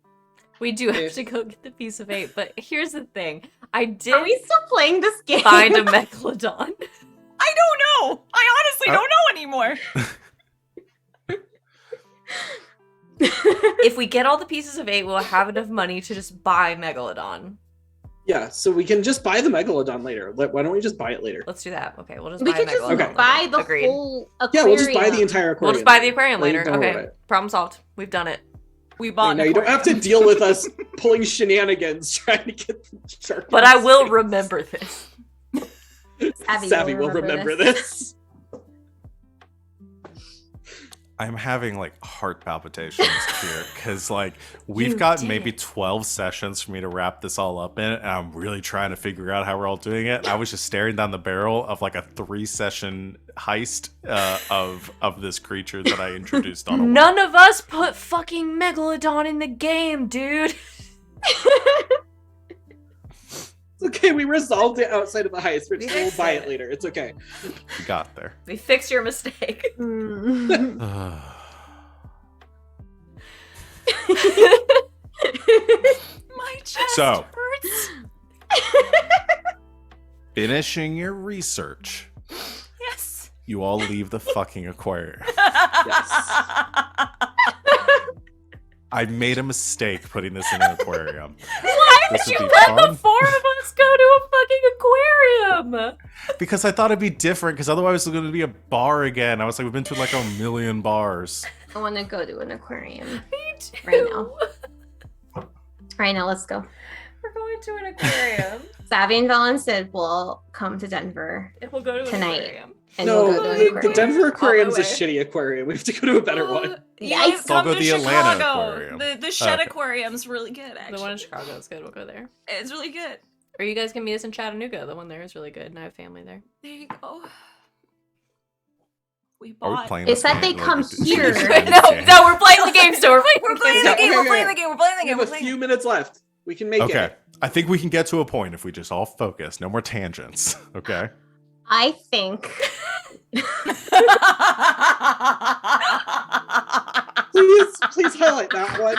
We do have If- to go get the piece of 8, but here's the thing. I Are did we still playing this game? find a megalodon. I don't know. I honestly don't know anymore. If we get all the pieces of 8, we'll have enough money to just buy megalodon. Yeah, so we can just buy the megalodon later. Why don't we just buy it later? Let's do that. Okay, we'll just We buy could a just megalodon. Okay. buy the Agreed. whole Yeah, aquarium. we'll just buy the entire aquarium. We'll just buy the aquarium Like, later. don't worry Okay, about it. problem solved. We've done it. We Wait, bought. now an you don't have to aquarium. deal with us pulling shenanigans trying to get the shark. But I will remember this. Savvy will remember this. I'm having like heart palpitations here because like we've You got did maybe it. 12 sessions for me to wrap this all up in, and I'm really trying to figure out how we're all doing it. I was just staring down the barrel of like a 3-session heist of this creature that I introduced on a whim. None of us put fucking megalodon in the game, dude. It's okay, we resolved it outside of the heist. We We'll fixed buy it. it later. It's okay. We got there. We fixed your mistake. Mm. My chest So- hurts. Finishing your research, Yes. you all leave the fucking aquarium. I made a mistake putting this in an aquarium. Why This did you would be let fun. the 4 of us go to a fucking aquarium? Because I thought it'd be different, because otherwise it's going to be a bar again. I was like, we've been to like a million bars. I want to go to an aquarium. Me too. Right now. Right now, let's go. We're going to an aquarium. Savvy and Valen said we'll come to Denver And we'll go to an Tonight. aquarium. and No, we'll go to an the aquarium. Denver Aquarium's a way. shitty aquarium. We have to go to a better one. Yikes. Come I'll go to the Atlanta Chicago. Aquarium. The Shed Okay. Aquarium's really good, actually. The one in Chicago is good. We'll go there. It's really good. Or you guys can meet us in Chattanooga. The one there is really good, and I have family there. There you go. We Are we bought. playing They this said game? they come do- here. do- no, no, we're playing the game still. We're playing We're the playing game the game. still. We're playing the game. We're playing the We game. have We're a playing few minutes left. We can make Okay. it. I think we can get to a point if we just all focus. No more tangents. Okay. I think Please highlight that one.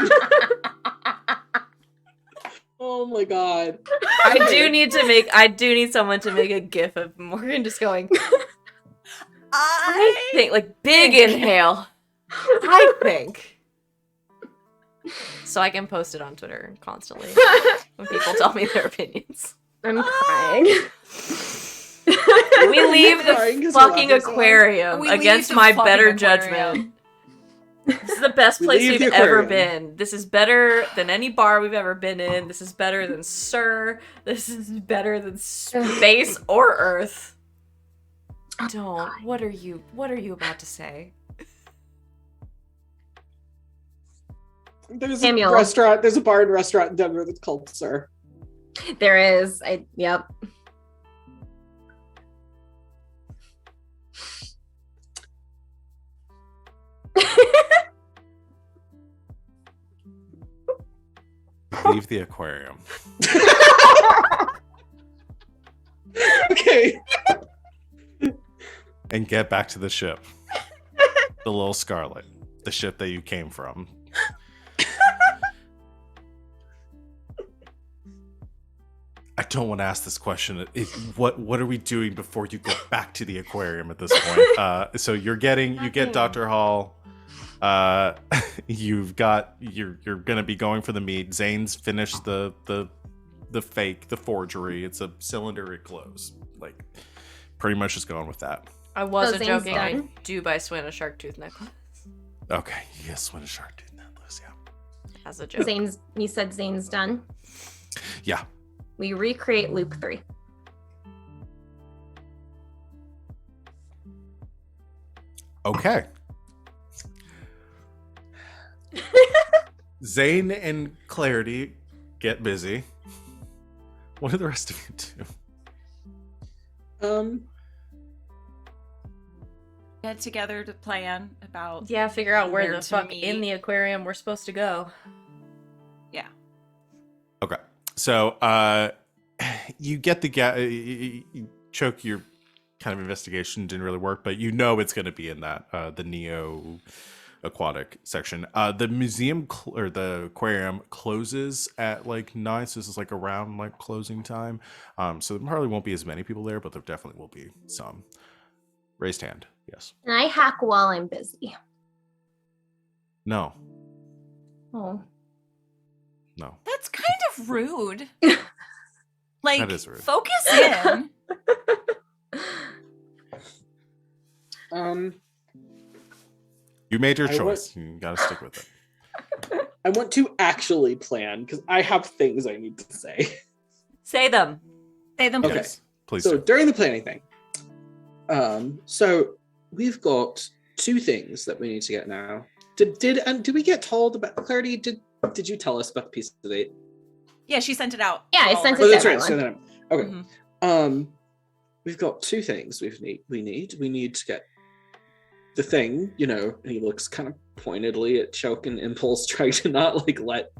Oh my god. I do need someone to make a gif of Morgan just going, I think, like, big inhale. I think. So I can post it on Twitter constantly when people tell me their opinions. I'm crying. We leave Crying the 'cause you fucking laughed so hard. aquarium We leave against the my fucking better aquarium. judgment. This is the best We place leave we've the ever aquarium. been. This is better than any bar we've ever been in. This is better than Sir. This is better than space or Earth. Don't. What are you about to say? There's Samuel. a restaurant. There's a bar and restaurant in Denver that's called Sir. There is. Yep. Leave the aquarium. Okay. And get back to the ship. The little Scarlet. The ship that you came from. I don't want to ask this question. What are we doing before you go back to the aquarium at this point? So you get Nothing. Dr. Hall. You're gonna be going for the meat. Zane's finished the fake, the forgery. It's a cylinder, it glows. Like, pretty much just going with that. I wasn't Zane's joking. I done? do buy Swin a shark tooth necklace Okay, yes, when a shark tooth necklace, yeah. as a joke. You said Zane's done. Yeah. We recreate loop 3. Okay. Zane and Clarity get busy. What do the rest of you do? Get together to plan about. Yeah, figure out where Where the to fuck meet. in the aquarium we're supposed to go. Yeah. Okay. So, you get the Choke, your kind of investigation didn't really work, but you know it's going to be in that the Neo aquatic section. The museum or the aquarium closes at like 9, so this is like around like closing time. So there probably won't be as many people there, but there definitely will be some. Raised hand, yes. And I hack while I'm busy. No, Oh. no. That's kind of rude. Like, That is rude. focus in. You made your I choice. You gotta stick with it. I want to actually plan because I have things I need to say. Say them. Say them, Okay. please. Please So do. during the planning thing, so we've got 2 things that we need to get now. Did we get told about Clarity? Did you tell us about the piece of it? Yeah, she sent it out. Yeah, I to all sent of it Oh, to that's right. everyone. So then, okay. Mhm. We've got 2 things we need to get the thing, you know, and he looks kind of pointedly at Choke and Impulse, trying to not like let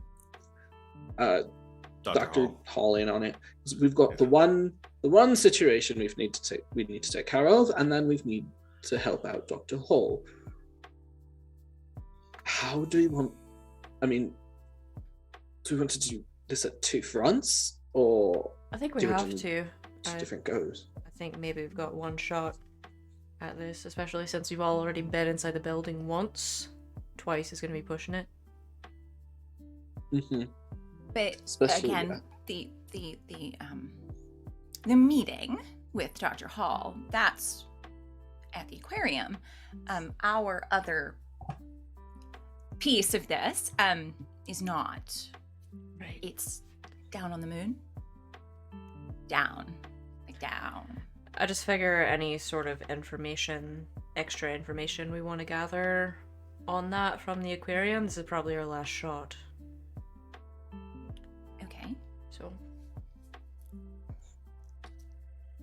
Dr. Hall in on it. So we've got the one situation we need to take care of, and then we need to help out Dr. Hall. How do we want, I mean, do we want to do this at 2 fronts, or I think we do it have in to. 2 different goes? I think maybe we've got one shot at this, especially since we've already been inside the building once. Twice is going to be pushing it. Mm-hmm. But Especially, again, the meeting with Dr. Hall, that's at the aquarium. Our other piece of this is not. Right. It's down on the moon. Down. Like down. I just figure any sort of information, extra information we want to gather on that from the aquarium, this is probably our last shot. Okay. So,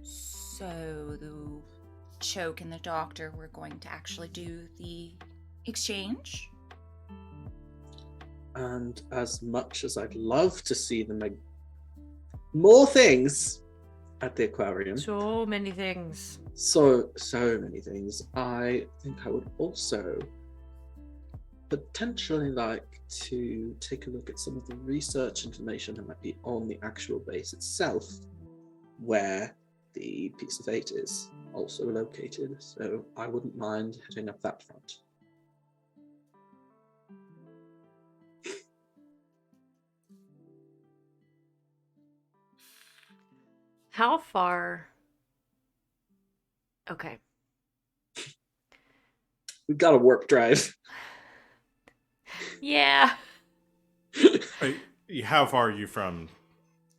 So the Choke and the doctor were going to actually do the exchange. And as much as I'd love to see them make more things at the aquarium, so many things. so many things, I think I would also potentially like to take a look at some of the research information that might be on the actual base itself, where the piece of 8 is also located. So I wouldn't mind heading up that front. How far? Okay. We've got a warp drive. Yeah. How far are you from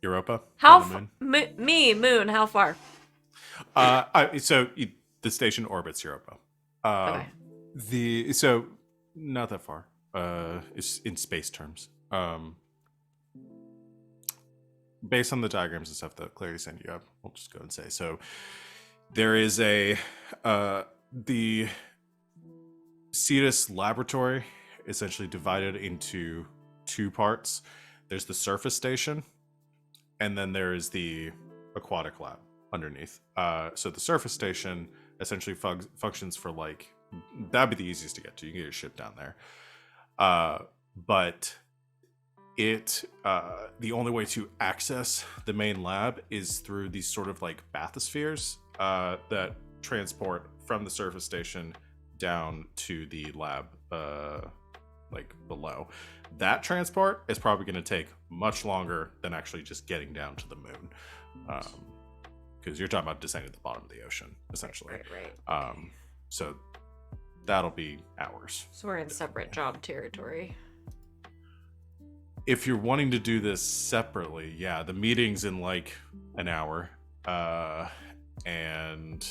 Europa? How From the moon? Moon, how far? The station orbits Europa. Okay. So not that far. It's in space terms. Based on the diagrams and stuff that Clarity sent you up, we'll just go and say. So there is the Cetus laboratory, essentially divided into 2 parts. There's the surface station, and then there is the aquatic lab underneath. So the surface station essentially functions for like, that'd be the easiest to get to. You can get your ship down there. But the only way to access the main lab is through these sort of like bathyspheres that transport from the surface station down to the lab like below. That transport is probably going to take much longer than actually just getting down to the moon, because you're talking about descending to the bottom of the ocean essentially. Right. So that'll be hours. So we're in separate job territory. If you're wanting to do this separately, yeah, the meeting's in like an hour. And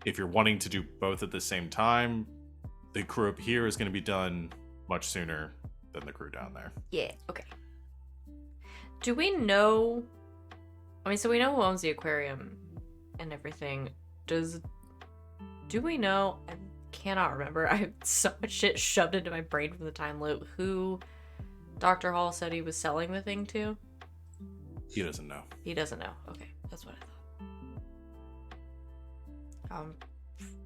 if you're wanting to do both at the same time, the crew up here is going to be done much sooner than the crew down there. Yeah. Okay. Do we know? I mean, so we know who owns the aquarium and everything. Do we know? I cannot remember. I have so much shit shoved into my brain from the time loop. Who Dr. Hall said he was selling the thing to? He doesn't know. He doesn't know. Okay, that's what I thought.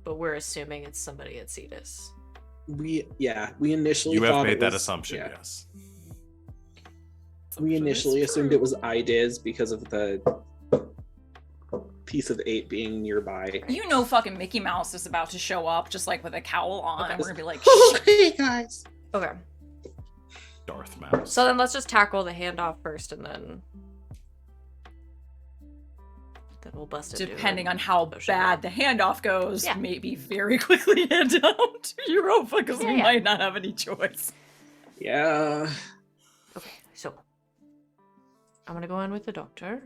but we're assuming it's somebody at Cetus. We initially You have thought made it that was- assumption, yeah. yes. We initially assumed it was Idiz because of the piece of 8 being nearby. You know fucking Mickey Mouse is about to show up just like with a cowl on and we're gonna be like, Oh, shit. hey guys. Okay. Darth Mouse. So then let's just tackle the handoff first, and then we'll bust it. Depending on how potion. bad the handoff goes, Yeah. maybe very quickly hand out to Europa because we Yeah. might not have any choice. Yeah. Okay, so I'm gonna go in with the doctor.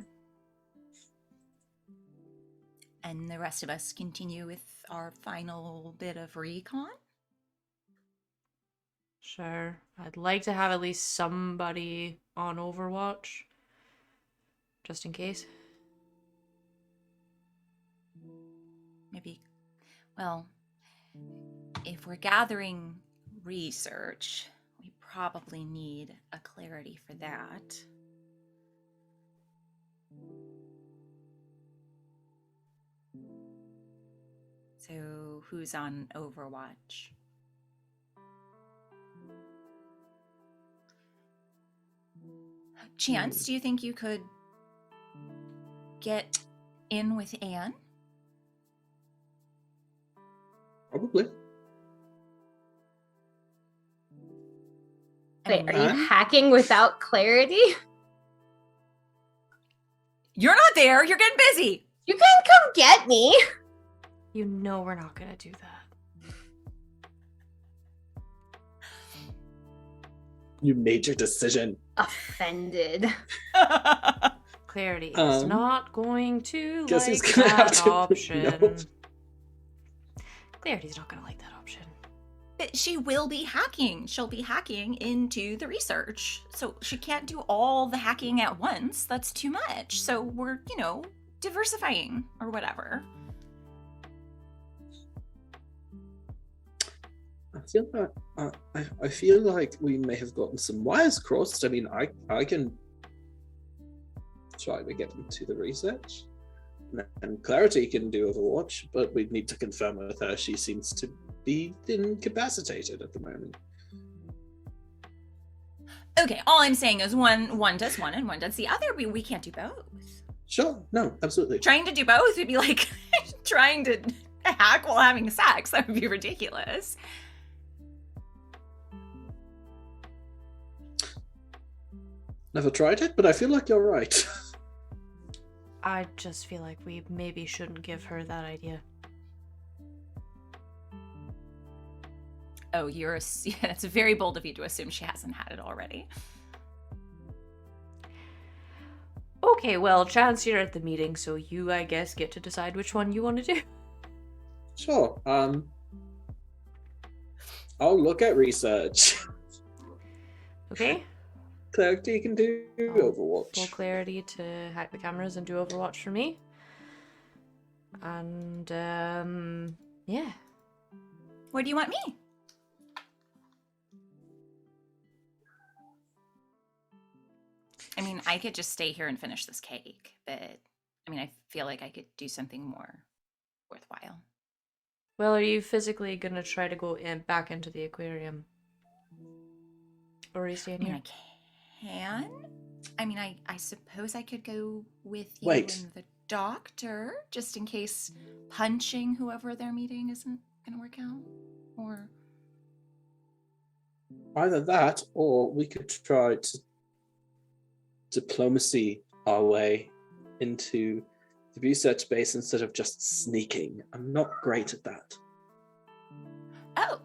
And the rest of us continue with our final bit of recon. Sure. I'd like to have at least somebody on Overwatch, just in case. Maybe, well, if we're gathering research, we probably need a clarity for that. So, who's on Overwatch? Chance, do you think you could get in with Anne? Probably. Wait, And are you Huh? hacking without clarity? You're not there. You're getting busy. You can come get me. You know we're not gonna do that. You made your decision. Offended. Clarity is not going to guess like he's gonna have that to- option. no. Clarity's not gonna like that option. But she will be hacking. She'll be hacking into the research. So she can't do all the hacking at once. That's too much. So we're, diversifying or whatever. I feel like we may have gotten some wires crossed. I mean, I can try to get into the research, and Clarity can do Overwatch, but we need to confirm with her. She seems to be incapacitated at the moment. Okay, all I'm saying is one does one and one does the other. We can't do both. Sure, no, absolutely. Trying to do both would be like trying to hack while having sex. That would be ridiculous. Never tried it, but I feel like you're right. I just feel like we maybe shouldn't give her that idea. Oh, that's very bold of you to assume she hasn't had it already. Okay, well, Chance, you're at the meeting, so you, I guess, get to decide which one you want to do. Sure. I'll look at research. Okay? Clarity can do Full Overwatch. clarity to hack the cameras and do Overwatch for me. And, yeah. Where do you want me? I mean, I could just stay here and finish this cake, but I feel like I could do something more worthwhile. Well, are you physically gonna try to go back into the aquarium? Or are you staying here? I can. I suppose I could go with you Wait. and the doctor, just in case punching whoever they're meeting isn't gonna work out. Or Either that, or we could try to diplomacy our way into the research base instead of just sneaking. I'm not great at that. oh.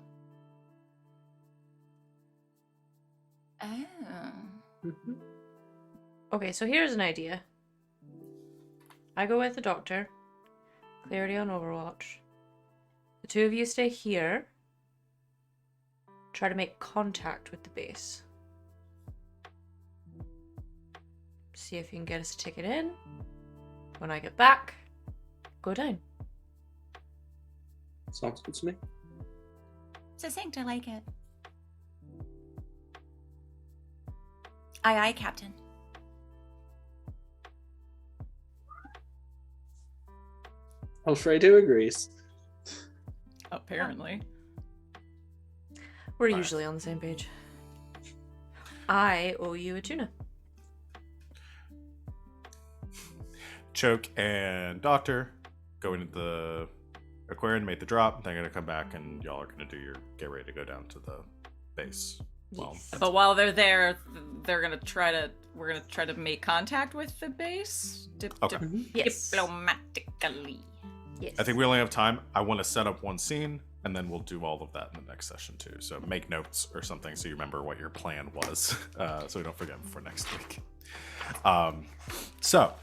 Mhm. Okay, so here's an idea. I go with the doctor. Clarity on Overwatch. The two of you stay here. Try to make contact with the base. See if you can get us a ticket in. When I get back, go down. Sounds good to me. Succinct, I like it. Aye, aye, Captain. Alfredo agrees. Apparently. We're Fine. usually on the same page. I owe you a tuna. Choke and Doctor go into the aquarium, make the drop. They're gonna come back, and y'all are gonna get ready to go down to the base. Well, Yes. But while they're there, we're gonna try to make contact with the base. Okay. Yes. Diplomatically. Yes. I think we only have time. I want to set up one scene, and then we'll do all of that in the next session too. So make notes or something so you remember what your plan was, so we don't forget before next week. So,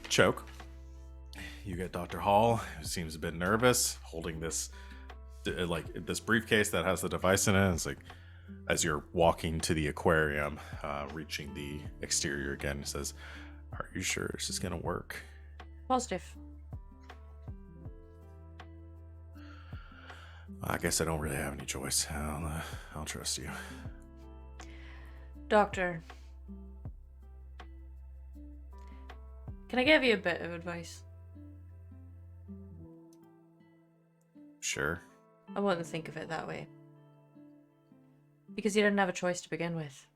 Choke, you get Dr. Hall, who seems a bit nervous, holding this this briefcase that has the device in it. It's like, as you're walking to the aquarium, reaching the exterior again, it says, "Are you sure this is gonna work?" Positive. I guess I don't really have any choice. I'll trust you. Doctor. Can I give you a bit of advice? Sure. I wouldn't think of it that way. Because you didn't have a choice to begin with.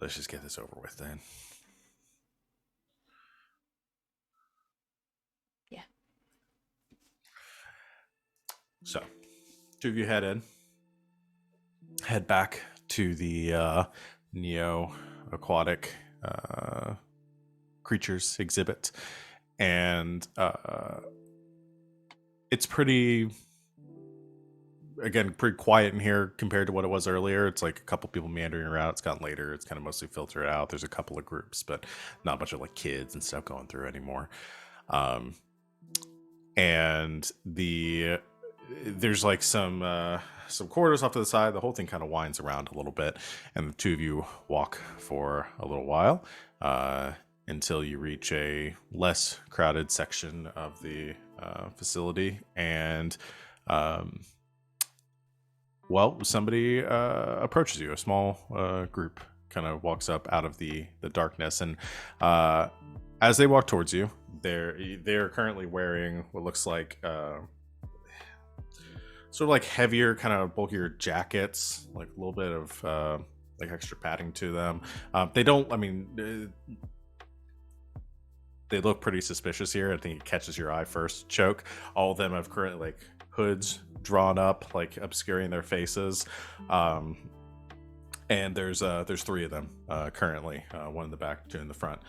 Let's just get this over with then. Yeah. So, two of you head back to the Neo Aquatic Creatures exhibit, and it's pretty quiet in here compared to what it was earlier. It's like a couple people meandering around. It's gotten later. It's kind of mostly filtered out. There's a couple of groups, but not much of like kids and stuff going through anymore. And there's like some corridors off to the side. The whole thing kind of winds around a little bit, and the two of you walk for a little while until you reach a less crowded section of the facility, and somebody approaches you. A small group kind of walks up out of the darkness, and as they walk towards you, they're currently wearing what looks like sort of like heavier, kind of bulkier jackets, like a little bit of like extra padding to them. They look pretty suspicious here. I think it catches your eye first. Choke. All of them have currently like hoods drawn up, like obscuring their faces. And there's three of them currently, one in the back, two in the front.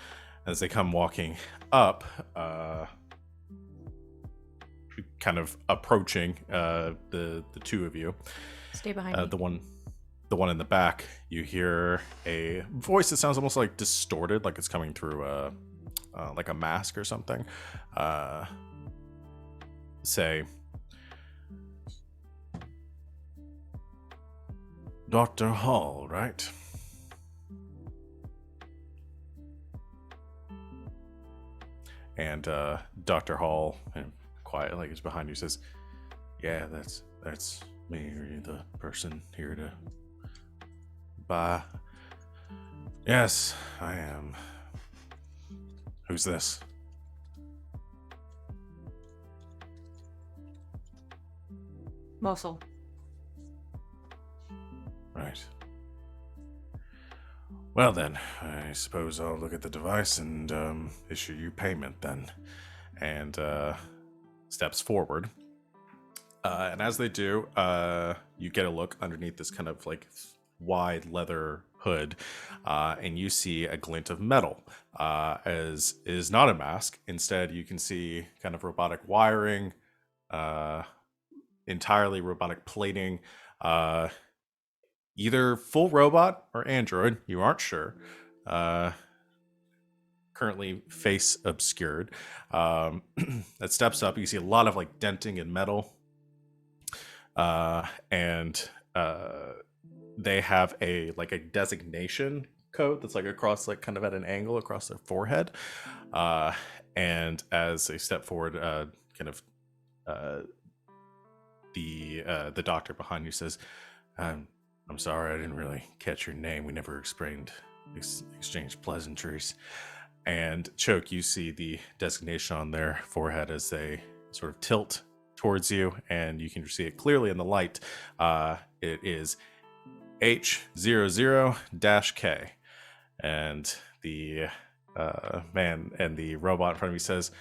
As they come walking up, kind of approaching the two of you. Stay behind me. The one in the back, you hear a voice that sounds almost like distorted, like it's coming through like a mask or something. Say, Dr. Hall, right? And Dr. Hall, quiet, like he's behind you, says, "Yeah, that's me. Are you the person here to buy?" "Yes, I am." "Who's this?" Mosul. "Right. Well then, I suppose I'll look at the device and issue you payment then." And steps forward. And as they do, you get a look underneath this kind of like wide leather hood, and you see a glint of metal, as is not a mask. Instead, you can see kind of robotic wiring, entirely robotic plating, either full robot or android, you aren't sure. Currently face obscured. That steps up. You see a lot of like denting and metal, and they have a designation code that's like across, like kind of at an angle across their forehead. And as they step forward, the doctor behind you says, I'm sorry, I didn't really catch your name. We never explained exchange pleasantries. And Choke, you see the designation on their forehead as they sort of tilt towards you, and you can see it clearly in the light. It is H00-K. And the man and the robot in front of me says,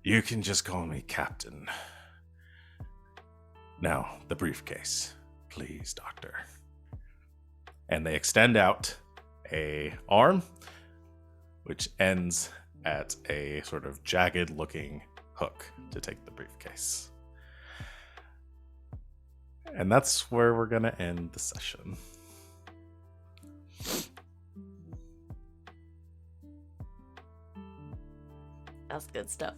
"You can just call me Captain. Now, the briefcase. Please, Doctor." And they extend out a arm, which ends at a sort of jagged looking hook to take the briefcase. And that's where we're going to end the session. That's good stuff.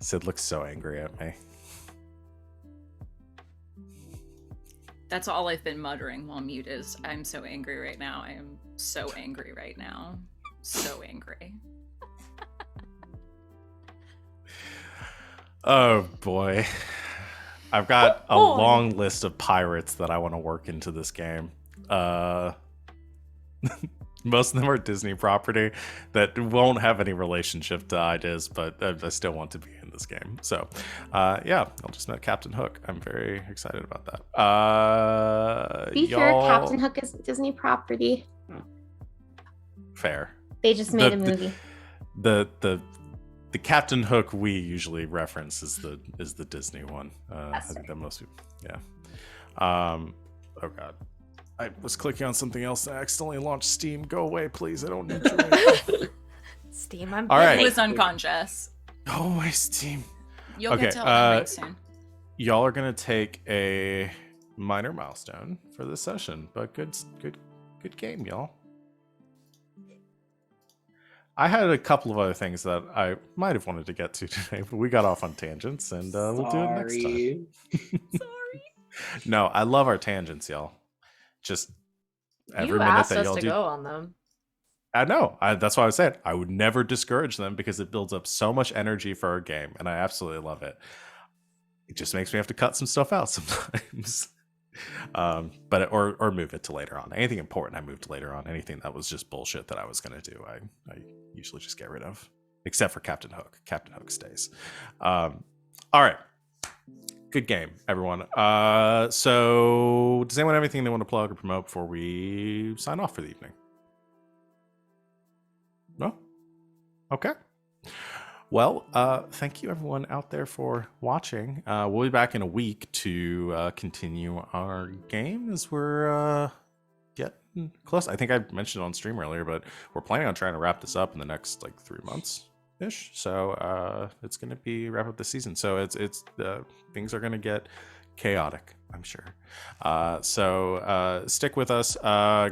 Sid looks so angry at me. That's all I've been muttering while mute is, I'm so angry right now. I am so angry right now. So angry. Oh boy. I've got a Oh, boy. long list of pirates that I want to work into this game. Most of them are Disney property that won't have any relationship to ideas, but I still want to be in this game. So, yeah, I'll just met Captain Hook. I'm very excited about that. Be fair, Captain Hook is Disney property. Fair. They just made The- a movie. The Captain Hook we usually reference is the Disney one. I That's think that most people, yeah. Oh god, I was clicking on something else and I accidentally launched Steam. Go away, please. I don't need you. Steam, I'm All right. He busy. was unconscious. Oh my Steam. You'll Okay, get to Elden Ring soon. Y'all are gonna take a minor milestone for this session, but good game, y'all. I had a couple of other things that I might have wanted to get to today, but we got off on tangents, and we'll do it next time. Sorry. Sorry. No, I love our tangents, y'all. Just every You minute asked that us y'all to do. go on them. I know. That's why I said I would never discourage them because it builds up so much energy for our game, and I absolutely love it. It just makes me have to cut some stuff out sometimes. But or move it to later on. Anything important I moved to later on. Anything that was just bullshit that I was gonna do, I usually just get rid of. Except for Captain Hook. Captain Hook stays. All right. Good game, everyone. So does anyone have anything they want to plug or promote before we sign off for the evening? No? Okay. Well, thank you everyone out there for watching. We'll be back in a week to continue our game as we're getting close. I think I mentioned it on stream earlier, but we're planning on trying to wrap this up in the next 3 months ish. So it's going to be wrap up the season. So it's things are going to get chaotic, I'm sure. So stick with us.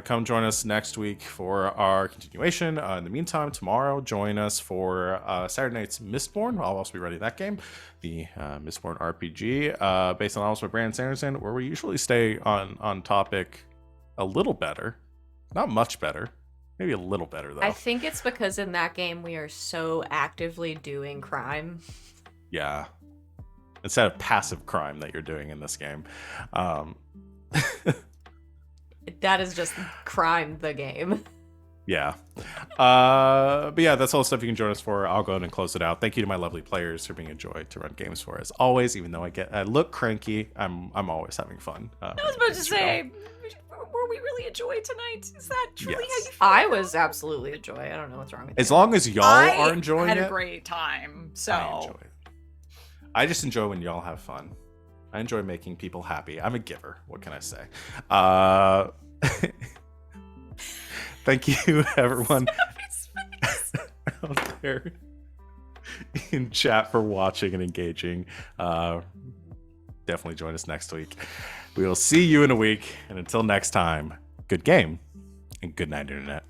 Come join us next week for our continuation. In the meantime, tomorrow, join us for Saturday night's Mistborn. I'll also be running that game, the Mistborn RPG, based on novels by Brandon Sanderson, where we usually stay on topic a little better. Not much better. Maybe a little better, though. I think it's because in that game we are so actively doing crime. Yeah. Instead of passive crime that you're doing in this game. That is just crime, the game. Yeah. But yeah, that's all the stuff you can join us for. I'll go ahead and close it out. Thank you to my lovely players for being a joy to run games for, as always. Even though I look cranky, I'm always having fun. I was about to say, were we really a joy tonight? Is that truly how you Yes. feel? I was absolutely a joy. I don't know what's wrong with As you. long as y'all are enjoying had it, a great time. So I enjoy it. I just enjoy when y'all have fun. I enjoy making people happy. I'm a giver. What can I say? Thank you, everyone out there in chat for watching and engaging. Definitely join us next week. We will see you in a week. And until next time, good game and good night, Internet.